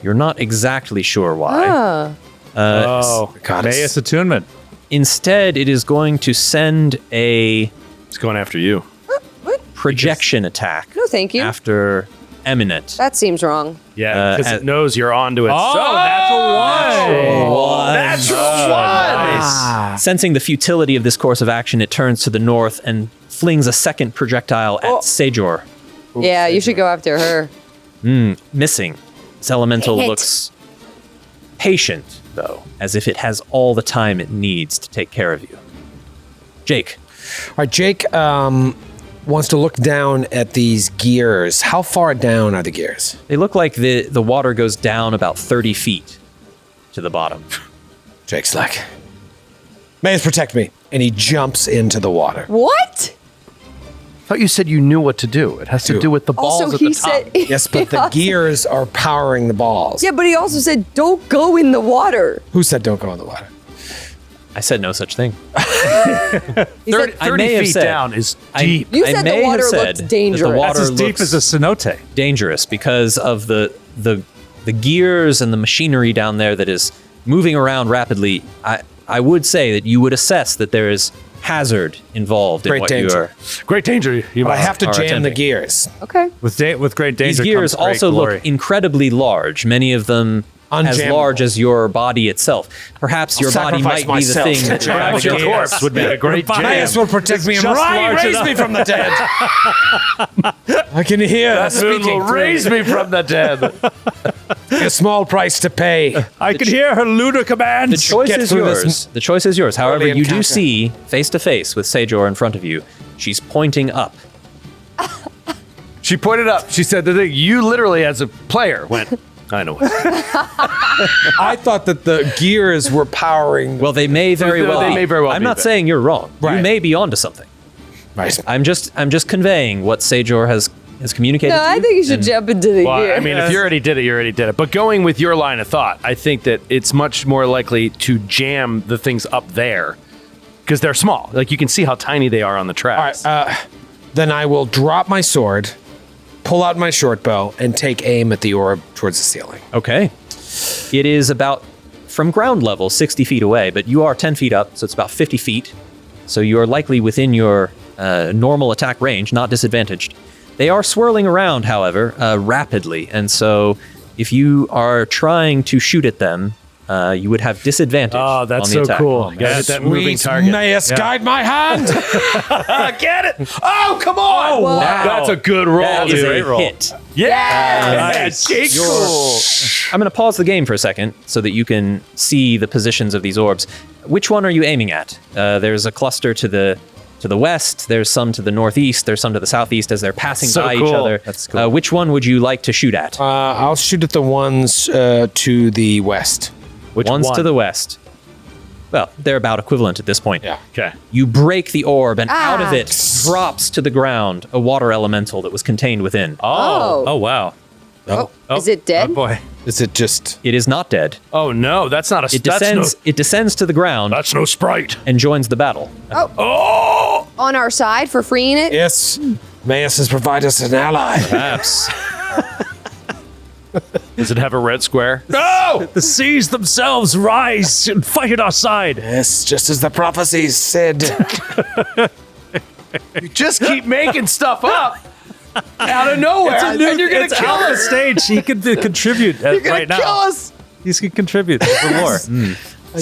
You're not exactly sure why. Oh, Maeus attunement. Instead, it is going to send a It's going after you. projection attack No, thank you. after Eminent. That seems wrong. Yeah, because as- it knows you're onto it. Oh, so natural one. Sensing the futility of this course of action, it turns to the north and flings a second projectile at Sajor. Yeah, you should go after her. Missing. This elemental Dang it. looks patient, though, as if it has all the time it needs to take care of you. Jake. All right, Jake wants to look down at these gears. How far down are the gears? They look like the water goes down about 30 feet to the bottom. Jake's like, Maeus, protect me. And he jumps into the water. What? I thought you said you knew what to do. It has to do with the balls Also, at he the top. said. Yes, but the gears are powering the balls. Yeah, but he also said, "Don't go in the water." Who said don't go in the water? I said no such thing. He said, 30 I may have feet said- down is I- deep. You I said the may have water said looked that dangerous. The water That's as deep looks as a cenote. dangerous because of the gears and the machinery down there that is moving around rapidly. I would say that you would assess that there is hazard involved in Great what danger. you are. Great danger. You I must. have to are jam the attempting. gears. Okay. With great danger These gears comes great also glory. look incredibly large. Many of them as Unjammable. large as your body itself. Perhaps your body sacrifice might be the myself thing to that you're Perhaps having your to- corpse would be a great jam. Maeus will protect me and just large raise enough. me from the dead. I can hear That spoon will raise me from the dead. A small price to pay. I can hear her lunar The commands. choice Get is through this yours. The choice is yours. However, early you do encounter. see face to face with Sajor in front of you. She's pointing up. She pointed up. She said the thing. You literally, as a player, went, I know what. I thought that the gears were powering. Well, they may very well. They be. may very well I'm be, not but- saying you're wrong. You Right. may be onto something. Right. I'm just conveying what Sajor has communicated. No, to I you, think you should and jump into the Well, gear. I mean, if you already did it, you already did it. But going with your line of thought, I think that it's much more likely to jam the things up there because they're small. Like you can see how tiny they are on the tracks. All right. Then I will drop my sword, pull out my short bow, and take aim at the orb towards the ceiling. Okay. It is about from ground level 60 feet away, but you are 10 feet up, so it's about 50 feet. So you are likely within your normal attack range, not disadvantaged. They are swirling around, however, rapidly, and so if you are trying to shoot at them, you would have disadvantage. Oh, that's on the so attack. cool. Gotta hit that moving target. Maeus, guide my hand. Get it! Oh, come on! Wow. That's a good roll, That is dude. a hit. Yeah! Nice. Jake, cool. I'm going to pause the game for a second so that you can see the positions of these orbs. Which one are you aiming at? There's a cluster to the west. There's some to the northeast. There's some to the southeast as they're passing So by each cool. other. That's cool. Which one would you like to shoot at? I'll shoot at the ones to the west. Which One's one? to the west. Well, they're about equivalent at this point. Yeah. Okay. You break the orb, and out of Ah. it drops to the ground a water elemental that was contained within. Oh. Oh, wow. Oh, Is it dead? Oh, boy. is it just? It is not dead. Oh no, that's not a. It descends. It descends to the ground That's no sprite. and joins the battle. On our side for freeing it? Yes. Maeus has provided us an ally. Perhaps. Does it have a red square? The seas themselves rise and fight at our side. Yes, just as the prophecies said. You just keep making stuff up out of nowhere, and you're gonna it's kill out of us. stage. He can contribute You're gonna right kill now. us. He can contribute to the lore.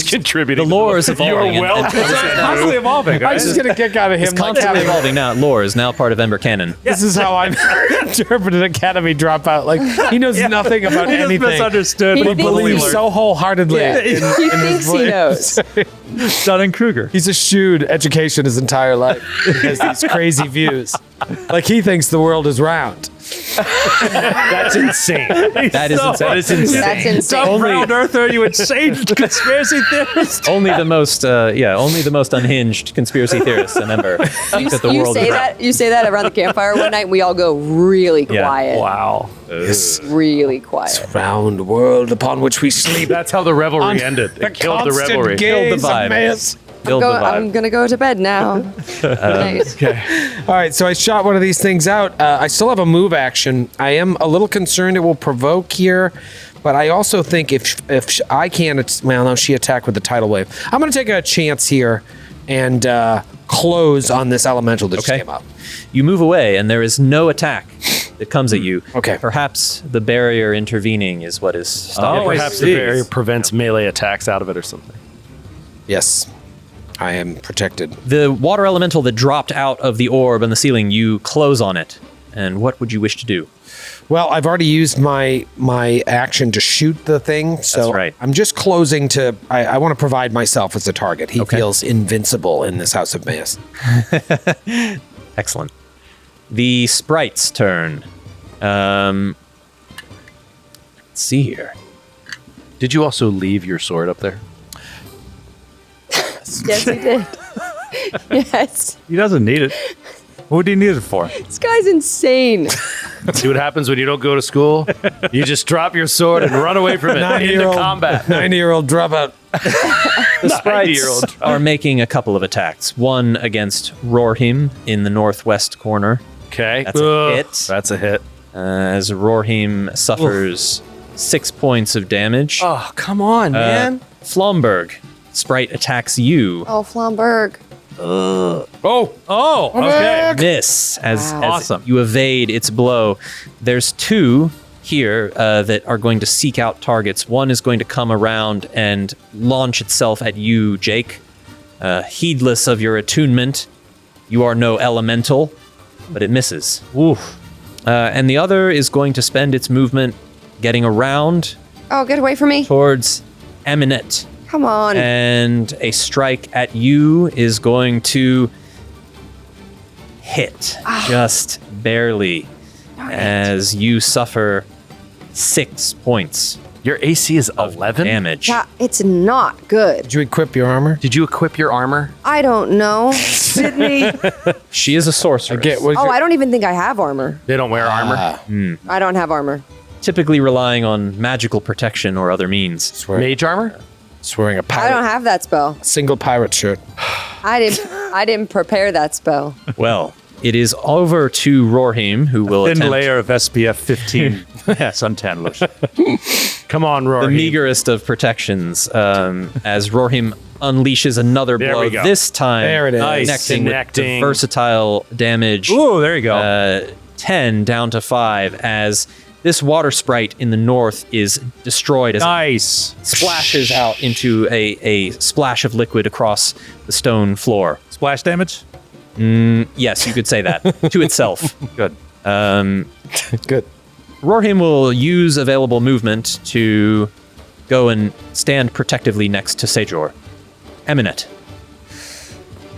It's contributing. The lore is evolving. You're well Constantly evolving. I'm just gonna kick out of him. It's constantly evolving now. Lore is now part of Ember canon. This is how I've interpreted Academy Dropout. Like he knows nothing about He just anything. misunderstood. He what thinks Bully Believes learned. so wholeheartedly. He thinks he knows. Dunning-Kruger. He's eschewed education his entire life. He has these crazy views. Like he thinks the world is round. That's insane. That is insane. That is insane. That's insane. Some round earther, you insane conspiracy theorist. Only the most, only the most unhinged conspiracy theorists in Ember think that the You world say is that. You say that around the campfire one night. And we all go really Yeah. quiet. Wow. Really quiet. Round world upon which we sleep. That's how the revelry ended. It killed the Constant revelry. gaze Killed the vibe. of Emmaus. Build the I'm vibe. gonna go to bed now. Nice. All right, so I shot one of these things out. I still have a move action. I am a little concerned it will provoke here, but I also think if I can, she attacked with the tidal wave. I'm going to take a chance here and close on this elemental that just Okay. came up. You move away, and there is no attack that comes at you. Okay. Perhaps the barrier intervening is what is stopping. Perhaps the barrier prevents melee attacks out of it or something. Yes, I am protected. The water elemental that dropped out of the orb on the ceiling, you close on it. And what would you wish to do? Well, I've already used my action to shoot the thing, so That's right. I'm just closing to. I want to provide myself as a target. He Okay. feels invincible in this House of Mass. Excellent. The sprite's turn. Let's see here. Did you also leave your sword up there? Yes, he did. Yes. He doesn't need it. What would he need it for? This guy's insane. See what happens when you don't go to school? You just drop your sword and run away from it into combat. 90-year-old dropout. The sprites are making a couple of attacks. One against Rorhim in the northwest corner. Okay. That's a hit. That's a hit. As Rorhim suffers 6 points of damage. Oh, come on, man. Flomberg, sprite attacks you. Oh, Flomberg. Okay. Miss as Wow. Awesome. you evade its blow. There's two here that are going to seek out targets. One is going to come around and launch itself at you, Jake. Heedless of your attunement, you are no elemental, but it misses. Oof. And the other is going to spend its movement getting around Oh, get away from me. towards Eminent. Come on. And a strike at you is going to hit just barely as you suffer 6 points Your AC is of 11? damage. Yeah, it's not good. Did you equip your armor? Did you equip your armor? I don't know. Sydney. She is a sorceress, Oh, I don't even think I have armor. They don't wear armor. I don't have armor. typically relying on magical protection or other means. Mage armor? Swearing a I pirate. don't have that spell. Single pirate shirt. I didn't prepare that spell. Well, it is over to Rorheim, who will Thin attempt layer of SPF 15 suntan lotion. Come on, the Rory. meagerest of protections as Rorheim unleashes another There blow. we go. This time, There it is. connecting with the Connecting. versatile damage. Ooh, there you go. 10 down to 5 as this water sprite in the north is destroyed as Nice. it splashes out into a splash of liquid across the stone floor. Splash damage? Yes, you could say that to itself. Good. Good. Rorheim will use available movement to go and stand protectively next to Sajor. Eminent.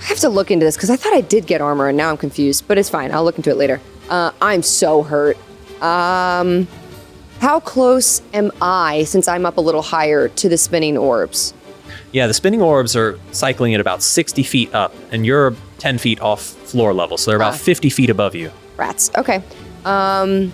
I have to look into this because I thought I did get armor and now I'm confused, but it's fine. I'll look into it later. I'm so hurt. How close am I, since I'm up a little higher, to the spinning orbs? Yeah, the spinning orbs are cycling at about 60 feet up, and you're 10 feet off floor level, so they're about 50 feet above you. Rats. Okay. All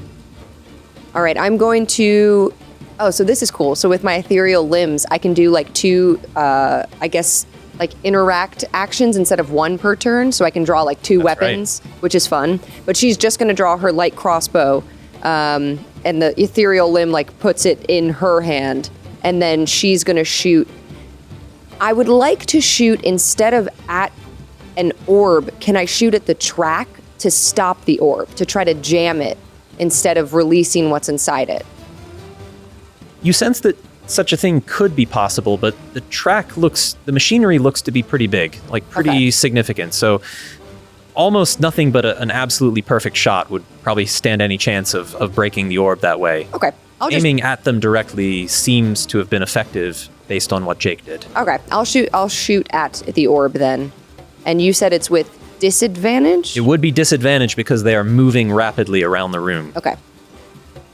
right, I'm going to... Oh, so this is cool. So with my ethereal limbs, I can do like two, I guess, like interact actions instead of one per turn. So I can draw like two weapons, which is fun. But she's just going to draw her light crossbow, and the ethereal limb like puts it in her hand, and then she's going to shoot. I would like to shoot instead of at an orb. Can I shoot at the track to stop the orb, to try to jam it instead of releasing what's inside it? You sense that such a thing could be possible, but the machinery looks to be pretty big, like pretty significant. So almost nothing but an absolutely perfect shot would probably stand any chance of breaking the orb that way. Okay. Aiming at them directly seems to have been effective based on what Jake did. Okay. I'll shoot at the orb then. And you said it's with disadvantage? It would be disadvantage because they are moving rapidly around the room. Okay.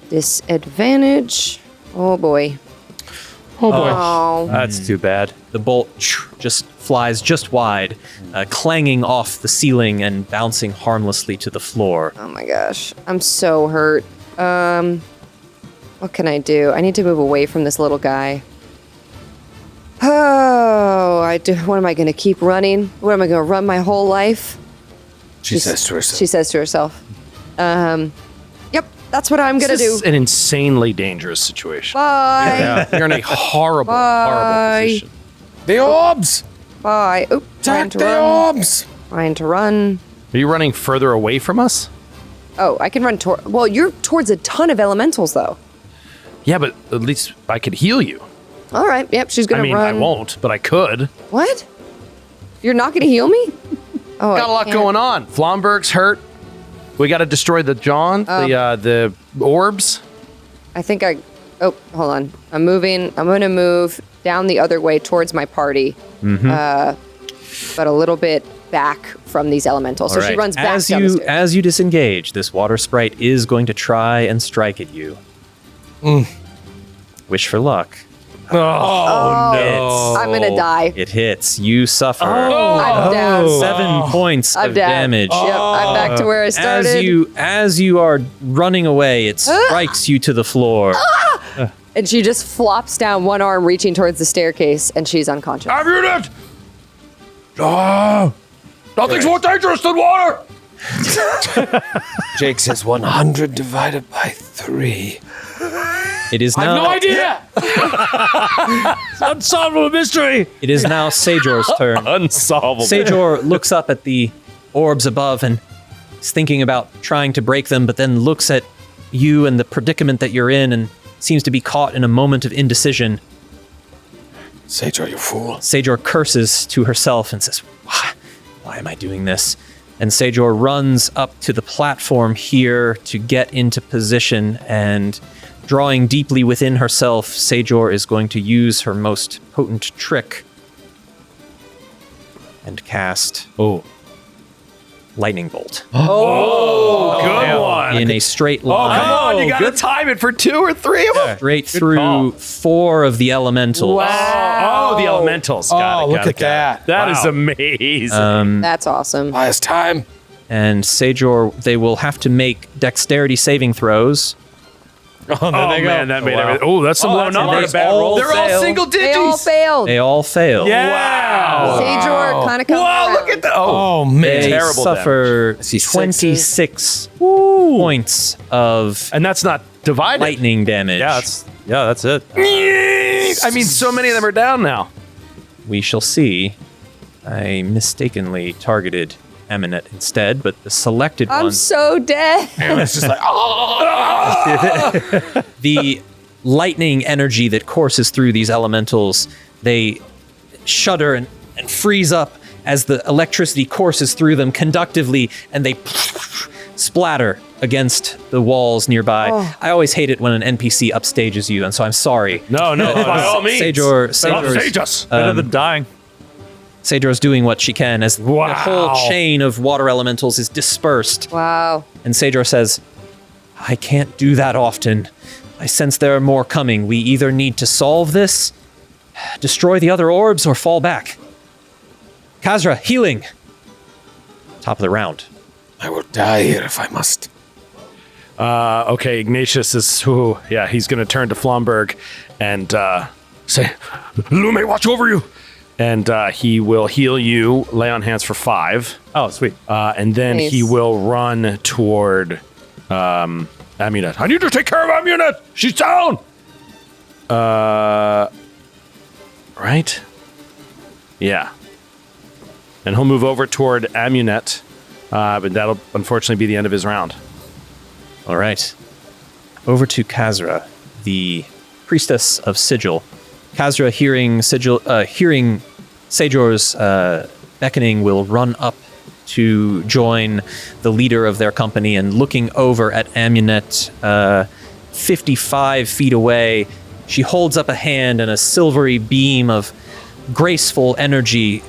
Disadvantage. Oh boy. Oh boy. Oh. That's too bad. The bolt just flies just wide, clanging off the ceiling and bouncing harmlessly to the floor. Oh my gosh. I'm so hurt. What can I do? I need to move away from this little guy. Oh, what am I going to keep running? What am I going to run my whole life? She says to herself. She says to herself. Yep, that's what I'm going to This is do. an insanely dangerous situation. Bye. You're in a horrible, horrible position. The orbs! Bye. Oop, trying Attack to the run. orbs! Trying to run. Are you running further away from us? Oh, I can run toward... Well, you're towards a ton of elementals, though. Yeah, but at least I could heal you. All right. Yep, she's going I to mean, run. I won't, but I could. What? You're not going to heal me? Oh, Got a lot going on. Flomberg's hurt. We got to destroy the the orbs. I think I... Oh, hold on. I'm moving. I'm going to move down the other way towards my party. But a little bit back from these elementals. So All she right. runs back down the stairs. As you disengage, this water sprite is going to try and strike at you. Wish for luck. I'm going to die. It hits. You suffer. I'm down. 7 points I'm of down. damage. Yep, I'm back to where I started. As you are running away, it strikes you to the floor. And she just flops down, one arm reaching towards the staircase, and she's unconscious. Have unit! Nothing's more dangerous than water! Jake says 100 divided by 3. It is I now. have no idea! Unsolvable mystery. It is now Sajor's turn. Unsolvable. Sajor looks up at the orbs above and is thinking about trying to break them, but then looks at you and the predicament that you're in and seems to be caught in a moment of indecision. Sajor, you fool. Sajor curses to herself and says, Why am I doing this? And Sajor runs up to the platform here to get into position, and drawing deeply within herself, Sajor is going to use her most potent trick and cast Lightning Bolt Good one. in a straight line. Come on, you gotta time it for 2 or 3 of them. Straight through call. 4 of the elementals. Wow. Oh, the elementals. Got it, look got at it, got it. that. That is Wow. amazing. That's awesome. Last time. And Sajor, they will have to make dexterity saving throws. Oh, man, that made everything. Oh, that's some low and numbers. they all They're all fail. single They all digits. failed. They all fail. Wow. Sajor kind of comes Wow, around. look at that. Oh, man. They Terrible suffer I see 26 points of And that's not divided. lightning damage. Yeah, that's it. I mean, so many of them are down now. We shall see. I mistakenly targeted Eminet instead, but the selected I'm ones, so dead. It's just like, the lightning energy that courses through these elementals, they shudder and freeze up as the electricity courses through them conductively, and they splatter against the walls nearby. I always hate it when an NPC upstages you, and so I'm sorry. No, by all means. Sajor, Sage us. Better than dying. Sajor is doing what she can as the whole chain of water elementals is dispersed. Wow. And Sajor says, I can't do that often. I sense there are more coming. We either need to solve this, destroy the other orbs, or fall back. Khazra, healing. Top of the round. I will die here if I must. Okay, Ignatius is, he's going to turn to Flomberg and say, Lume, watch over you. And he will heal you, lay on hands for 5. Oh, sweet. And then Nice. he will run toward Amunet. I need to take care of Amunet. She's down. Right? Yeah. And he'll move over toward Amunet, but that'll unfortunately be the end of his round. All right. Over to Khazra, the priestess of Sigil. Khazra, hearing Sajor's beckoning, will run up to join the leader of their company, and looking over at Amunet 55 feet away, she holds up a hand, and a silvery beam of graceful energy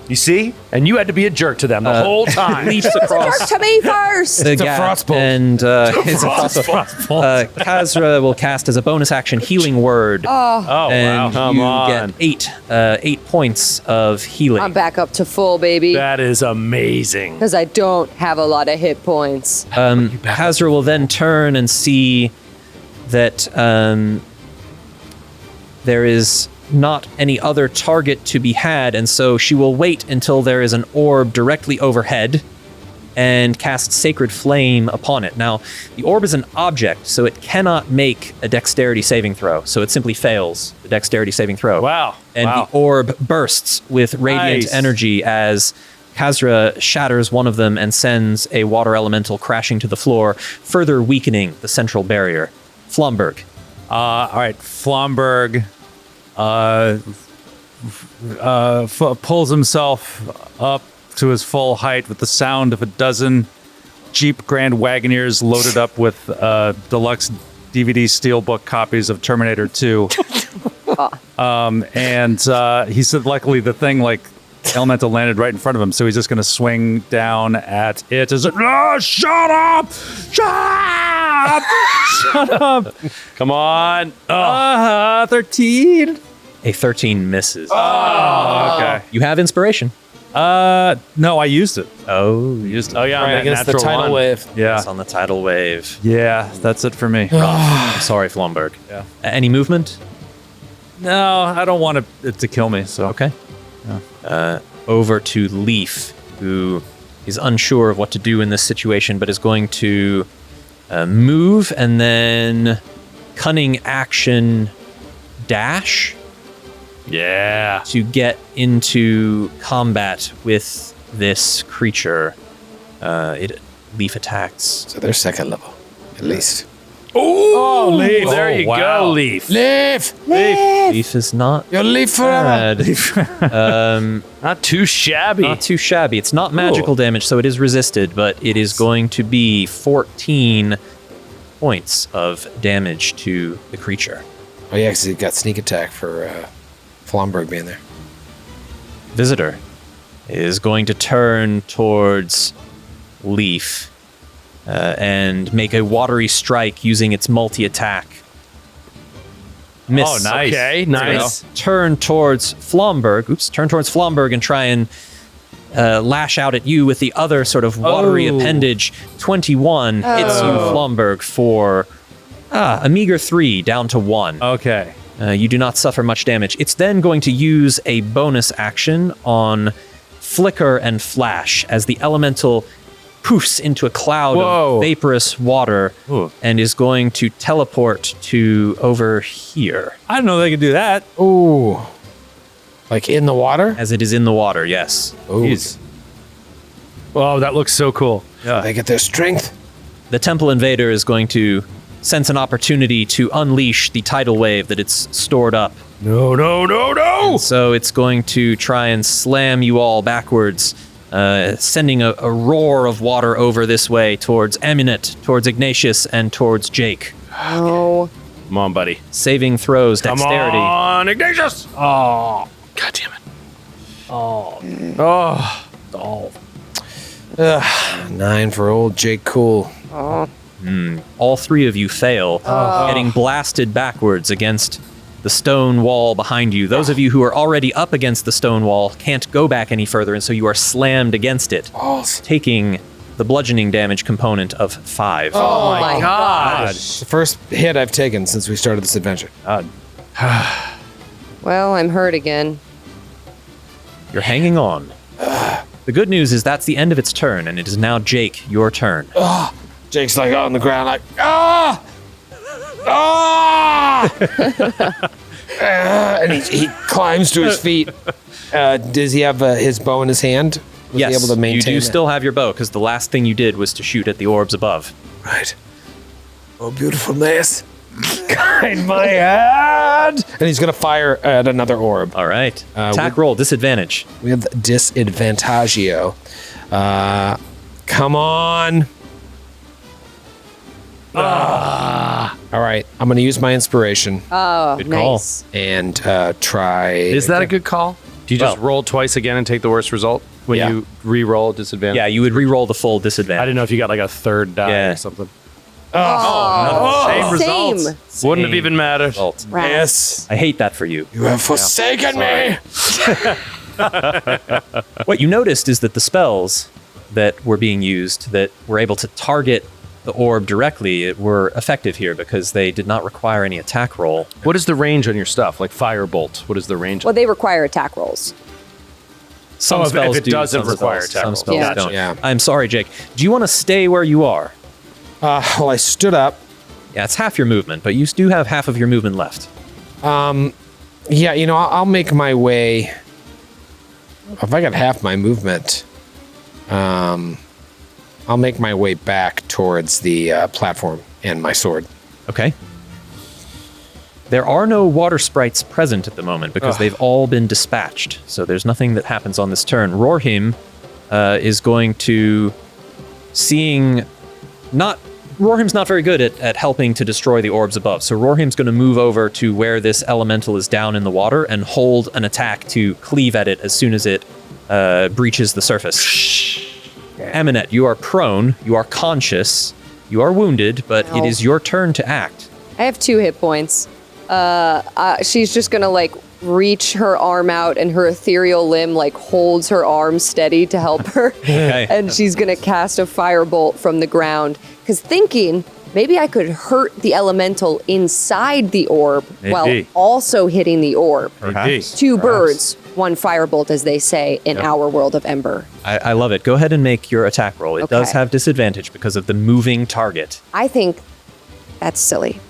You see? And you had to be a jerk to them the whole time. leaps across To me first. the a gap, frostbolt. and it's a frostbolt. Khazra will cast as a bonus action Healing Word. Oh, And wow. Come you on. get 8 points of healing. I'm back up to full, baby. That is amazing. Because I don't have a lot of hit points. Khazra will then turn and see that there is not any other target to be had, and so she will wait until there is an orb directly overhead and cast Sacred Flame upon it. Now, the orb is an object, so it cannot make a dexterity saving throw, so it simply fails the dexterity saving throw. Wow. And Wow. the orb bursts with radiant Nice. energy as Khazra shatters one of them and sends a water elemental crashing to the floor, further weakening the central barrier. Flomberg. All right, Flomberg pulls himself up to his full height with the sound of a dozen Jeep Grand Wagoneers loaded up with deluxe DVD steelbook copies of Terminator 2. And he said, luckily, the thing elemental landed right in front of him, so he's just going to swing down at it. Shut up! Shut up! Shut up! Come on. 13. A 13 misses. Okay. You have inspiration. No, I used it. Oh, Used it. Oh, yeah. Right, on that against the natural tidal one. wave. Yeah. it's on the tidal wave. Yeah, that's it for me. I'm sorry, Flomberg. Yeah. Any movement? No, I don't want it to kill me, so. Okay. Over to Leaf, who is unsure of what to do in this situation, but is going to move and then cunning action dash Yeah. to get into combat with this creature. Leaf attacks. So they're second level, at least. Oh, Leaf. There you wow. go, Leaf. Leaf! Leaf is not You'll leave forever. bad. Not too shabby. Not too shabby. It's not magical damage, so it is resisted, but it is going to be 14 points of damage to the creature. Oh, yeah, because he got sneak attack for Flomberg being there. Visitor is going to turn towards Leaf and make a watery strike using its multi-attack. Miss. Oh, nice. Okay, nice. Turn towards Flomberg. Turn towards Flomberg and try and lash out at you with the other sort of watery appendage. 21 hits you, Flomberg, for a meager 3 down to 1. Okay. You do not suffer much damage. It's then going to use a bonus action on Flicker and Flash as the elemental poofs into a cloud Whoa. of vaporous water Ooh. and is going to teleport to over here. I didn't know they could do that. Ooh. Like in the water? As it is in the water, yes. Ooh. Jeez. Oh, that looks so cool. They get their strength. The Temple Invader is going to sense an opportunity to unleash the tidal wave that it's stored up. No, no, no, no. So it's going to try and slam you all backwards, sending a roar of water over this way towards Amunet, towards Ignatius, and towards Jake. Oh. Come on, buddy. Saving throws, dexterity. Come on, Ignatius. Oh, God damn it. Oh. 9 for old Jake Cool. All 3 of you fail, getting blasted backwards against the stone wall behind you. Those of you who are already up against the stone wall can't go back any further, and so you are slammed against it, taking the bludgeoning damage component of 5. Oh my god. It's the first hit I've taken since we started this adventure. Well, I'm hurt again. You're hanging on. The good news is that's the end of its turn, and it is now Jake, your turn. Jake's like on the ground, like, ah! Ah! And he climbs to his feet. Does he have his bow in his hand? Was Yes, he able to maintain you do it? still have your bow, because the last thing you did was to shoot at the orbs above. Right. Oh, beautiful miss. Guide my hand. bad. And he's going to fire at another orb. All right. Attack roll, disadvantage. We have disadvantagio. Come on. All right. I'm going to use my inspiration Oh, Good call. nice. and try. Is that a good call? Do you just roll twice again and take the worst result when Yeah. you re-roll disadvantage? Yeah, you would re-roll the full I disadvantage. didn't know if you got like a third die Yeah. or something. Same results. Same. Wouldn't have even mattered. Result. Yes. I hate that for you. You have forsaken me. What you noticed is that the spells that were being used that were able to target the orb directly were effective here because they did not require any attack roll. What is the range on your stuff? Like firebolt. What is the range? Well, they require attack rolls. Some if spells it do, doesn't some require spells, attack some rolls. spells Yeah. don't. Yeah. I'm sorry, Jake. Do you want to stay where you are? Well, I stood up. Yeah, it's half your movement, but you do have half of your movement left. Yeah, I'll make my way. If I got half my movement, I'll make my way back towards the platform and my sword. Okay. There are no water sprites present at the moment because they've all been dispatched. So there's nothing that happens on this turn. Rorhim is going to Rorhim's not very good at helping to destroy the orbs above. So Rorhim's going to move over to where this elemental is down in the water and hold an attack to cleave at it as soon as it breaches the surface. Aminet, you are prone, you are conscious, you are wounded, but it is your turn to act. I have 2 hit points. She's just gonna like reach her arm out, and her ethereal limb like holds her arm steady to help her. Okay. And she's gonna cast a firebolt from the ground, because thinking maybe I could hurt the elemental inside the orb while Maybe. also hitting the orb. Perhaps. 2 birds, 1 firebolt, as they say in our world of Ember. I love it. Go ahead and make your attack roll. It does Okay. have disadvantage because of the moving target. I think that's silly.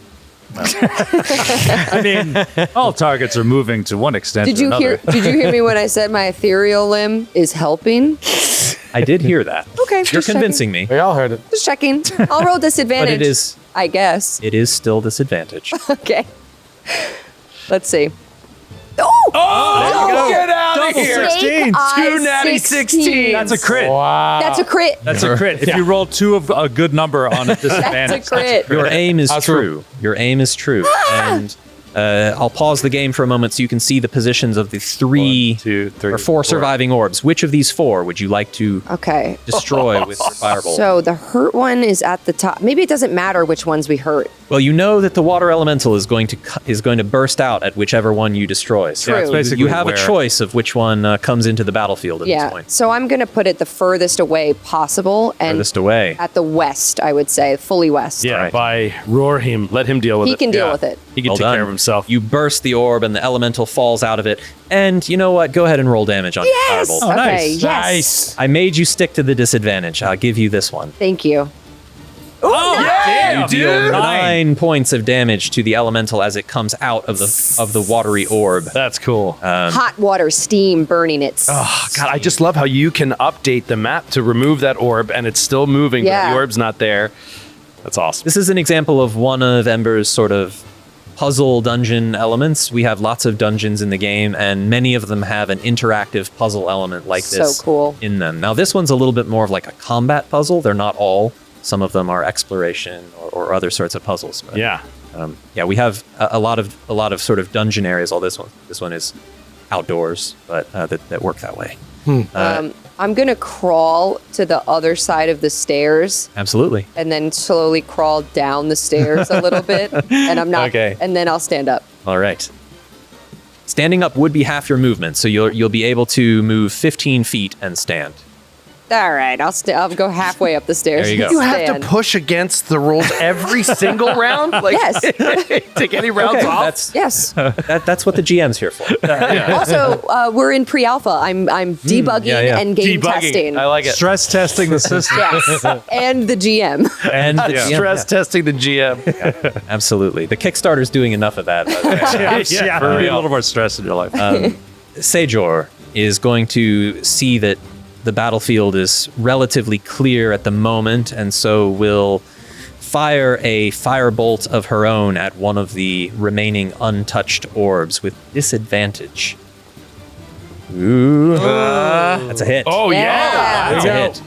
I mean, all targets are moving to one extent Did or you another. hear me when I said my ethereal limb is helping? I did hear that. Okay, You're just convincing me. We all heard it. Just checking. I'll roll disadvantage. But is I guess. it is still disadvantage. Okay. Let's see. Get out of here. Snake eye 2 natty 16s. That's a crit. Wow. That's a crit. That's a crit. If you roll 2 of a good number on a disadvantage, That's a crit. Your aim is That's true. Your aim is true. And I'll pause the game for a moment so you can see the positions of the 3 1, 2, 3, or 4 surviving orbs. Which of these 4 would you like to Okay. destroy with your firebolt? So the hurt one is at the top. Maybe it doesn't matter which ones we hurt. Well, you know that the water elemental is going to burst out at whichever one you destroy. So True. it's you basically have a where- choice of which one comes into the battlefield at this Yeah. point. So I'm going to put it the furthest away possible and Furthest away. at the west, I would say, fully west. Yeah, Right. by roar him. Let him deal with He it. can deal Yeah. with it. He can Well take done. care of himself. You burst the orb and the elemental falls out of it. And you know what? Go ahead and roll damage on your firebolt. Okay, nice. yes. Nice. I made you stick to the disadvantage. I'll give you this one. Thank you. You deal 9 points of damage to the elemental as it comes out of the watery orb. That's cool. Hot water, steam burning it. Oh, God, I just love how you can update the map to remove that orb and it's still moving, but Yeah. the orb's not there. That's awesome. This is an example of one of Ember's sort of puzzle dungeon elements. We have lots of dungeons in the game, and many of them have an interactive puzzle element like So this cool. in them. Now, this one's a little bit more of like a combat puzzle. They're not all. Some of them are exploration or other sorts of puzzles. But, Yeah. yeah, we have a lot of sort of dungeon areas. This one is outdoors, but that work that way. I'm going to crawl to the other side of the stairs Absolutely. and then slowly crawl down the stairs a little bit. And I'm not. Okay. And then I'll stand up. All right. Standing up would be half your movement, so you'll be able to move 15 feet and stand. All right. I'll go halfway up the stairs. There you go. and You have to stand. push against the rules every single round? Like, Yes. take any rounds Okay, off? Yes. that's what the GM's here for. Also, we're in pre-alpha. I'm debugging yeah. and game testing. I like it. Stress testing the system. Yes. And the GM. And the GM, Stress testing the GM. absolutely. The Kickstarter's doing enough of that. by the way. Yeah, for a real. little more stress in your life. Sajor is going to see that the battlefield is relatively clear at the moment, and so will fire a firebolt of her own at one of the remaining untouched orbs with disadvantage. Ooh. That's a hit. Oh, yeah. That's a hit.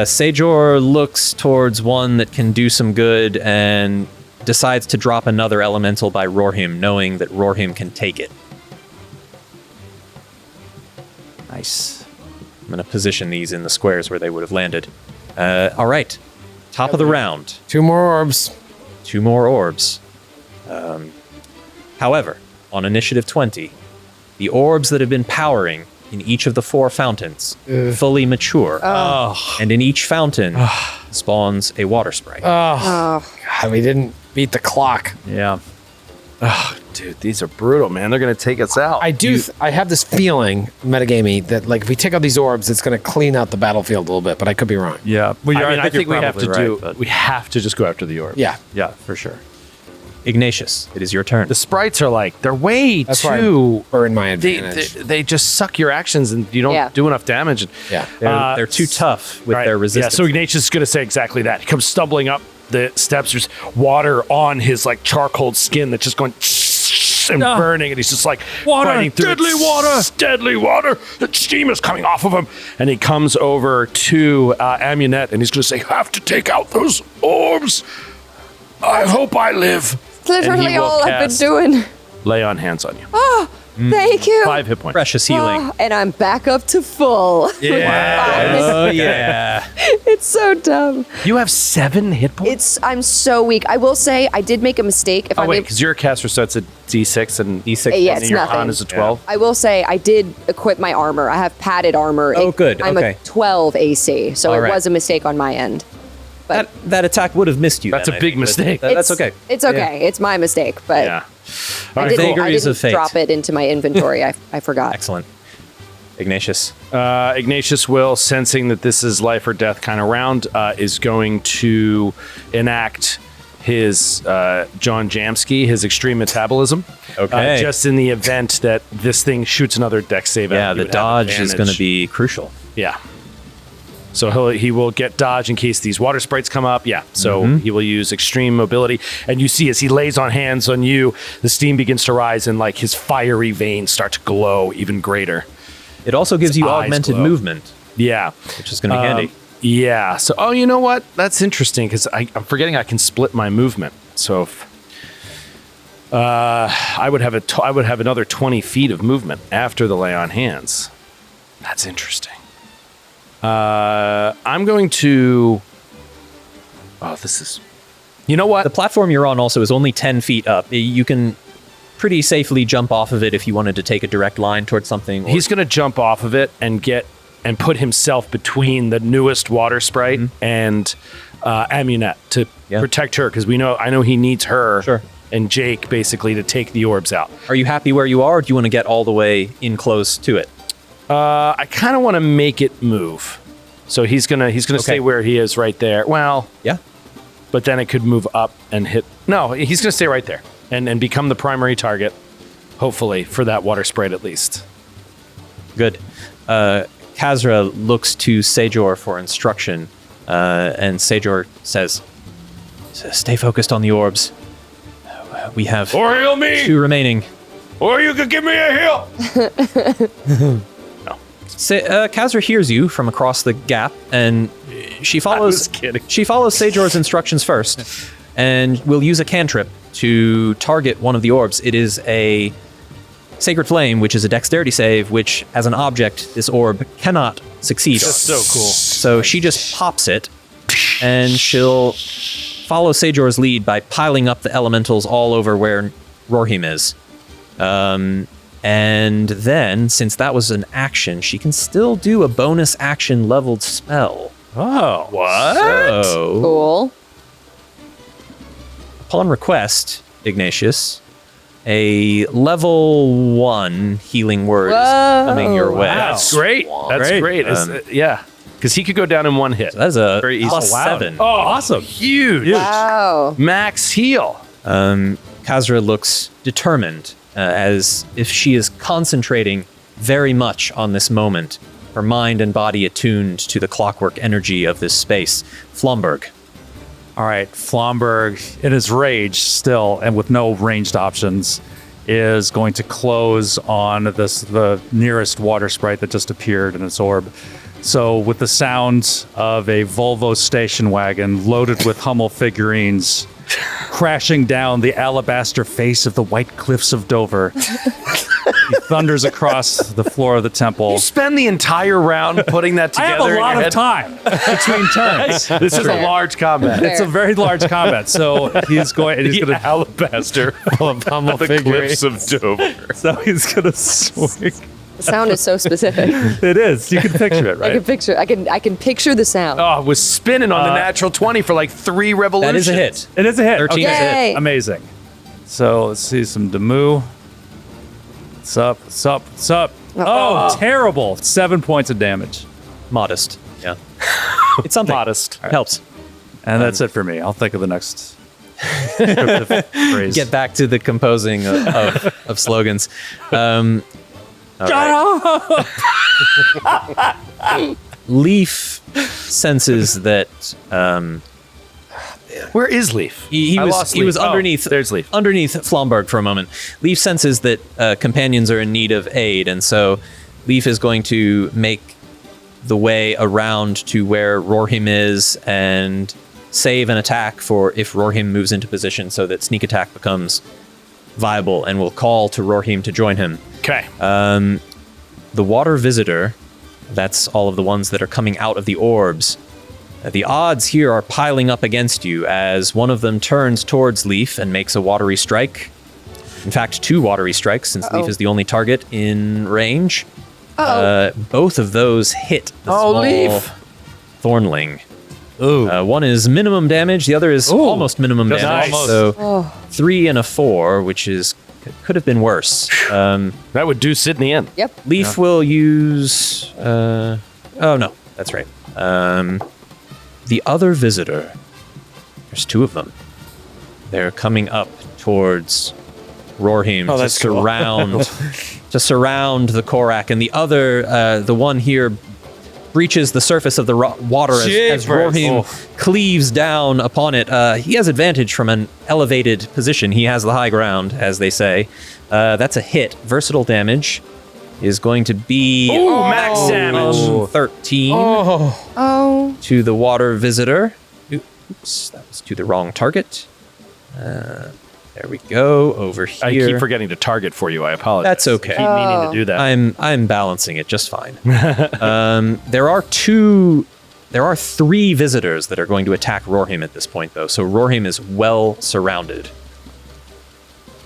Sajor looks towards one that can do some good and decides to drop another elemental by Rorhim, knowing that Rorhim can take it. Nice. I'm going to position these in the squares where they would have landed. All right. Top of the round. 2 more orbs. 2 more orbs. However, on initiative 20, the orbs that have been powering in each of the 4 fountains fully mature. And in each fountain spawns a water sprite. God, we didn't beat the clock. Yeah. Oh, dude, these are brutal, man. They're going to take us out. I have this feeling, metagamey, that like if we take out these orbs, it's going to clean out the battlefield a little bit, but I could be wrong. Yeah. Well, I think we you're have to probably right, we have to just go after the orb. Yeah. Yeah, for sure. Ignatius, it is your turn. The sprites are like, they're way That's why too... I earn my advantage. They just suck your actions and you don't do enough damage. Yeah. They're too tough with their resistance. Yeah, so Ignatius is going to say exactly that. He comes stumbling up the steps. There's water on his like charcoal skin that's just going and burning, and he's just like fighting through deadly it. water, deadly water. The steam is coming off of him, and he comes over to Amunet, and he's going to say, "Have to take out those orbs. I hope I live." It's literally And he will all I've been cast doing. Lay on hands on you. Oh, thank you. 5 hit points. Precious healing. Oh, and I'm back up to full. Oh, yeah. It's so dumb. You have 7 hit points. I'm so weak. I will say I did make a mistake. If Oh I'm wait, able- because your caster starts at D6 and D6 Yeah, and it's your nothing. con is a 12. I will say I did equip my armor. I have padded armor. Oh, good. I'm Okay. a 12 AC, so All it right. was a mistake on my end. But That attack would have missed you. That's then, a I big think, but mistake. That's okay. It's okay. It's my mistake, but Yeah. I didn't Vagaries of fate. drop it into my inventory. I forgot. Excellent. Ignatius. Ignatius will, sensing that this is life or death kind of round, is going to enact his John Jamsky, his extreme metabolism. Okay. Just in the event that this thing shoots another dex save. Yeah, out, the you would have dodge is going to advantage. be crucial. Yeah. So he will get dodge in case these water sprites come up. Yeah. So he will use extreme mobility. And you see as he lays on hands on you, the steam begins to rise and like his fiery veins start to glow even greater. It also gives you eyes augmented glow. movement, Yeah. which is going to be handy. Yeah. So, you know what? That's interesting because I'm forgetting I can split my movement. So if, I would have another 20 feet of movement after the lay on hands. That's interesting. I'm going to. Oh, this is. You know what? The platform you're on also is only 10 feet up. You can pretty safely jump off of it if you wanted to take a direct line towards something. Or He's going to jump off of it and put himself between the newest water sprite and Amunet to protect her because I know he needs her. Sure. And Jake basically to take the orbs out. Are you happy where you are, or do you want to get all the way in close to it? I kind of want to make it move. So he's gonna stay where he is right there. Well, Yeah. but then it could move up and hit. No, he's gonna stay right there and become the primary target, hopefully for that water sprite at least. Good. Kazra looks to Sajor for instruction, and Sajor says, "Stay focused on the orbs. We have Or heal me, 2 remaining." or you could give me a heal. Kazra hears you from across the gap, and she follows. was kidding. She follows Sajor's instructions first, and will use a cantrip to target one of the orbs. It is a Sacred Flame, which is a dexterity save, which, as an object, this orb cannot succeed. That's so cool. So she just pops it, and she'll follow Sajor's lead by piling up the elementals all over where Rorhim is. And then, since that was an action, she can still do a bonus action leveled spell. Oh, what? So, Cool. upon request, Ignatius, a level 1 healing word is coming your way. That's great. That's great. Yeah, because he could go down in one hit. That is a Very easy. plus Oh, wow. 7. Oh, awesome! Huge. Wow. Max heal. Kazra looks determined, as if she is concentrating very much on this moment, her mind and body attuned to the clockwork energy of this space. Flumberg. All right, Flomberg, in his rage still, and with no ranged options, is going to close on the nearest water sprite that just appeared in its orb. So with the sound of a Volvo station wagon loaded with Hummel figurines crashing down the alabaster face of the white cliffs of Dover, he thunders across the floor of the temple. You spend the entire round putting that I together. have a lot of time between turns. This is a large combat. It's a very large combat. So he's going to alabaster full of Hummel figurines. Cliffs of Dover. So he's going to swing. The sound is so specific. It is. You can picture it, right? I can picture the sound. Oh, it was spinning on the natural 20 for like 3 revolutions. That is a hit. It is a hit. 13 Okay. is a hit. Yay. Amazing. So let's see some Demu. What's up? What's up? What's up? Oh, terrible. 7 points of damage. Modest. Yeah. It's something. Modest. It helps. And that's it for me. I'll think of the next descriptive phrase. Get back to the composing of slogans. All right. Leaf senses that Where is Leaf? he I was lost he Leaf. was underneath There's Leaf. underneath Flomberg for a moment. Leaf senses that companions are in need of aid, and so Leaf is going to make the way around to where Rorhim is and save an attack for if Rorhim moves into position, so that sneak attack becomes viable, and will call to Rorhim to join him. Okay. The water visitor, that's all of the ones that are coming out of the orbs. The odds here are piling up against you as one of them turns towards Leaf and makes a watery strike. In fact, 2 watery strikes, since Leaf is the only target in range. Both of those hit the small Leaf. Thornling. Ooh. One is minimum damage, the other is almost minimum Just damage. almost. So 3 and a 4, which is could have been worse. That would do sit in the end. Yep. Leaf will use. Oh no, that's right. The other visitor. There's 2 of them. They're coming up towards Rorhim to surround the Korak, and the other, the one here, breaches the surface of the water as Rorhim cleaves down upon it. He has advantage from an elevated position. He has the high ground, as they say. That's a hit. Versatile damage is going to be max damage. 13 Oh. to the water visitor. Oops, that was to the wrong target. There we go. Over here. I keep forgetting to target for you. I apologize. That's okay. I keep meaning to do that. I'm balancing it just fine. There are 3 visitors that are going to attack Rorhim at this point, though. So Rorhim is well surrounded.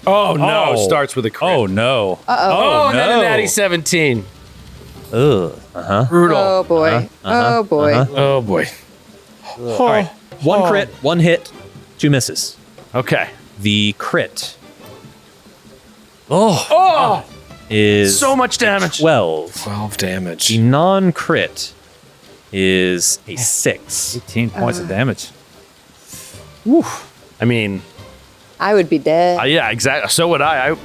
Oh no! Oh. Starts with a crit. Oh, no. Oh, no. no. Natty 17. Ugh. Brutal. Oh boy. Oh boy. Oh boy. All right. 1 crit, 1 hit, 2 misses. Okay. The crit Oh, is so much damage. 12. 12 damage. The non-crit is a 6. 18 points of damage. I mean, I would be dead. yeah, exactly. So would I.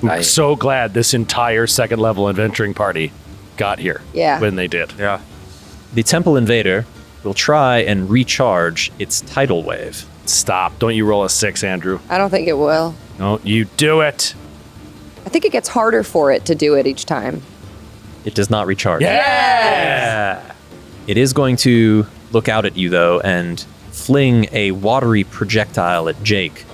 I'm so glad this entire second level adventuring party got here. Yeah. When they did. Yeah. The Temple Invader will try and recharge its tidal wave. Stop. Don't you roll a 6, Andrew. I don't think it will. Don't you do it. I think it gets harder for it to do it each time. It does not recharge. Yeah. It is going to look out at you, though, and fling a watery projectile at Jake,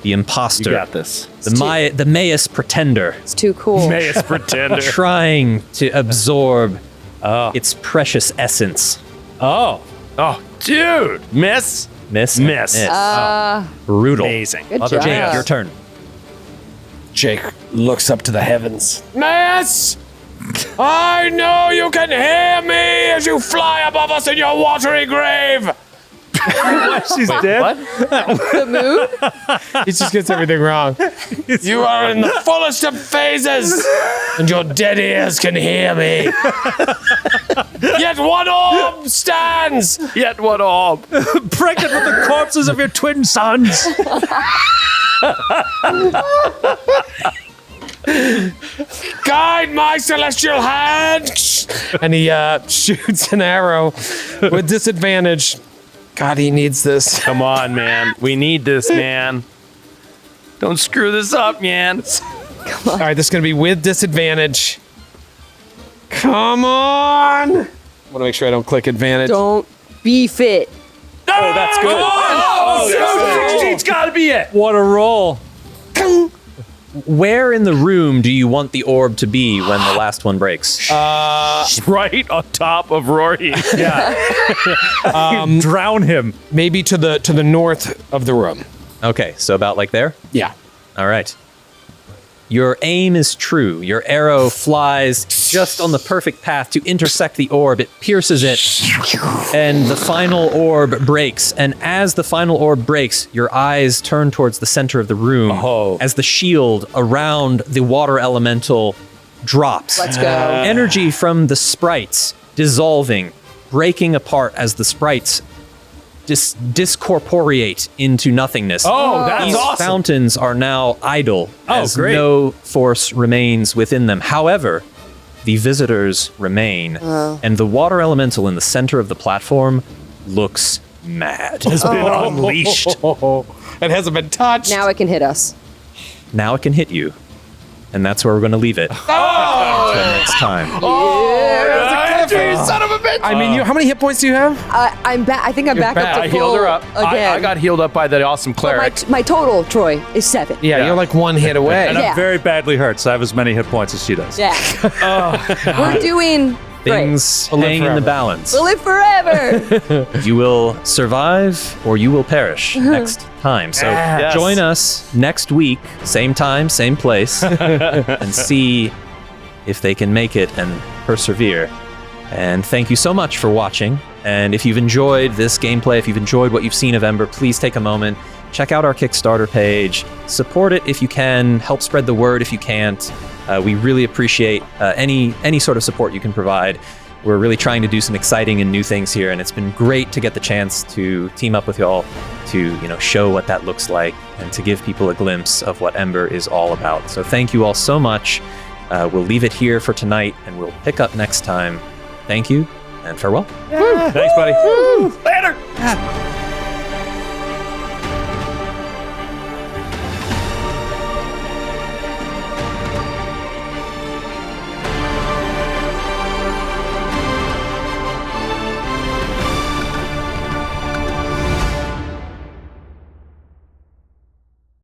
the imposter. You got this. The Maus Pretender, It's too cool. Maus Pretender. trying to absorb its precious essence. Oh, dude. Miss. Miss? Miss. Brutal. Amazing. Good Other job. Jake, your turn. Jake looks up to the heavens. Miss! I know you can hear me as you fly above us in your watery grave! She's dead? The moon? He just gets everything wrong. You are in the fullest of phases, and your dead ears can hear me. Yet 1 orb stands! Yet one orb. Pregnant with the corpses of your twin sons. Guide my celestial hand! And he shoots an arrow with disadvantage God, he needs this. Come on, man. We need this, man. Don't screw this up, man. All right, this is going to be with disadvantage. Come on. I want to make sure I don't click advantage. Don't beef it. Oh, that's good. Oh, 16's got to be it. What a roll. Where in the room do you want the orb to be when the last one breaks? Right on top of Rory. Yeah. Drown him. Maybe to the north of the room. Okay, so about like there? Yeah. All right. Your aim is true. Your arrow flies just on the perfect path to intersect the orb. It pierces it, and the final orb breaks. And as the final orb breaks, your eyes turn towards the center of the room as the shield around the water elemental drops. Let's go. Energy from the sprites dissolving, breaking apart as the sprites discorporeate into nothingness. Oh, that's These awesome. fountains are now idle as great. no force remains within them. However, the visitors remain, and the water elemental in the center of the platform looks mad. Has been unleashed. It hasn't been touched. Now it can hit us. Now it can hit you, and that's where we're going to leave it. Until next time. You son of a bitch. I mean, how many hit points do you have? I'm back. I think I'm back back. up to I full healed her up. again. I got healed up by that awesome But cleric. my total, Troy, is 7. Yeah, you're like one hit away. And Yeah. I'm very badly hurt, so I have as many hit points as she does. Yeah. We're doing great. Things We'll live hang in forever. the balance. We'll live forever. You will survive or you will perish next time. So Yes. join us next week, same time, same place, and see if they can make it and persevere. And thank you so much for watching. And if you've enjoyed this gameplay, if you've enjoyed what you've seen of Ember, please take a moment, check out our Kickstarter page, support it if you can, help spread the word if you can't. We really appreciate any sort of support you can provide. We're really trying to do some exciting and new things here, and it's been great to get the chance to team up with y'all to show what that looks like and to give people a glimpse of what Ember is all about. So thank you all so much. We'll leave it here for tonight, and we'll pick up next time. Thank you, and farewell. Thanks, buddy. Later.